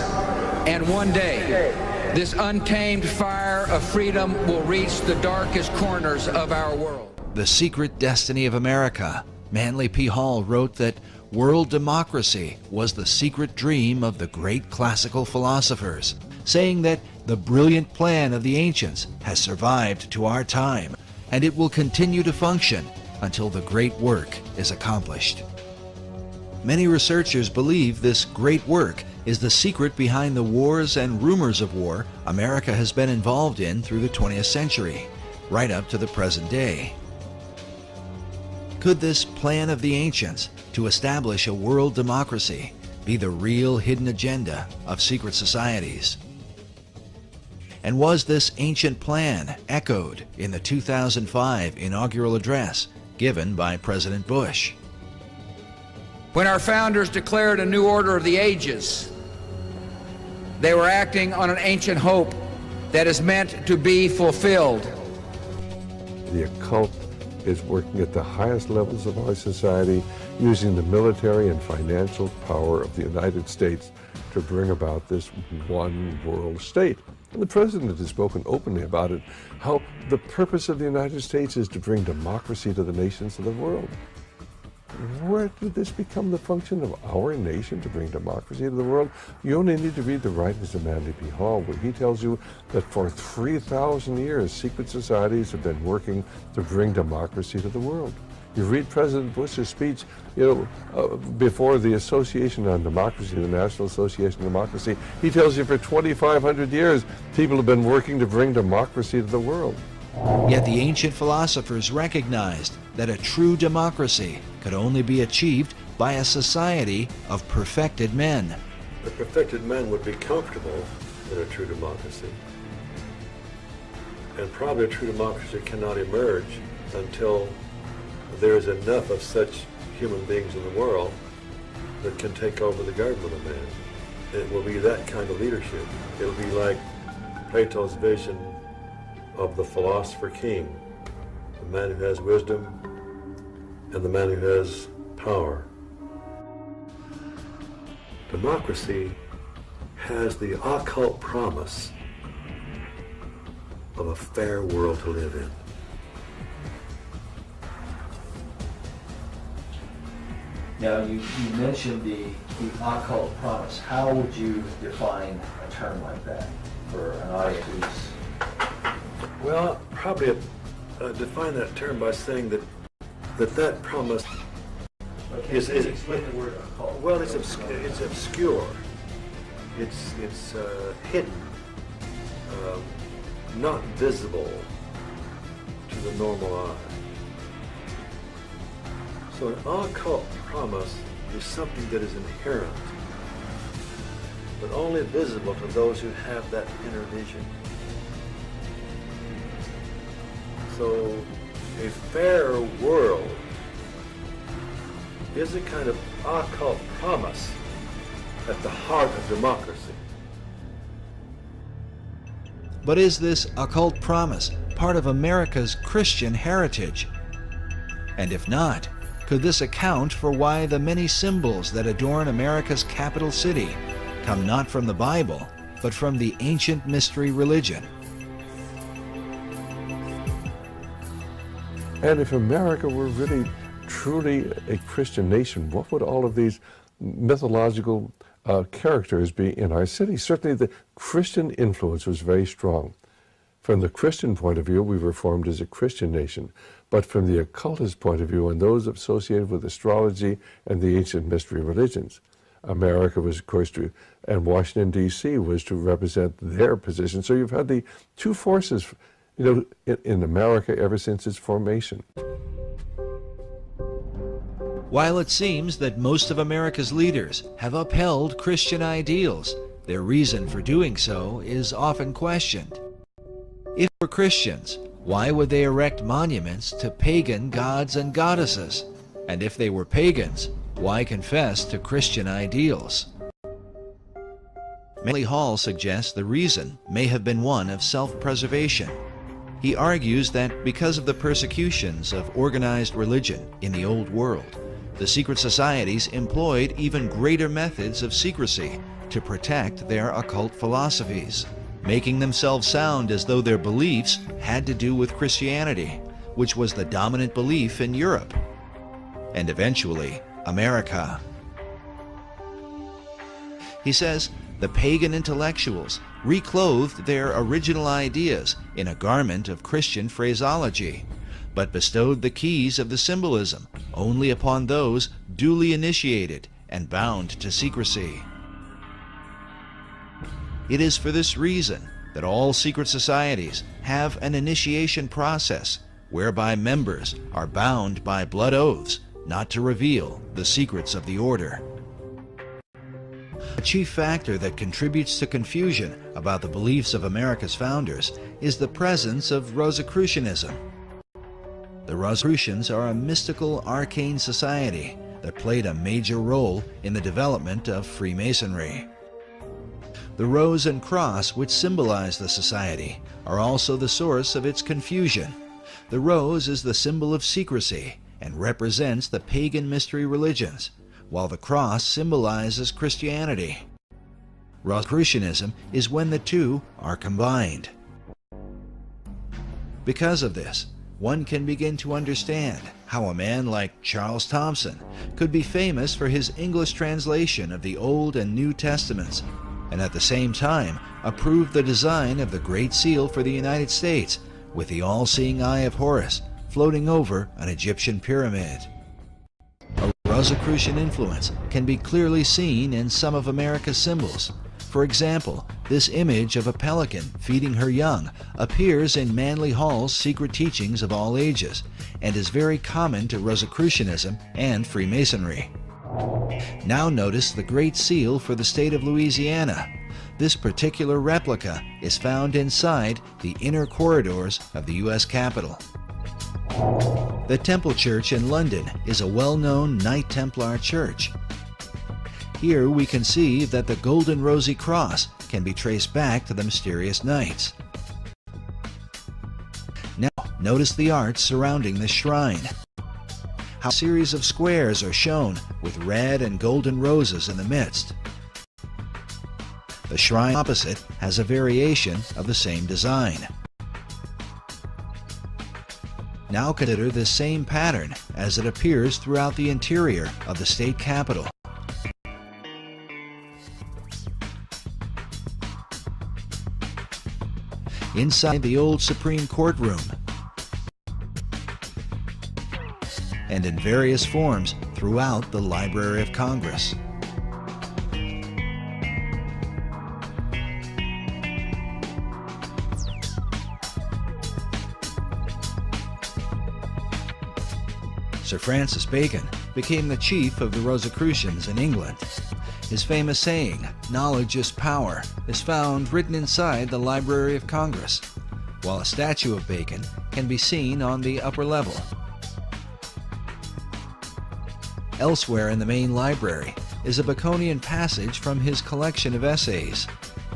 And one day, this untamed fire of freedom will reach the darkest corners of our world. The Secret Destiny of America. Manly P. Hall wrote that world democracy was the secret dream of the great classical philosophers, saying that the brilliant plan of the ancients has survived to our time, and it will continue to function until the great work is accomplished. Many researchers believe this great work is the secret behind the wars and rumors of war America has been involved in through the 20th century, right up to the present day. Could this plan of the ancients to establish a world democracy be the real hidden agenda of secret societies? And was this ancient plan echoed in the 2005 inaugural address given by President Bush? When our founders declared a new order of the ages, they were acting on an ancient hope that is meant to be fulfilled. The occult is working at the highest levels of our society, using the military and financial power of the United States to bring about this one world state. And the president has spoken openly about it, how the purpose of the United States is to bring democracy to the nations of the world. Where did this become the function of our nation, to bring democracy to the world? You only need to read the writings of Manly P. Hall, where he tells you that for 3,000 years, secret societies have been working to bring democracy to the world. You read President Bush's speech, before the Association on Democracy, the National Association on Democracy, he tells you for 2,500 years, people have been working to bring democracy to the world. Yet the ancient philosophers recognized that a true democracy could only be achieved by a society of perfected men. The perfected men would be comfortable in a true democracy. And probably a true democracy cannot emerge until there is enough of such human beings in the world that can take over the government of man. It will be that kind of leadership. It will be like Plato's vision of the philosopher king, the man who has wisdom and the man who has power. Democracy has the occult promise of a fair world to live in. Now, you mentioned the occult promise. How would you define a term like that for an audience who's... Well, probably define that term by saying that promise is explain the word occult. Well, it's obscure. It's hidden, not visible to the normal eye. So an occult promise is something that is inherent, but only visible to those who have that inner vision. So a fair world is a kind of occult promise at the heart of democracy. But is this occult promise part of America's Christian heritage? And if not, could this account for why the many symbols that adorn America's capital city come not from the Bible, but from the ancient mystery religion. And if America were really, truly a Christian nation, what would all of these mythological characters be in our city? Certainly the Christian influence was very strong. From the Christian point of view, we were formed as a Christian nation. But from the occultist point of view, and those associated with astrology and the ancient mystery religions, America was, of course, and Washington, D.C. was to represent their position. So you've had the two forces, in America ever since its formation. While it seems that most of America's leaders have upheld Christian ideals, their reason for doing so is often questioned. If they were Christians, why would they erect monuments to pagan gods and goddesses? And if they were pagans, why confess to Christian ideals? Manly Hall suggests the reason may have been one of self-preservation. He argues that because of the persecutions of organized religion in the Old World, the secret societies employed even greater methods of secrecy to protect their occult philosophies, making themselves sound as though their beliefs had to do with Christianity, which was the dominant belief in Europe, and eventually America. He says the pagan intellectuals reclothed their original ideas in a garment of Christian phraseology, but bestowed the keys of the symbolism only upon those duly initiated and bound to secrecy. It is for this reason that all secret societies have an initiation process whereby members are bound by blood oaths not to reveal the secrets of the order. A chief factor that contributes to confusion about the beliefs of America's founders is the presence of Rosicrucianism. The Rosicrucians are a mystical, arcane society that played a major role in the development of Freemasonry. The rose and cross, which symbolize the society, are also the source of its confusion. The rose is the symbol of secrecy and represents the pagan mystery religions, while the cross symbolizes Christianity. Rosicrucianism is when the two are combined. Because of this, one can begin to understand how a man like Charles Thomson could be famous for his English translation of the Old and New Testaments, and at the same time approved the design of the Great Seal for the United States, with the all-seeing eye of Horus floating over an Egyptian pyramid. A Rosicrucian influence can be clearly seen in some of America's symbols. For example, this image of a pelican feeding her young appears in Manly Hall's Secret Teachings of All Ages and is very common to Rosicrucianism and Freemasonry. Now notice the Great Seal for the state of Louisiana. This particular replica is found inside the inner corridors of the U.S. Capitol. The Temple Church in London is a well-known Knight Templar church. Here we can see that the Golden Rosy Cross can be traced back to the mysterious knights. Now notice the art surrounding this shrine. How a series of squares are shown with red and golden roses in the midst. The shrine opposite has a variation of the same design. Now consider this same pattern as it appears throughout the interior of the state capitol. Inside the old Supreme Court room, and in various forms throughout the Library of Congress. Sir Francis Bacon became the chief of the Rosicrucians in England. His famous saying, "Knowledge is power," is found written inside the Library of Congress, while a statue of Bacon can be seen on the upper level. Elsewhere in the main library is a Baconian passage from his collection of essays.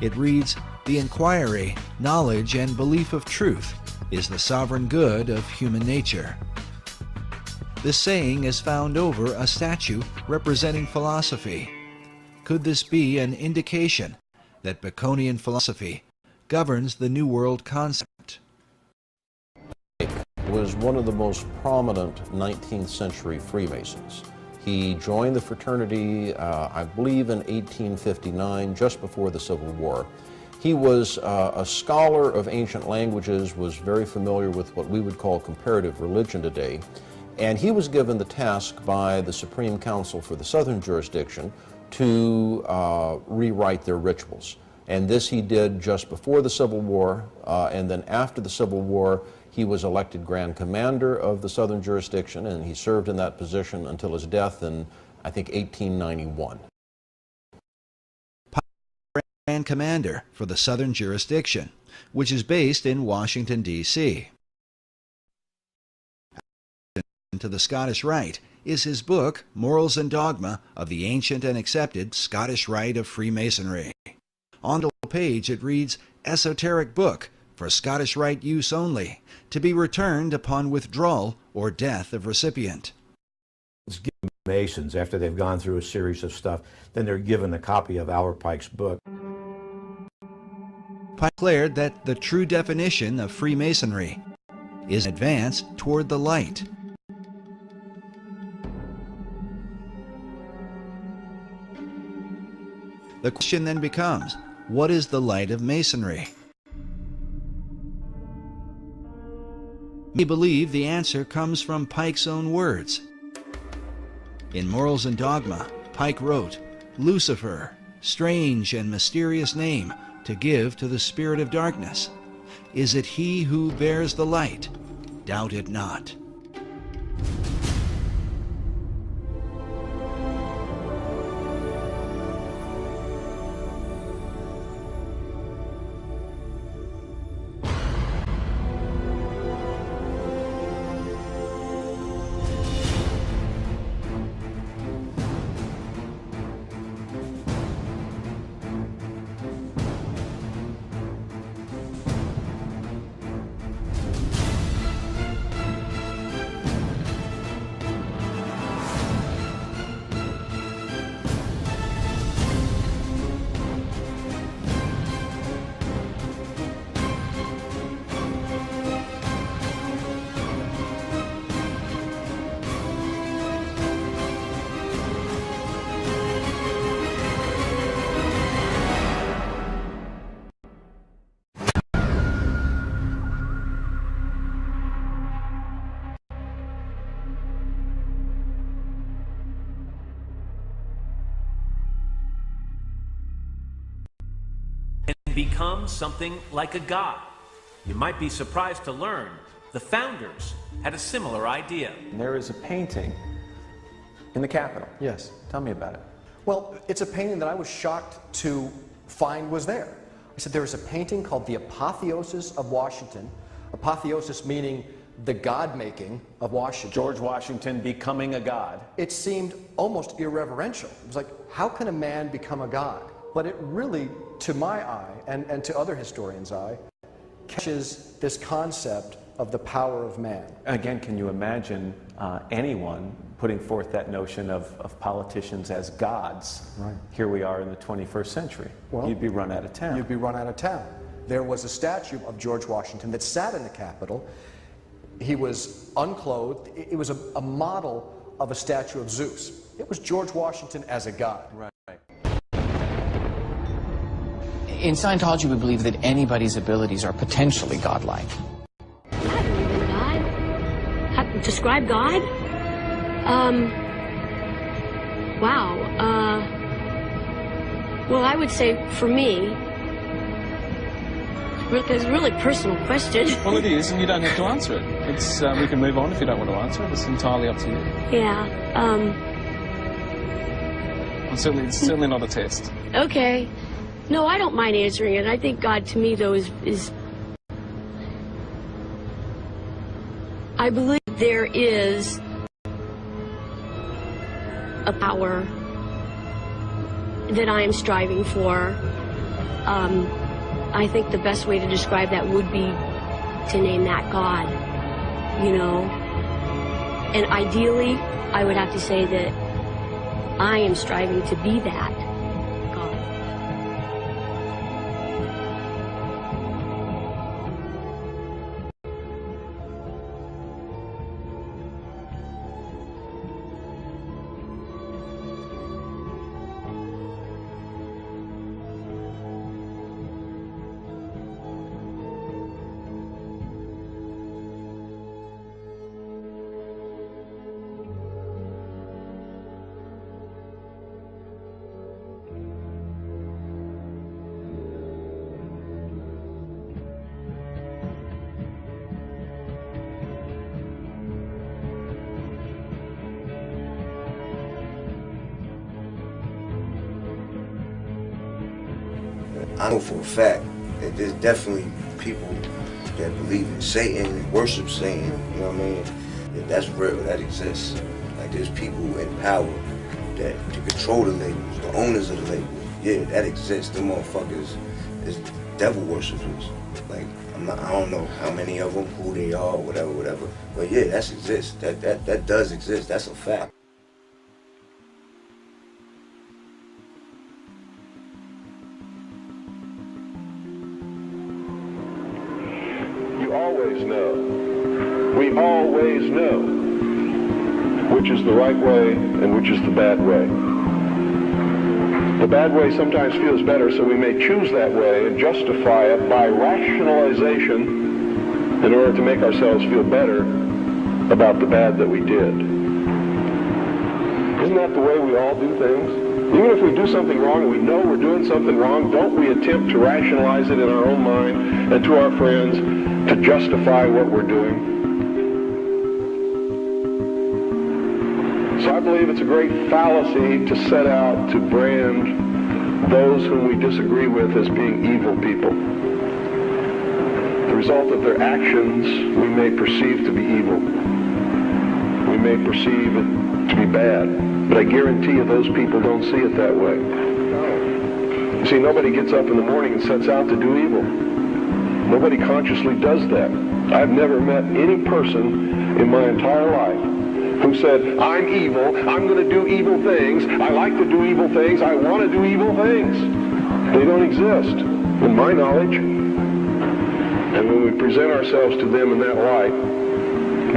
It reads, "The inquiry, knowledge, and belief of truth is the sovereign good of human nature." This saying is found over a statue representing philosophy. Could this be an indication that Baconian philosophy governs the New World concept. Was one of the most prominent 19th century Freemasons. He joined the fraternity, I believe, in 1859, just before the Civil War. He was a scholar of ancient languages, was very familiar with what we would call comparative religion today, and he was given the task by the Supreme Council for the Southern Jurisdiction to rewrite their rituals. And this he did just before the Civil War, and then after the Civil War, he was elected Grand Commander of the Southern Jurisdiction, and he served in that position until his death in, I think, 1891. Grand Commander for the Southern Jurisdiction, which is based in Washington, D.C. To the Scottish Rite is his book, Morals and Dogma of the Ancient and Accepted Scottish Rite of Freemasonry. On the page it reads, Esoteric Book for Scottish Rite use only, to be returned upon withdrawal or death of recipient. Masons, after they've gone through a series of stuff, then they're given a copy of Albert Pike's book. Pike declared that the true definition of Freemasonry is an advance toward the light. The question then becomes, what is the light of Masonry? We believe the answer comes from Pike's own words. In Morals and Dogma, Pike wrote, Lucifer, strange and mysterious name to give to the spirit of darkness. Is it he who bears the light? Doubt it not. Become something like a god. You might be surprised to learn the founders had a similar idea. There is a painting in the Capitol. Yes. Tell me about it. Well, it's a painting that I was shocked to find was there. I said there is a painting called The Apotheosis of Washington. Apotheosis meaning the God-making of Washington. George Washington becoming a god. It seemed almost irreverential. It was like, how can a man become a god? But it really, to my eye, and to other historians' eye, catches this concept of the power of man. Again, can you imagine anyone putting forth that notion of politicians as gods? Right. Here we are in the 21st century. Well, you'd be run out of town. You'd be run out of town. There was a statue of George Washington that sat in the Capitol. He was unclothed. It was a model of a statue of Zeus. It was George Washington as a god. Right. In Scientology, we believe that anybody's abilities are potentially godlike. I don't believe in God. How, describe God? Wow. Well, I would say for me, it's a really personal question. Well, it is, and you don't have to answer it. It's we can move on if you don't want to answer it. It's entirely up to you. Yeah. Well, it's certainly not a test. Okay. No, I don't mind answering it. I think God, to me, though, is I believe there is a power that I am striving for. I think the best way to describe that would be to name that God, you know. And ideally, I would have to say that I am striving to be that God. I know for a fact that there's definitely people that believe in Satan, worship Satan, you know what I mean? Yeah, that's real, that exists. Like there's people in power that to control the labels, the owners of the label. Yeah, that exists. Them motherfuckers is devil worshippers. Like I don't know how many of them, who they are, whatever. But yeah, that exists. That does exist. That's a fact. You always know. We always know which is the right way and which is the bad way. The bad way sometimes feels better, so we may choose that way and justify it by rationalization in order to make ourselves feel better about the bad that we did. Isn't that the way we all do things? Even if we do something wrong and we know we're doing something wrong, don't we attempt to rationalize it in our own mind and to our friends to justify what we're doing? So I believe it's a great fallacy to set out to brand those whom we disagree with as being evil people. The result of their actions we may perceive to be evil. We may perceive it to be bad. But I guarantee you those people don't see it that way. You see, nobody gets up in the morning and sets out to do evil. Nobody consciously does that. I've never met any person in my entire life who said, I'm evil, I'm going to do evil things, I like to do evil things, I want to do evil things. They don't exist, in my knowledge. And when we present ourselves to them in that light,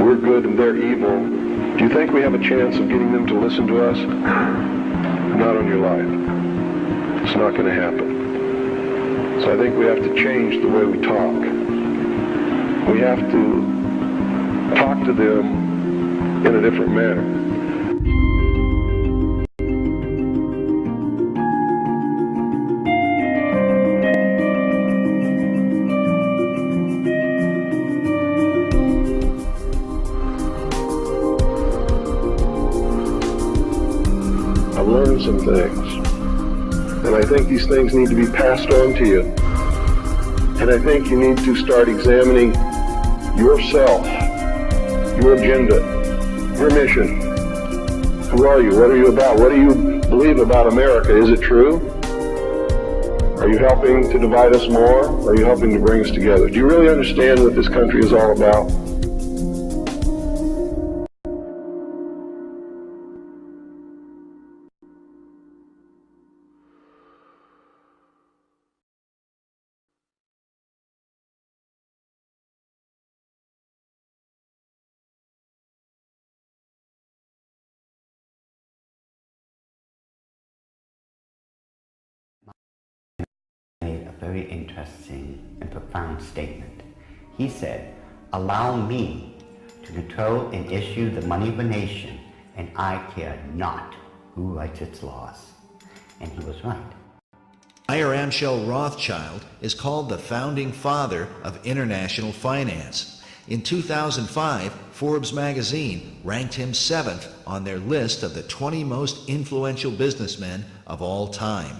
we're good and they're evil, do you think we have a chance of getting them to listen to us? Not on your life. It's not going to happen. So I think we have to change the way we talk. We have to talk to them in a different manner. I've learned some things, and I think these things need to be passed on to you. And I think you need to start examining yourself, your agenda, your mission. Who are you? What are you about? What do you believe about America? Is it true? Are you helping to divide us more? Or are you helping to bring us together? Do you really understand what this country is all about? Made a very interesting and profound statement. He said, allow me to control and issue the money of a nation, and I care not who writes its laws. And he was right. Meyer Amschel Rothschild is called the founding father of international finance. In 2005, Forbes magazine ranked him 7th on their list of the 20 most influential businessmen of all time.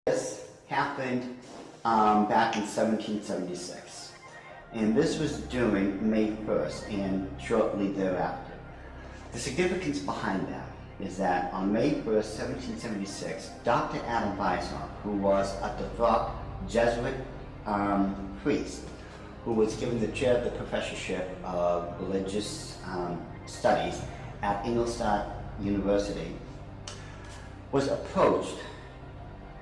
This happened back in 1776, and this was during May 1st and shortly thereafter. The significance behind that is that on May 1st, 1776, Dr. Adam Weishaupt, who was a devout Jesuit priest, who was given the chair of the professorship of religious studies at Ingolstadt University, was approached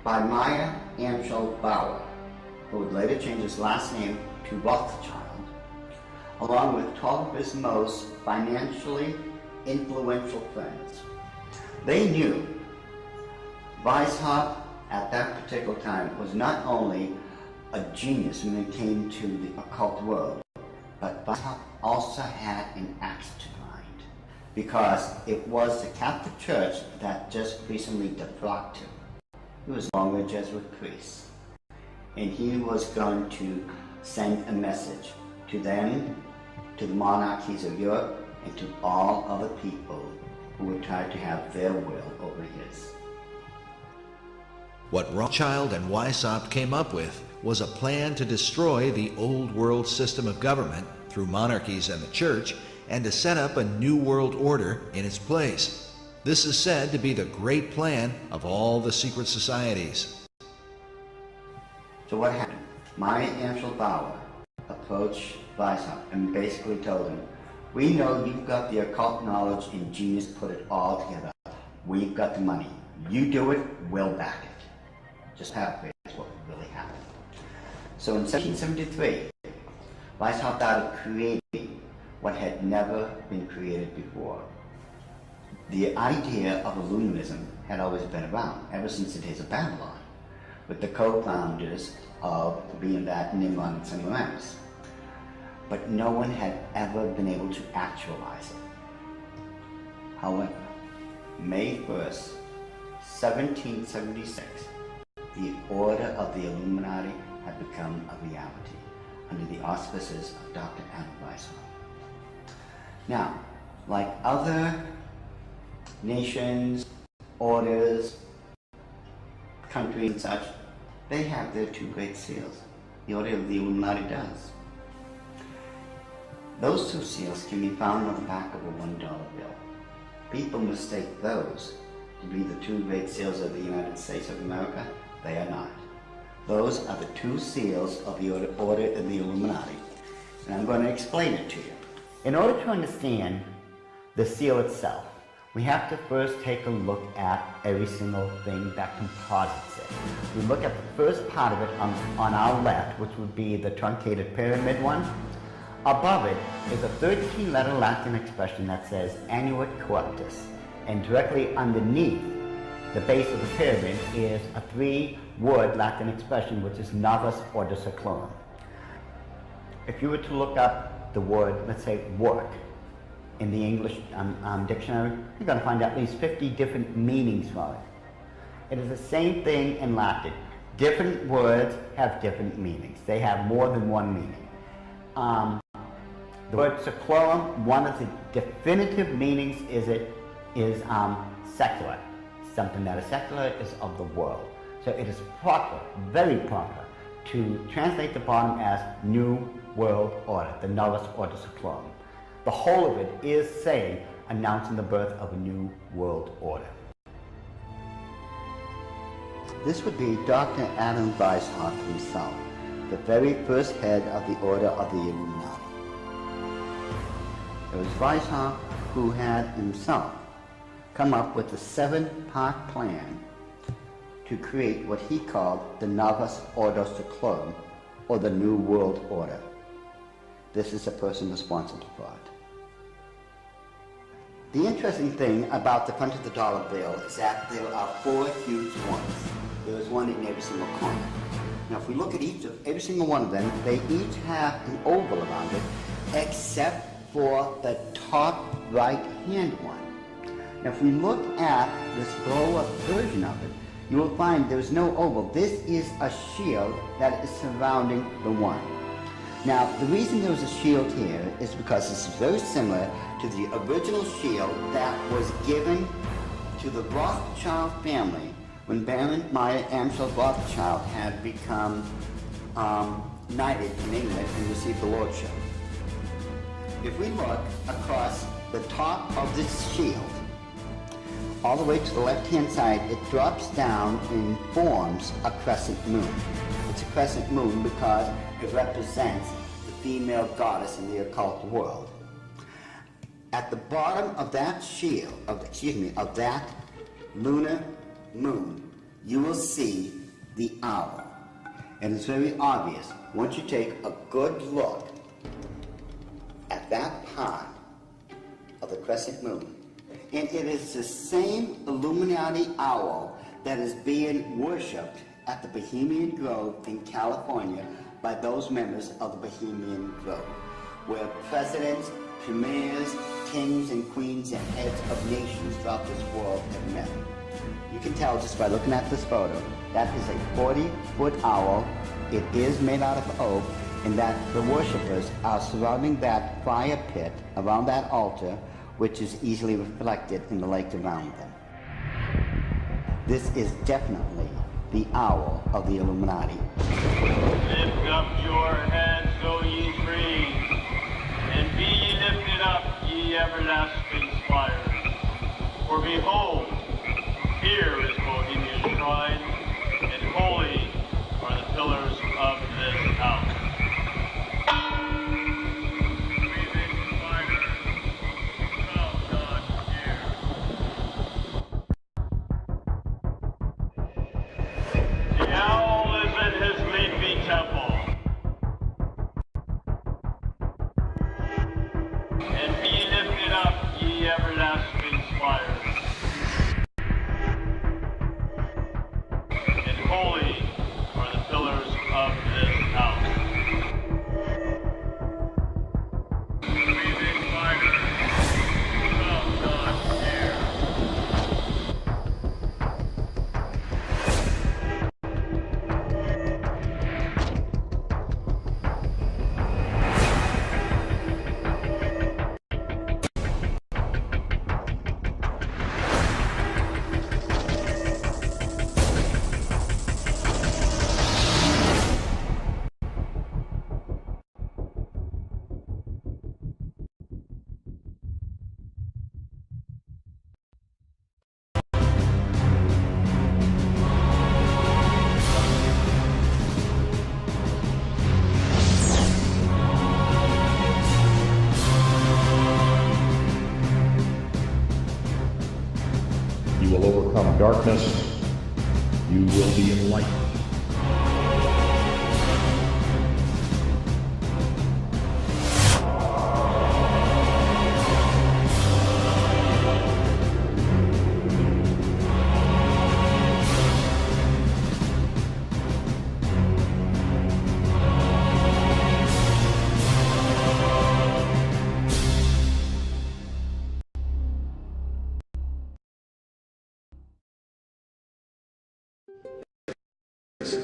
by Meyer Amschel Bauer, who would later change his last name to Rothschild, along with 12 of his most financially influential friends. They knew Weishaupt at that particular time was not only a genius when it came to the occult world, but Weishaupt also had an axe to grind, because it was the Catholic Church that just recently defrocked him. He was no longer a Jesuit priest, and he was going to send a message to them, to the monarchies of Europe, and to all other people who would try to have their will over his. What Rothschild and Weishaupt came up with was a plan to destroy the old world system of government through monarchies and the church, and to set up a new world order in its place. This is said to be the great plan of all the secret societies. So what happened? Maya Angelbauer approached Weishaupt and basically told him, we know you've got the occult knowledge and genius, put it all together. We've got the money. You do it, we'll back it. Just paraphrase what really happened. So in 1773, Weishaupt started creating what had never been created before. The idea of Illuminism had always been around, ever since the days of Babylon, with the co-founders of being that Nimrod and Semiramis. But no one had ever been able to actualize it. However, May 1st, 1776, the Order of the Illuminati had become a reality under the auspices of Dr. Adam Weishaupt. Now, like other nations, orders, countries and such, they have their two great seals. The Order of the Illuminati does. Those two seals can be found on the back of a $1 bill. People mistake those to be the two great seals of the United States of America. They are not. Those are the two seals of the Order of the Illuminati. And I'm going to explain it to you. In order to understand the seal itself, we have to first take a look at every single thing that composites it. We look at the first part of it on our left, which would be the truncated pyramid one. Above it is a 13-letter Latin expression that says Annuit Coeptus, and directly underneath the base of the pyramid is a 3-word Latin expression which is Novus Ordo Seclorum. If you were to look up the word, let's say, work, in the English dictionary, you're going to find at least 50 different meanings for it. It is the same thing in Latin. Different words have different meanings. They have more than one meaning. The word seclorum, one of the definitive meanings is secular. Something that is secular is of the world. So it is proper, very proper, to translate the bottom as New World Order, the Novus Ordo Seclorum. The whole of it is saying, announcing the birth of a new world order. This would be Dr. Adam Weishaupt himself, the very first head of the Order of the Illuminati. It was Weishaupt who had himself come up with a 7-part plan to create what he called the Novus Ordo Seclorum, or the New World Order. This is the person responsible for it. The interesting thing about the front of the dollar bill is that there are 4 huge ones. There is one in every single corner. Now if we look at every single one of them, they each have an oval around it, except for the top right-hand one. Now if we look at this blow-up version of it, you will find there's no oval. This is a shield that is surrounding the one. Now, the reason there's a shield here is because this is very similar to the original shield that was given to the Rothschild family when Baron Maya Angelbauer Rothschild had become knighted in England and received the lordship. If we look across the top of this shield, all the way to the left-hand side, it drops down and forms a crescent moon. It's a crescent moon because it represents the female goddess in the occult world. At the bottom of that shield, of that lunar moon, you will see the owl. And it's very obvious, once you take a good look at that part of the crescent moon, and it is the same Illuminati owl that is being worshipped at the Bohemian Grove in California by those members of the Bohemian Grove, where presidents, premiers, kings and queens and heads of nations throughout this world have met. You can tell just by looking at this photo, that is a 40-foot owl. It is made out of oak, and that the worshippers are surrounding that fire pit around that altar, which is easily reflected in the lake around them. This is definitely the hour of the Illuminati. Lift up your heads, O ye trees, and be ye lifted up, ye everlasting spires. For behold, here is Bohemia's shrine, and holy are the pillars of this house. The owl is in his leafy temple. And be lifted up, ye everlasting spires. And holy are the pillars of this house. Breathing fire, shall not fear. You will overcome darkness. You will be enlightened.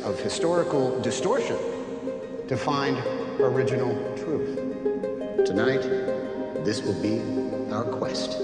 Of historical distortion to find original truth. Tonight, this will be our quest.